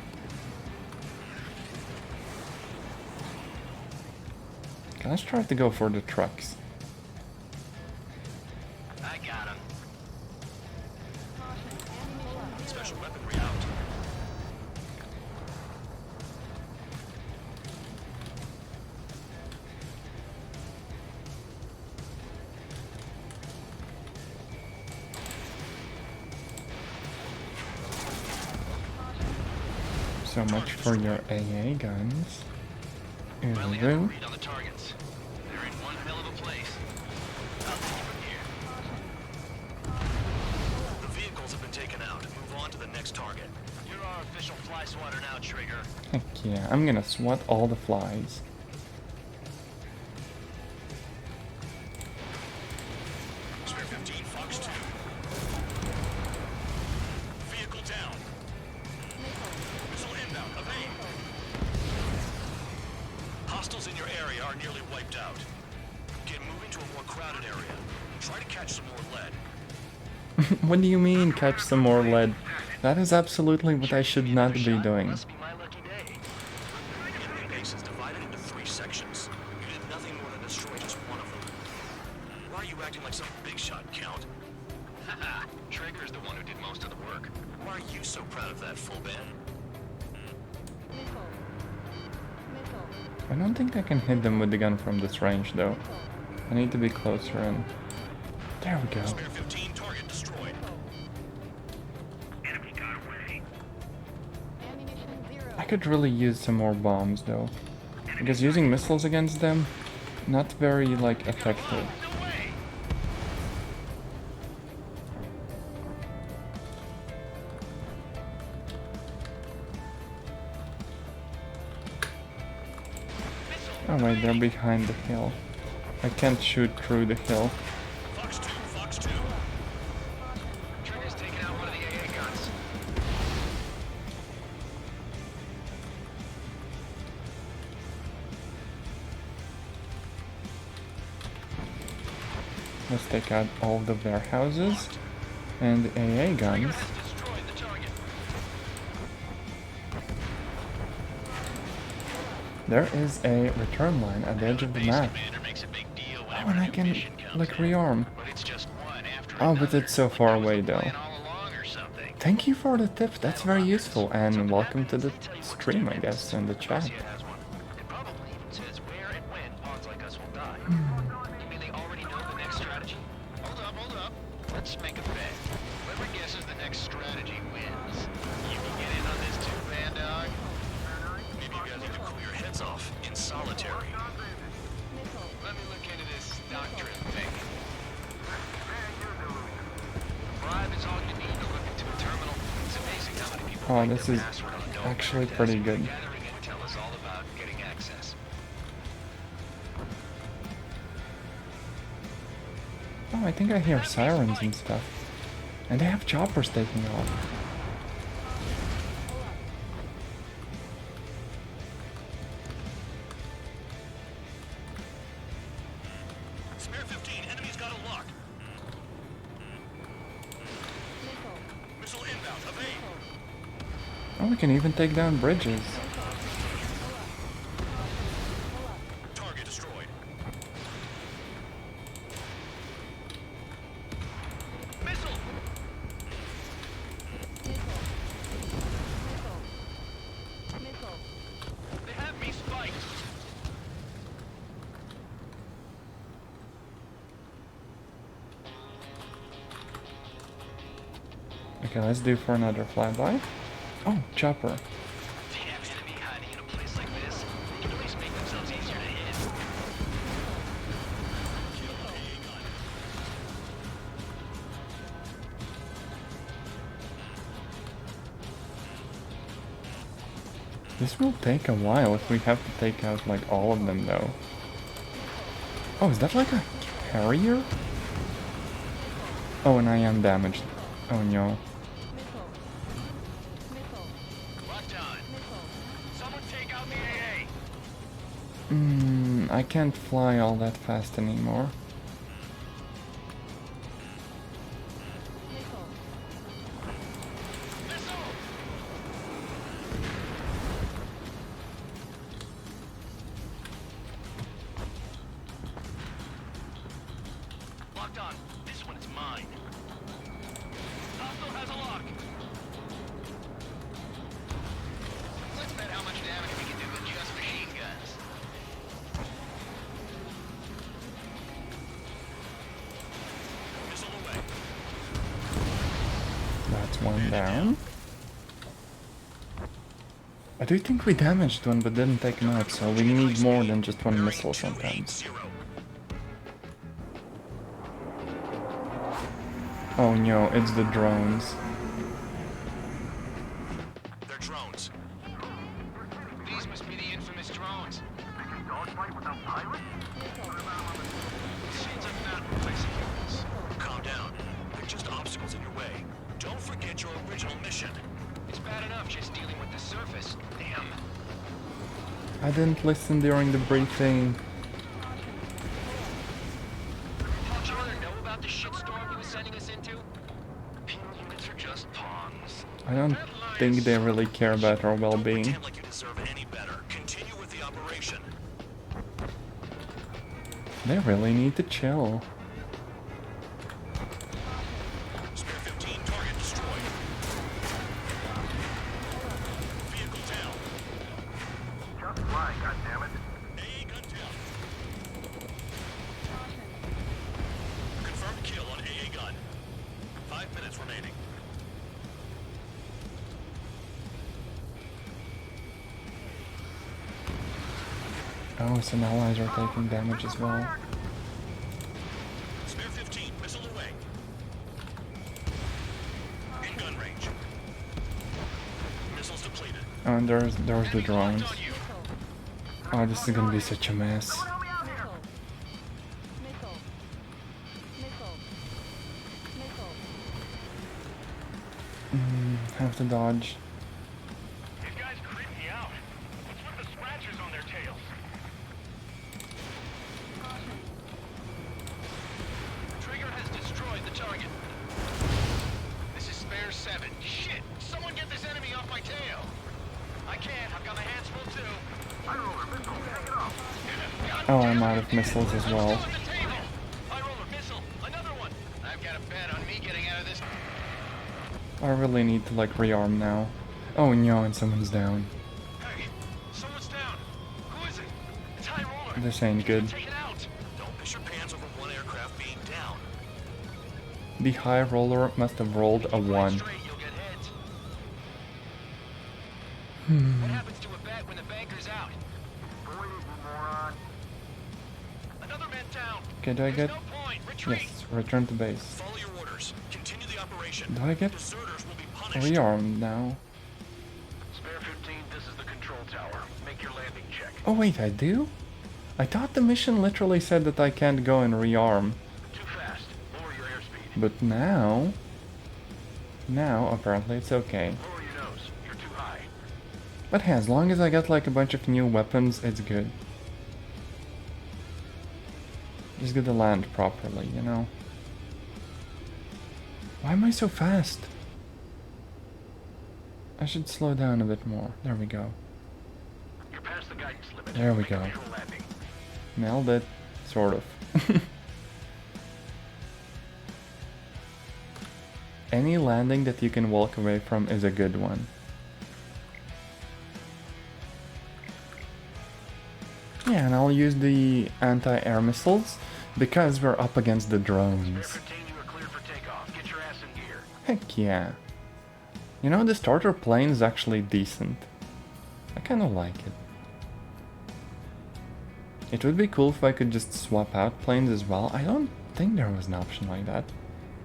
Okay, let's try to go for the trucks. I got him. Special weaponry out. So much for your AA guns. Finally got a read on the targets. They're in one hell of a place. I'll take it from here. The vehicles have been taken out. Move on to the next target. You're our official fly swatter now, Trigger. Heck yeah, I'm gonna swat all the flies. Spare 15, Fox 2. Vehicle down. Missile inbound, evade. Hostiles in your area are nearly wiped out. Get moving to a more crowded area. Try to catch some more lead. What do you mean, catch some more lead? That is absolutely what I should not be doing. Must be my lucky day. The enemy base is divided into 3 sections. You did nothing more than destroy just one of them. Why are you acting like some big shot, Count? Haha, Trigger's the one who did most of the work. Why are you so proud of that, full band? I don't think I can hit them with the gun from this range though. I need to be closer and... There we go. Spare 15, target destroyed. Enemy got away. I could really use some more bombs though. Because using missiles against them, not very like effective. Oh wait, they're behind the hill. I can't shoot through the hill. Fox 2, Fox 2. Trigger's taking out one of the AA guns. Let's take out all the warehouses and the AA guns. Destroyed the target. There is a return line at the edge of the map. Oh, and I can like rearm. Oh, but it's so far away though. Thank you for the tip, that's very useful, and welcome to the stream, I guess, and the chat. It probably even says where and when pawns like us will die. You mean they already know the next strategy? Hold up. Let's make a bet. Whoever guesses the next strategy wins. You can get in on this too, Band Dog. Maybe you guys need to cool your heads off in solitary. Let me look into this doctrine thing. Bribe is all you need to look into a terminal. It's amazing how many people Oh, this is actually pretty good. gathering intel is all about getting access. Oh, I think I hear sirens and stuff. And they have choppers taking off. Spare 15, enemies got a lock. Missile inbound, evade. Oh, we can even take down bridges. Target destroyed. Missile! They have me spiked. Okay, let's do for another flyby. Oh, chopper. Damn enemy hiding in a place like this. They can always make themselves easier to hit. This will take a while if we have to take out like all of them though. Oh, is that like a carrier? Oh, and I am damaged. Oh no. Locked on. Someone take out the AA. I can't fly all that fast anymore. Locked on. This one is mine. Hostile has a lock. Let's bet how much damage we can do with just machine guns. Missile away. That's one down. I do think we damaged one but didn't take him out, so we need more than just one missile sometimes. Oh no, it's the drones. They're drones. These must be the infamous drones. Machines are not replacing humans. Calm down. They're just obstacles in your way. Don't forget your original mission. It's bad enough just dealing with the surface. Damn. I didn't listen during the briefing. Did you know about the shitstorm he was sending us into? Penal units are just pawns. I don't think they really care about our well-being. Pretend like you deserve any better. Continue with the operation. They really need to chill. Spare 15, target destroyed. Vehicle down. Just fine, goddammit. AA gun down. Confirmed kill on AA gun. 5 minutes remaining. Oh, some allies are taking damage as well. Spare 15, missile away. In gun range. Missiles depleted. Oh, and there's the drones. Oh, this is gonna be such a mess. Have to dodge. These guys creep me out. What's with the scratchers on their tails? Trigger has destroyed the target. This is spare 7. Shit! Someone get this enemy off my tail! I can't. I've got my hands full too. I roll a missile. Take it off. Oh, I'm out of missiles as well. High roller missile. Another one. I've got a bet on me getting out of this. I really need to like rearm now. Oh no, and someone's down. Hey, someone's down. Who is it? It's high roller. This ain't good. Take it out. Don't piss your pants over one aircraft being down. The high roller must have rolled a 1. Straight, you'll get hit. What happens to a bet when the banker's out? Boy, you moron. Another man down. Okay, do I get... No point. Retreat. Yes, return to base. Follow your orders. Continue the operation. Do I get Deserters will be punished. rearmed now? Spare 15, this is the control tower. Make your landing check. Oh wait, I do? I thought the mission literally said that I can't go and rearm. Too fast. Lower your airspeed. But now apparently it's okay. Lower your nose. You're too high. But hey, as long as I get like a bunch of new weapons, it's good. Just get to land properly, you know? Why am I so fast? I should slow down a bit more. There we go. You're past the guidance limit. There we Make a go. visual landing. Nailed it. Sort of. Any landing that you can walk away from is a good one. Yeah, and I'll use the anti-air missiles because we're up against the drones. Spare 15, you are cleared for takeoff. Get your ass in gear. Heck yeah. You know, the starter plane is actually decent. I kind of like it. It would be cool if I could just swap out planes as well. I don't think there was an option like that.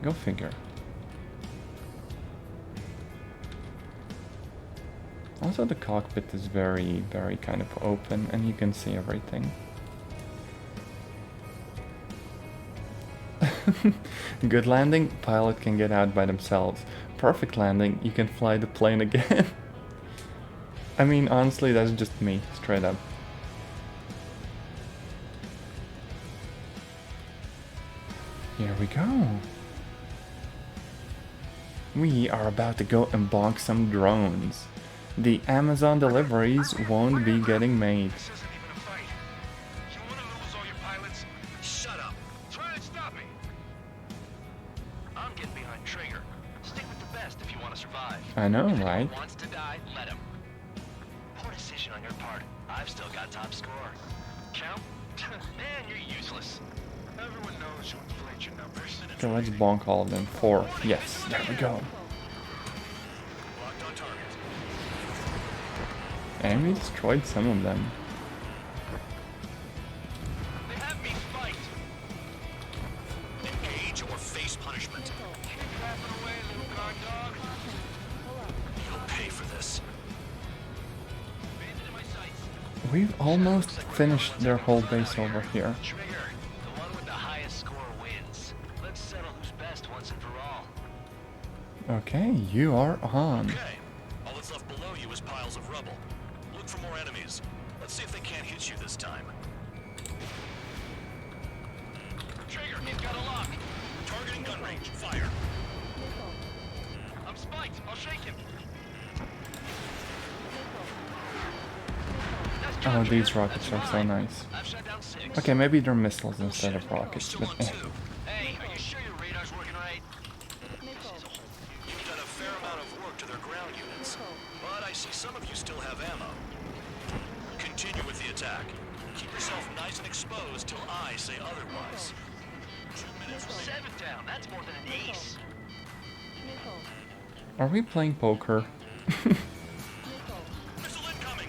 Go figure. Also, the cockpit is very, very kind of open and you can see everything. Good landing, pilot can get out by themselves. Perfect landing, you can fly the plane again. I mean, honestly, that's just me, straight up. Here we go. We are about to go and bonk some drones. The Amazon deliveries won't be getting made. This isn't even a fight. You want to lose all your pilots? Shut up. Try and stop me. I'm getting behind Traeger. Stick with the best if you want to survive. I know, If anyone right? wants to die, let him. Poor decision on your part. I've still got top score. Count? Man, you're useless. Everyone knows you inflate your numbers. Okay, let's bonk all of them. 4. Yes, there we go. Locked on target. And we destroyed some of them. They have me spiked. Engage or face punishment. Keep clapping away, little guard dog. You'll pay for this. Bandit in my sights. We've almost finished their whole base over here. Trigger, the one with the highest score wins. Let's settle who's best once and for all. Okay, you are on. Okay. All that's left below you is piles of rubble. Look for more enemies. Let's see if they can't hit you this time. Trigger, he's got a lock. Targeting gun range. Fire. I'm spiked. I'll shake him. Oh, these rockets are so nice. I've shut down 6. Okay, maybe they're missiles instead of rockets, Still but on eh. 2. Hey, are you sure your radar's working right? You've done a fair amount of work to their ground units, but I see some of you still have ammo. Continue with the attack. Keep yourself nice and exposed till I say otherwise. 2 minutes remaining. 7 down. That's more than an ace. Are we playing poker? Missile incoming!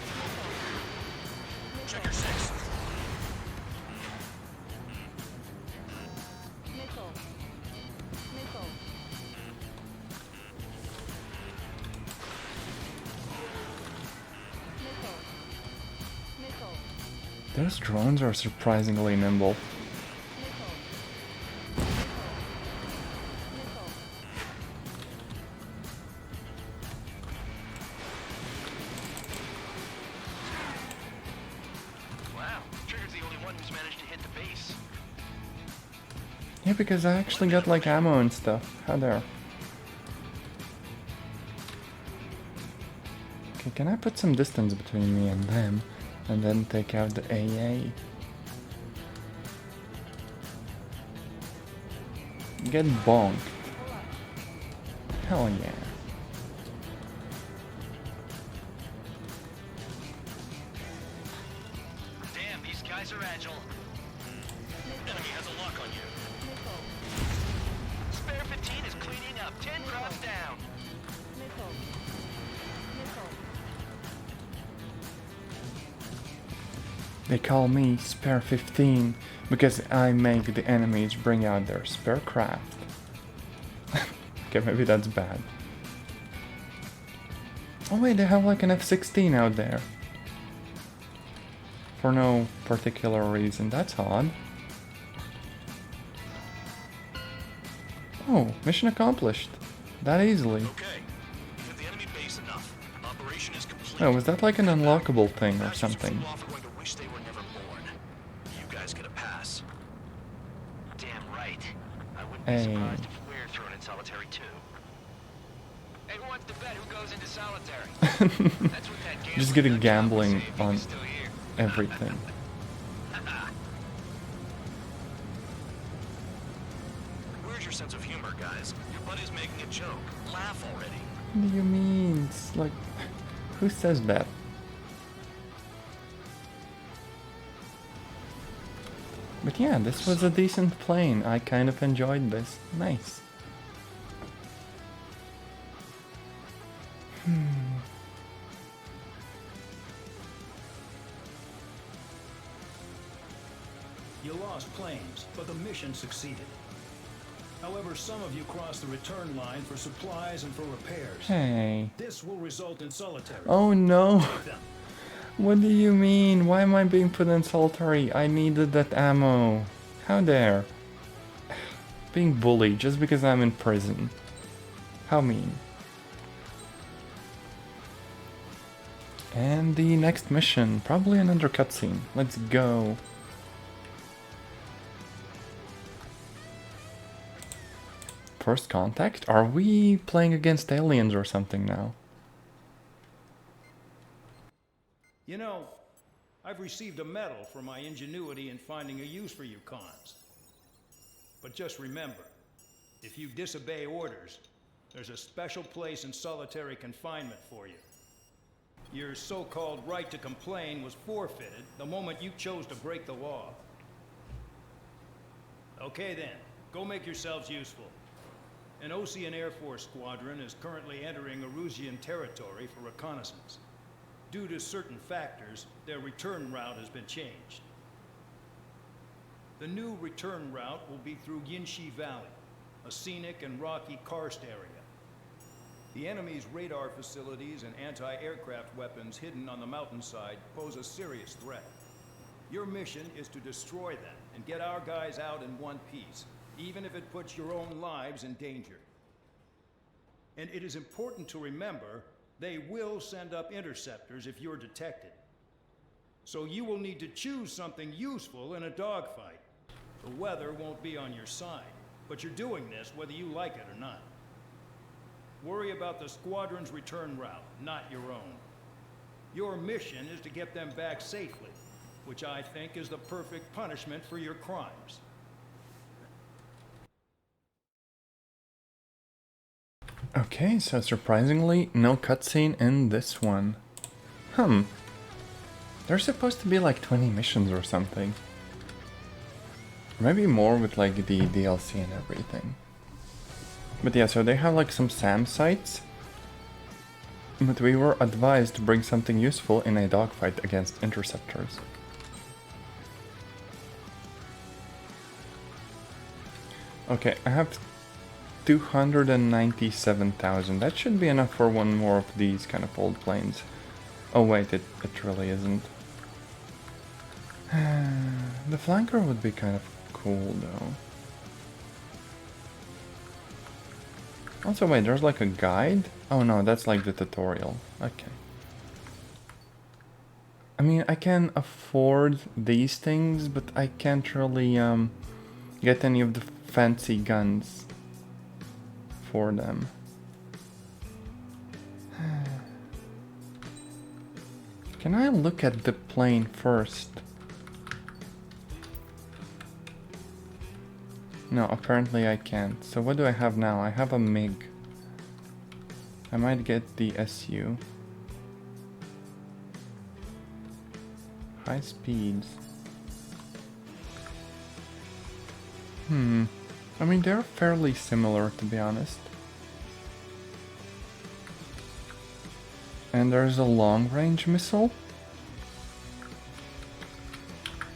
Check your 6. Those drones are surprisingly nimble. Wow, Trigger's the only one who's managed to hit the base. Yeah, because I actually got like ammo and stuff. How there? Okay, can I put some distance between me and them? And then take out the AA. Get bonked. Hell yeah. Damn, these guys are agile. Enemy has a lock on you. Spare 15 is cleaning up. 10 drops down. They call me Spare 15 because I make the enemies bring out their spare craft. Okay, maybe that's bad. Oh wait, they have like an F-16 out there. For no particular reason, that's odd. Oh, mission accomplished. That easily. Okay. Hit the enemy base enough. Operation is complete. Oh, was that like an unlockable thing or something? Off are going to wish they were never born. You guys get a pass. Damn right. I wouldn't Hey. be surprised if we're thrown in solitary too. Hey, who wants to bet who goes into solitary? That's what that gambling Just getting nut job will gambling say if he on was still here. everything. Where's your sense of humor, guys? Your buddy's making a joke. Laugh already. What do you mean? It's like, who says that? But yeah, this was a decent plane. I kind of enjoyed this. Nice. You lost planes, but the mission succeeded. However, some of you crossed the return line for supplies and for repairs. Hey. This will result in solitary. Oh no. Take them. What do you mean? Why am I being put in solitary? I needed that ammo. How dare? Being bullied just because I'm in prison. How mean. And the next mission, probably another cutscene. Let's go. First contact? Are we playing against aliens or something now? You know, I've received a medal for my ingenuity in finding a use for you cons. But just remember, if you disobey orders, there's a special place in solitary confinement for you. Your so-called right to complain was forfeited the moment you chose to break the law. Okay then, go make yourselves useful. An Ocean Air Force squadron is currently entering Erusian territory for reconnaissance. Due to certain factors, their return route has been changed. The new return route will be through Yinshi Valley, a scenic and rocky karst area. The enemy's radar facilities and anti-aircraft weapons hidden on the mountainside pose a serious threat. Your mission is to destroy them and get our guys out in one piece, even if it puts your own lives in danger. And it is important to remember, they will send up interceptors if you're detected. So you will need to choose something useful in a dogfight. The weather won't be on your side, but you're doing this whether you like it or not. Worry about the squadron's return route, not your own. Your mission is to get them back safely, which I think is the perfect punishment for your crimes. Okay, so surprisingly, no cutscene in this one. There's supposed to be like 20 missions or something. Maybe more with like the DLC and everything. But yeah, so they have like some SAM sites. But we were advised to bring something useful in a dogfight against interceptors. Okay, I have 297,000. That should be enough for one more of these kind of old planes. Oh wait, it really isn't. The flanker would be kind of cool though. Also wait, there's like a guide? Oh no, that's like the tutorial. Okay. I mean, I can afford these things, but I can't really get any of the fancy guns for them. Can I look at the plane first? No, apparently I can't. So what do I have now? I have a MiG. I might get the SU. High speeds. I mean, they're fairly similar, to be honest. And there's a long-range missile.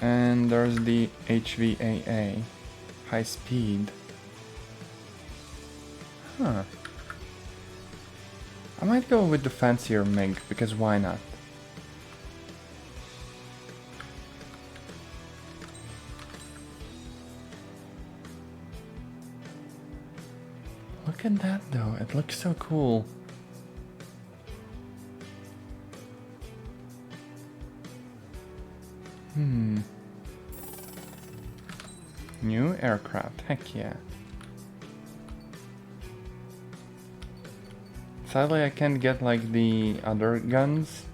And there's the HVAA. High speed. I might go with the fancier MiG, because why not? Look at that though, it looks so cool. New aircraft, heck yeah. Sadly I can't get like the other guns,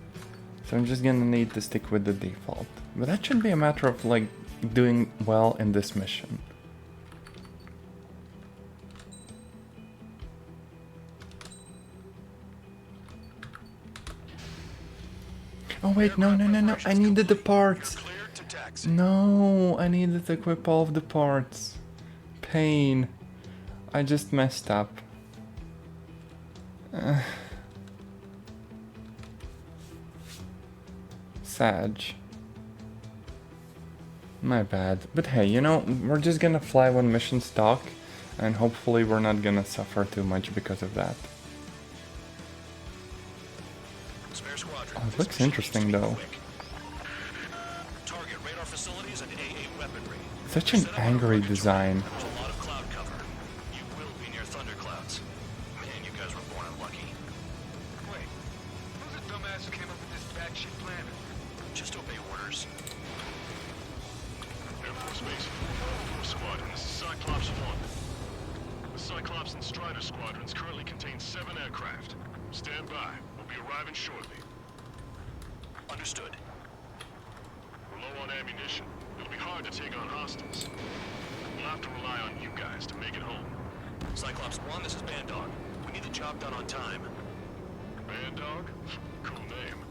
so I'm just gonna need to stick with the default. But that should be a matter of like doing well in this mission. Oh wait, no, I needed the parts. No, I needed to equip all of the parts. Pain. I just messed up. Sag. My bad. But hey, you know, we're just gonna fly one mission stock, and hopefully we're not gonna suffer too much because of that. Oh, it looks interesting though. Such an angry design. There's a lot of cloud cover. You will be near thunderclouds. Man, you guys were born unlucky. Wait, who's the dumbass who came up with this batshit plan? Just obey orders. Air Force Base, Squadron, this is Cyclops 1. The Cyclops and Strider squadrons currently contain 7 aircraft. Stand by. We'll be arriving shortly. Understood. We're low on ammunition. It'll be hard to take on hostiles. We'll have to rely on you guys to make it home. Cyclops 1, this is Bandog. We need the job done on time. Bandog? Cool name.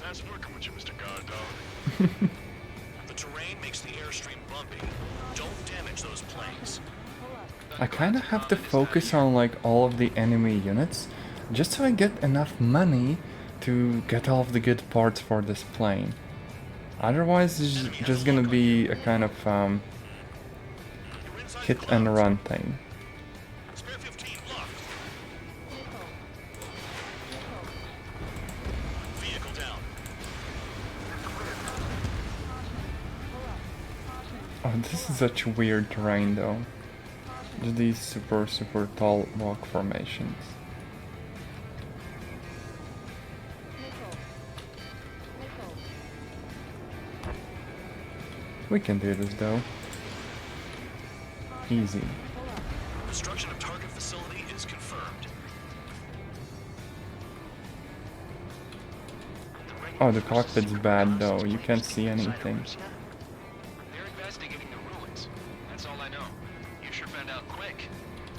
Nice working with you, Mr. Guard Dog. The terrain makes the airstream bumpy. Don't damage those planes. I kinda have to focus on like all of the enemy units, just so I get enough money to get all of the good parts for this plane. Otherwise, it's just gonna be a kind of hit and run thing. Oh, this is such weird terrain though. Just these super tall rock formations. We can do this though. Easy. Destruction of target facility is confirmed. Oh, the cockpit's bad though. You can't see anything. They're investigating the ruins. That's all I know. You sure found out quick.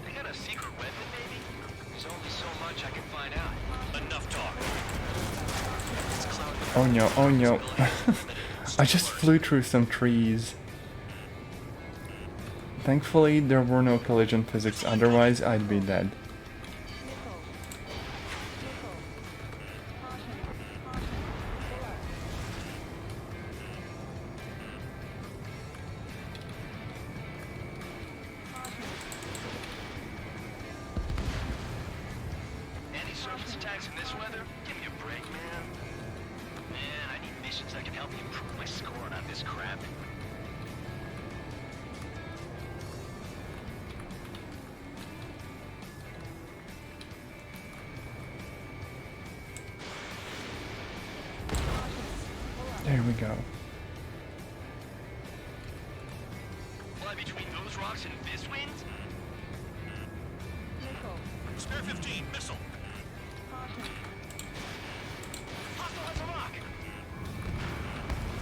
They got a secret weapon, maybe? There's only so much I can find out. Enough talk. Oh no, oh no. I just flew through some trees. Thankfully, there were no collision physics, otherwise I'd be dead. Any surface attacks in this weather? Give me a break, man. Man, I need missions that can help me improve my scoring on this crap. There we go. Fly between those rocks and this wind? Spare 15, missile.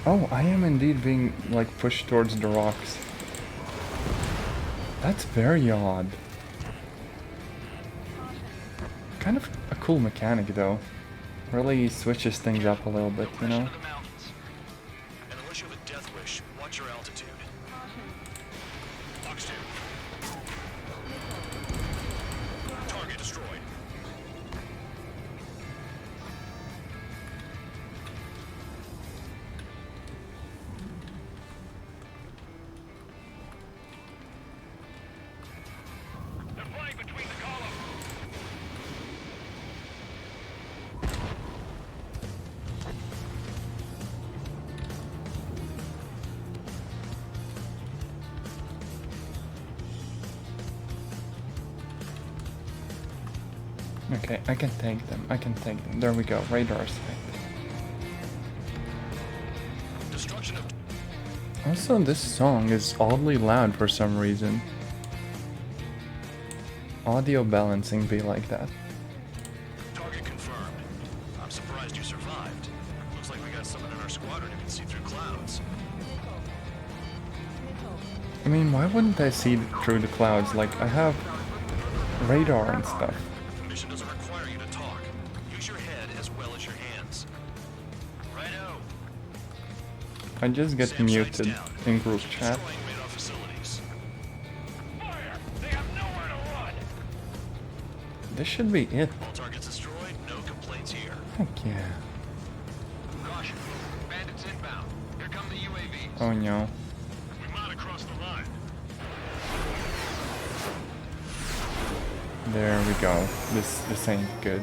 Oh, I am indeed being, like, pushed towards the rocks. That's very odd. Kind of a cool mechanic, though. Really switches things up a little bit, you know? And unless you have a death wish, watch your altitude. Box 2. Target destroyed. They're flying between the columns. Okay, I can take them. I can take them. There we go. Radar sight. Destruction of... Also, this song is oddly loud for some reason. Audio balancing be like that. Target confirmed. I'm surprised you survived. Looks like we got someone in our squadron who can see through clouds. I mean, why wouldn't I see through the clouds? Like, I have radar and stuff. The mission doesn't require you to talk. Use your head as well as your hands. Righto. I just get muted in group chat. Destroying radar facilities. Fire! They have nowhere to run! This should be it. All targets destroyed, no complaints here. Heck yeah. Caution. Bandits inbound. Here come the UAVs. Oh no. We might have crossed the line. There we go. This ain't good.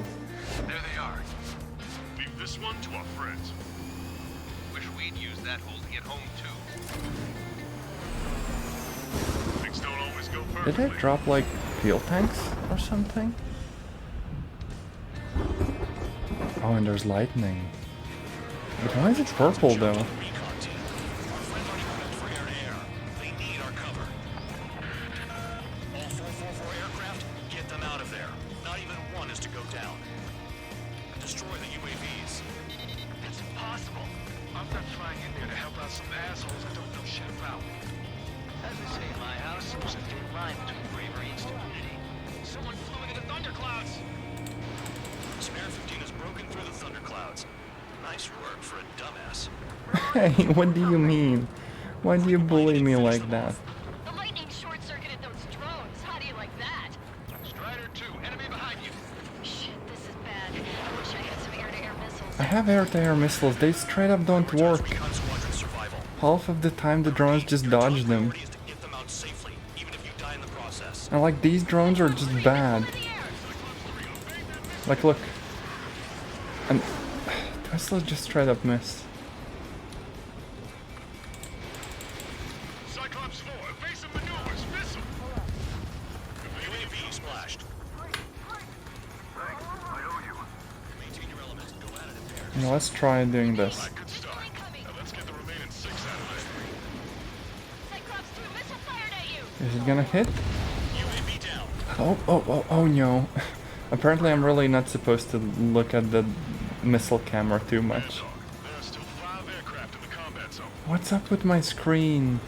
There they are. Leave this one to our friends. Wish we'd use that hole to get home too. Things don't always go perfectly. Did it drop like fuel tanks or something? Oh, and there's lightning. But why is it purple though? Recon team. Our friends aren't equipped for air-to-air. They need our cover. All 444 aircraft, get them out of there. Not even one is to go down. Destroy the UAVs. It's impossible. I'm not flying in there to help out some assholes I don't know shit about. As they say in my house, there's a thin line between bravery and stupidity. Someone flew into the thunderclouds! Spare 15 has broken through the thunderclouds. Nice work for a dumbass. Hey, what do you mean? Why do you bully me like that? The lightning short-circuited those drones. How do you like that? Strider 2, enemy behind you. Shit, this is bad. I wish I had some air-to-air missiles. I have air-to-air missiles, they straight up don't work. Half of the time the drones just dodge them. And like, these drones are just bad. Like, look. And Tesla just straight up miss. Cyclops 4, evasive maneuvers, missile! UAV splashed. Maintain your element. Go at it in pairs. Now let's try doing this. Good start. Now let's get the remaining 6 out of there. Cyclops 2 missile fired at you! Is it gonna hit? UAV down. Oh no. Apparently I'm really not supposed to look at the missile camera too much. There are still 5 aircraft in the combat zone. What's up with my screen?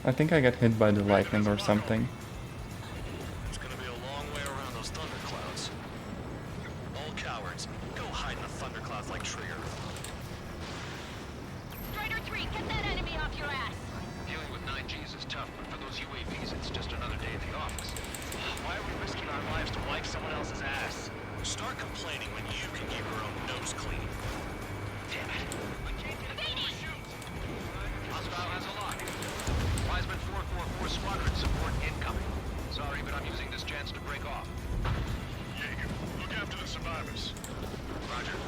I think I got hit by the lightning or something. It's gonna be a long way around those thunderclouds. All cowards, go hide in the thunderclouds like Trigger. Strider 3, get that enemy off your ass! Dealing with 9Gs is tough, but for those UAVs, it's just another day at the office. Why are we risking our lives to wipe someone else's ass? Start complaining when you can keep your own nose clean. Damn it. Hostile has a lock. Wiseman 444 Squadron support incoming. Sorry, but I'm using this chance to break off. Jaeger, look after the survivors. Roger.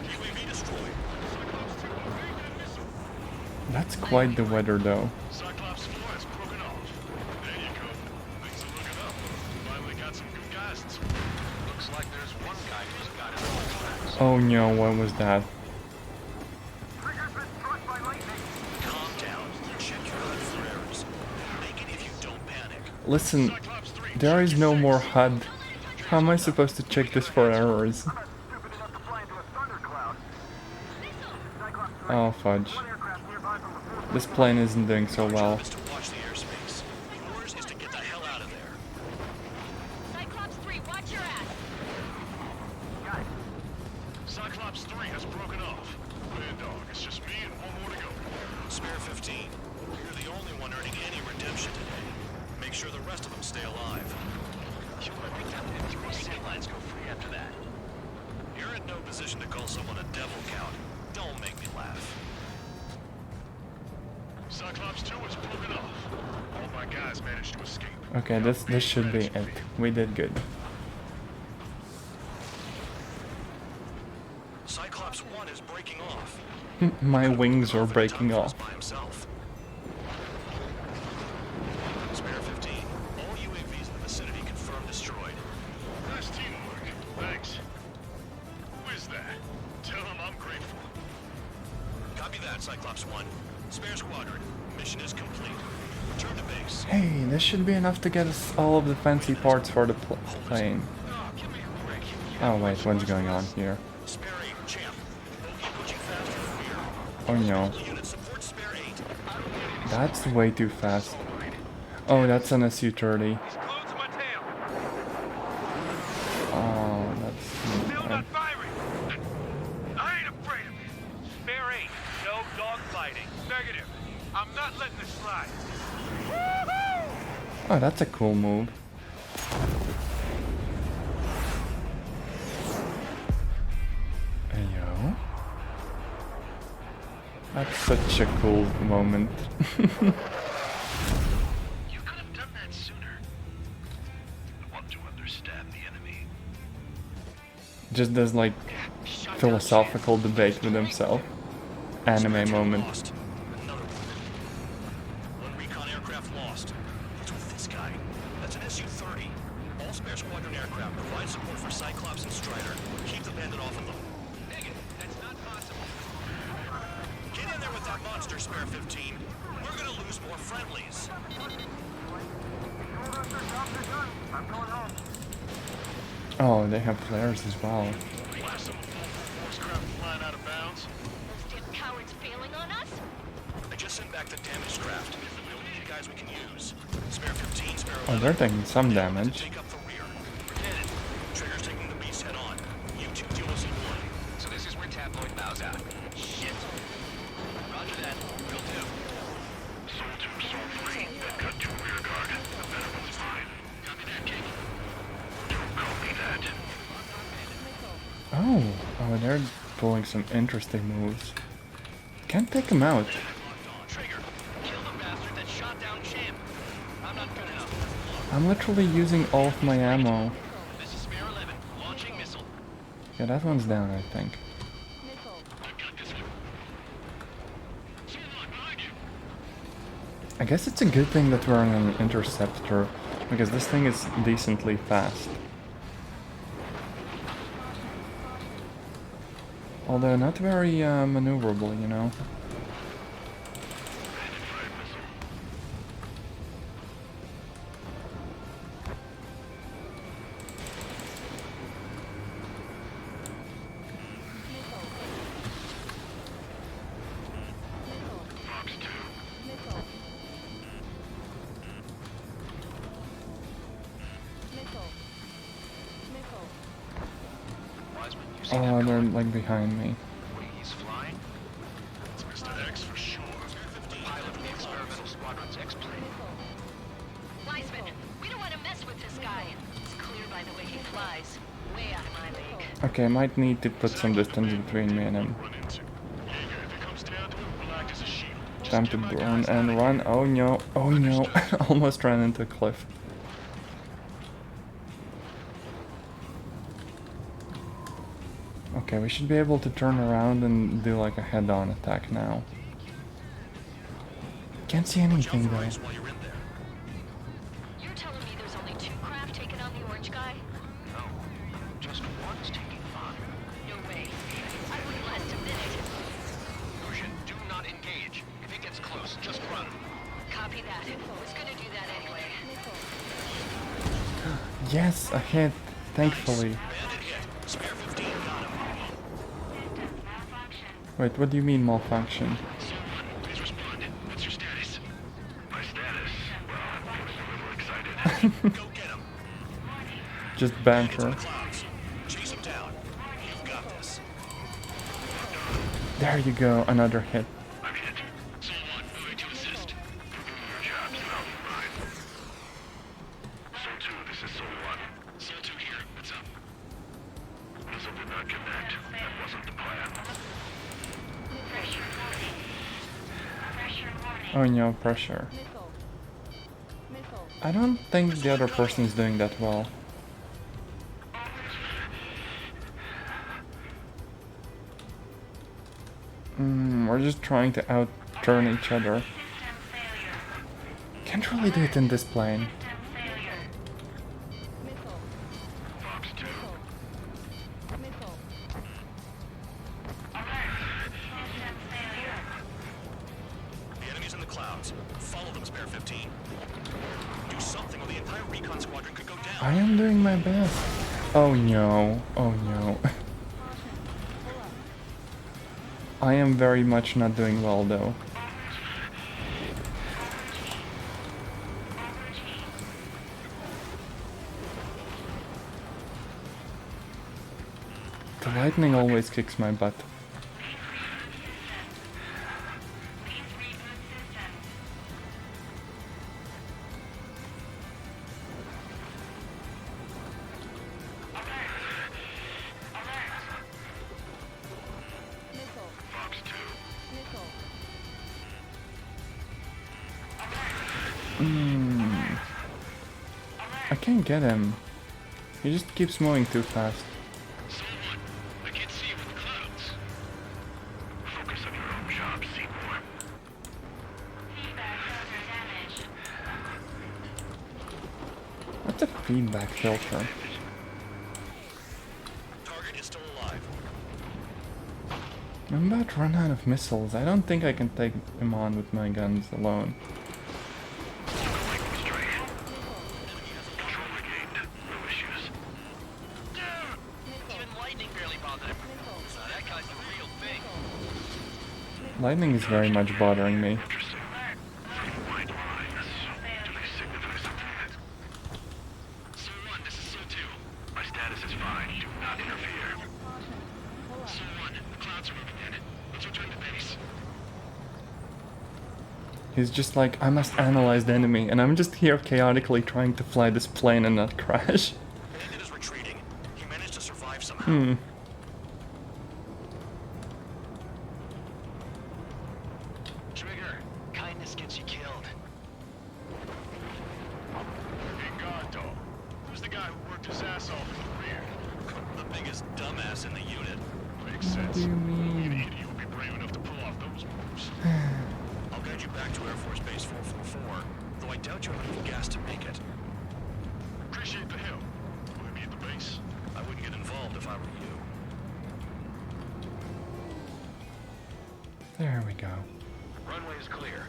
UAV destroyed. Cyclops 2, evade that missile. That's quite the weather though. Cyclops 4 has broken off. There you go. Things are looking up. Finally got some good guys in support. Looks like there's one guy who's got it on his tracks. Oh no, what was that? Calm down. Check your HUD for errors. Make it if you don't panic. Listen, there is no more HUD. How am I supposed to check this for errors? Oh fudge. This plane isn't doing so well. Is to watch the airspace. Yours is to get the hell out of there. Cyclops 3, watch your ass! Cyclops 3 has broken off. Man, dog, it's just me and one more to go. Spare 15. You're the only one earning any redemption today. Make sure the rest of them stay alive. You want to make that in 3 city lines go free after that? You're in no position to call someone a devil count. Don't make me laugh. Cyclops 2 has broken off. All my guys managed to escape. Okay, this should be it. We did good. Cyclops 1 is breaking off. My wings are breaking off. By himself. Spare 15. All UAVs in the vicinity confirmed destroyed. Nice teamwork. Thanks. Who is that? Tell him I'm grateful. Copy that, Cyclops 1. Spare squadron. Mission is complete. Return to base. Hey, this should be enough to get us all of the fancy parts for the plane. Oh, give me a break. Oh wait, what's going on here? Spare 8, champ. Bogey pushing faster than fear. Oh no. Unit support spare 8. That's way too fast. Oh, that's an SU-30. Oh, that's... Still not firing. I ain't afraid of you. Spare 8. No dogfighting. Negative. I'm not letting this slide. Oh, that's a cool move. Ayo. That's such a cool moment. You could have done that sooner. I want to understand the enemy. Just does like philosophical debate with himself. Anime moment. Another one. One recon aircraft lost. What's with this guy? That's an SU-30. All spare squadron aircraft provide support for Cyclops and Strider. Keep the bandit off of them. Negative. That's not possible. Get in there with that monster, Spare 15. We're gonna lose more friendlies. Oh, they have flares as well. Blast them with force craft flying out of bounds. Those damn cowards bailing on us? I just sent back the damaged craft. We only need guys we can use. Spare 15, spare 11. Oh, they're taking some damage. Take up the rear. Forget it. Trigger's taking the beast head on. You two deal with C1. So this is where Tabloid bows out. Shit. Roger that. Will do. Soul 2, Soul 3. That cut 2 rear guard. The better one's fine. Copy that, King. pulling some interesting moves. Can't take him out. I'm literally using all of my ammo. Yeah, that one's down, I think. I guess it's a good thing that we're on an interceptor, because this thing is decently fast. Although not very maneuverable, you know. Oh, they're like behind me. He's flying? It's Mr. X for sure. The pilot of the experimental squadron's X-plane. Wiseman, we don't want to mess with this guy. It's clear by the way he flies. Way out of my league. Okay, I might need to put some distance between me and him. Time to burn and run. Oh no, oh no. Almost ran into a cliff. Okay, we should be able to turn around and do like a head-on attack now. Can't see anything though. You're telling me there's only 2 craft taking on the orange guy? No, just one's taking fire. No way. I wouldn't last a minute. Lucian, do not engage. If he gets close, just run. Copy that. Was gonna do that anyway. Yes, a hit, thankfully. Wait, what do you mean malfunction? Please respond. What's your status? My status? Well, I'm a little excited. Go get him. Just banter. Chase him down. You've got this. There you go, another hit. I'm hit. Soul 1, moving to assist. Your job's about mine. Soul 2, this is Soul 1. Soul 2 here. What's up? Missile did not connect. That wasn't the plan. Oh no, pressure. I don't think the other person is doing that well. We're just trying to out-turn each other. Can't really do it in this plane. The enemy's in the clouds. Follow them, Spare 15. Do something or the entire recon squadron could go down. I am doing my best. Oh no, oh no. I am very much not doing well though. The lightning always kicks my butt. I can't get him. He just keeps moving too fast. I can't see you in the clouds. Focus on your own job, Seymour. What's a feedback filter? Target is still alive. I'm about to run out of missiles. I don't think I can take him on with my guns alone. Lightning is very much bothering me. He's just like, I must analyze the enemy, and I'm just here chaotically trying to fly this plane and not crash. just gets you killed. Ingato. Who's the guy who worked his ass off in the rear? The biggest dumbass in the unit. Makes sense. Only an idiot would be brave enough to pull off those moves. I'll guide you back to Air Force Base 444, though I doubt you'll have enough gas to make it. Appreciate the help. Will it be at the base? I wouldn't get involved if I were you. There we go. Runway is clear.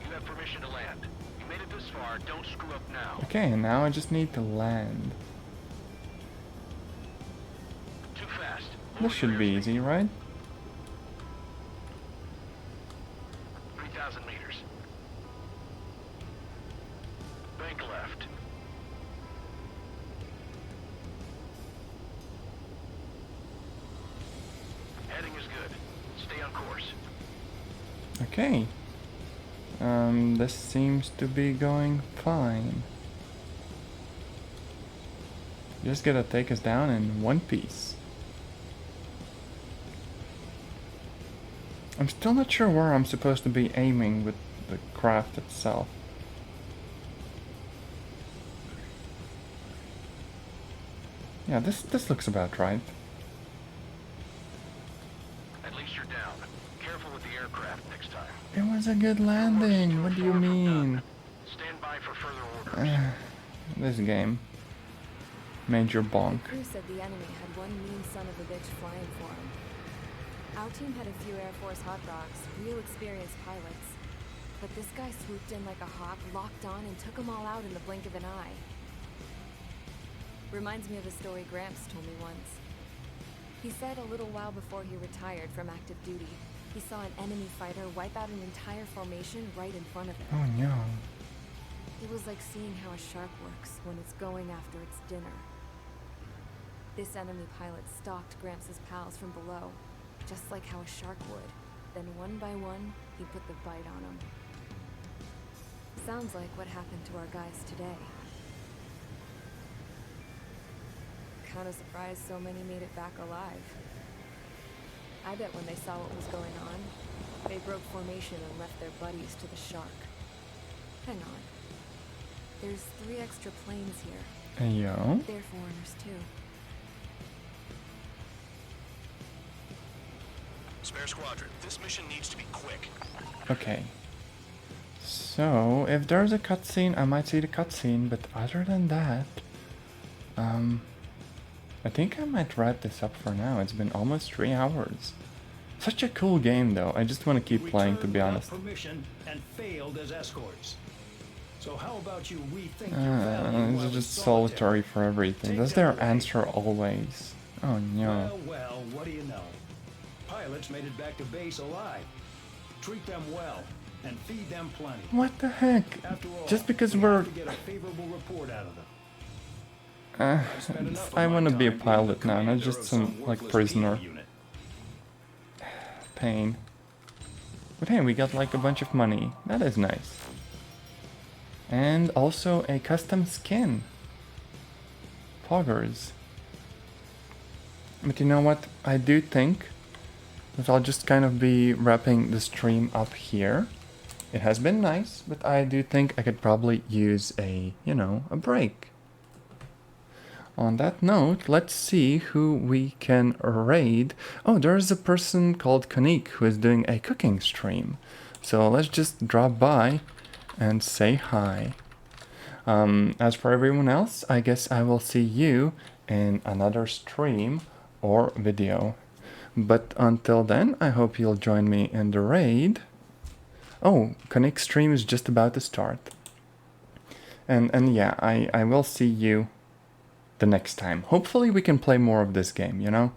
You have permission to land. You made it this far. Don't screw up now. Okay, and now I just need to land. Too fast. This should be easy, right? 3,000 meters. Bank left. Heading is good. Stay on course. Okay. This seems to be going fine. Just gotta take us down in one piece. I'm still not sure where I'm supposed to be aiming with the craft itself. Yeah, this looks about right. At least you're down. Careful with the aircraft next time. It was a good landing. What do you mean? Stand by for further orders. This game. Major bonk. Crew said the enemy had one mean son of a bitch flying for him. Our team had a few Air Force hot dogs, real experienced pilots. But this guy swooped in like a hawk, locked on, and took them all out in the blink of an eye. Reminds me of a story Gramps told me once. He said a little while before he retired from active duty, he saw an enemy fighter wipe out an entire formation right in front of him. Oh no. It was like seeing how a shark works when it's going after its dinner. This enemy pilot stalked Gramps' pals from below, just like how a shark would. Then one by one, he put the bite on them. Sounds like what happened to our guys today. Kinda surprised so many made it back alive. I bet when they saw what was going on, they broke formation and left their buddies to the shark. Hang on. There's 3 extra planes here. Hey, yo. They're foreigners too. Spare squadron, this mission needs to be quick. Okay. So, if there's a cutscene, I might see the cutscene, but other than that, I think I might wrap this up for now. It's been almost 3 hours. Such a cool game, though. I just want to keep playing, to be honest. Permission and failed as escorts. So how about you rethink your value This is just solitary for everything. That's their answer always. Oh no. Well, what do you know? Pilots made it back to base alive. Treat them well and feed them plenty. What the heck? After all, Just because we we're... have to get a favorable report out of them. I want to be a pilot now, not just some, like, prisoner. Pain. But hey, we got, like, a bunch of money. That is nice. And also a custom skin. Poggers. But you know what? I do think that I'll just kind of be wrapping the stream up here. It has been nice, but I do think I could probably use a, you know, a break. On that note, let's see who we can raid. Oh, there's a person called Kanik who is doing a cooking stream. So let's just drop by and say hi. As for everyone else, I guess I will see you in another stream or video. But until then, I hope you'll join me in the raid. Oh, Kanik's stream is just about to start. And yeah, I will see you the next time. Hopefully we can play more of this game, you know?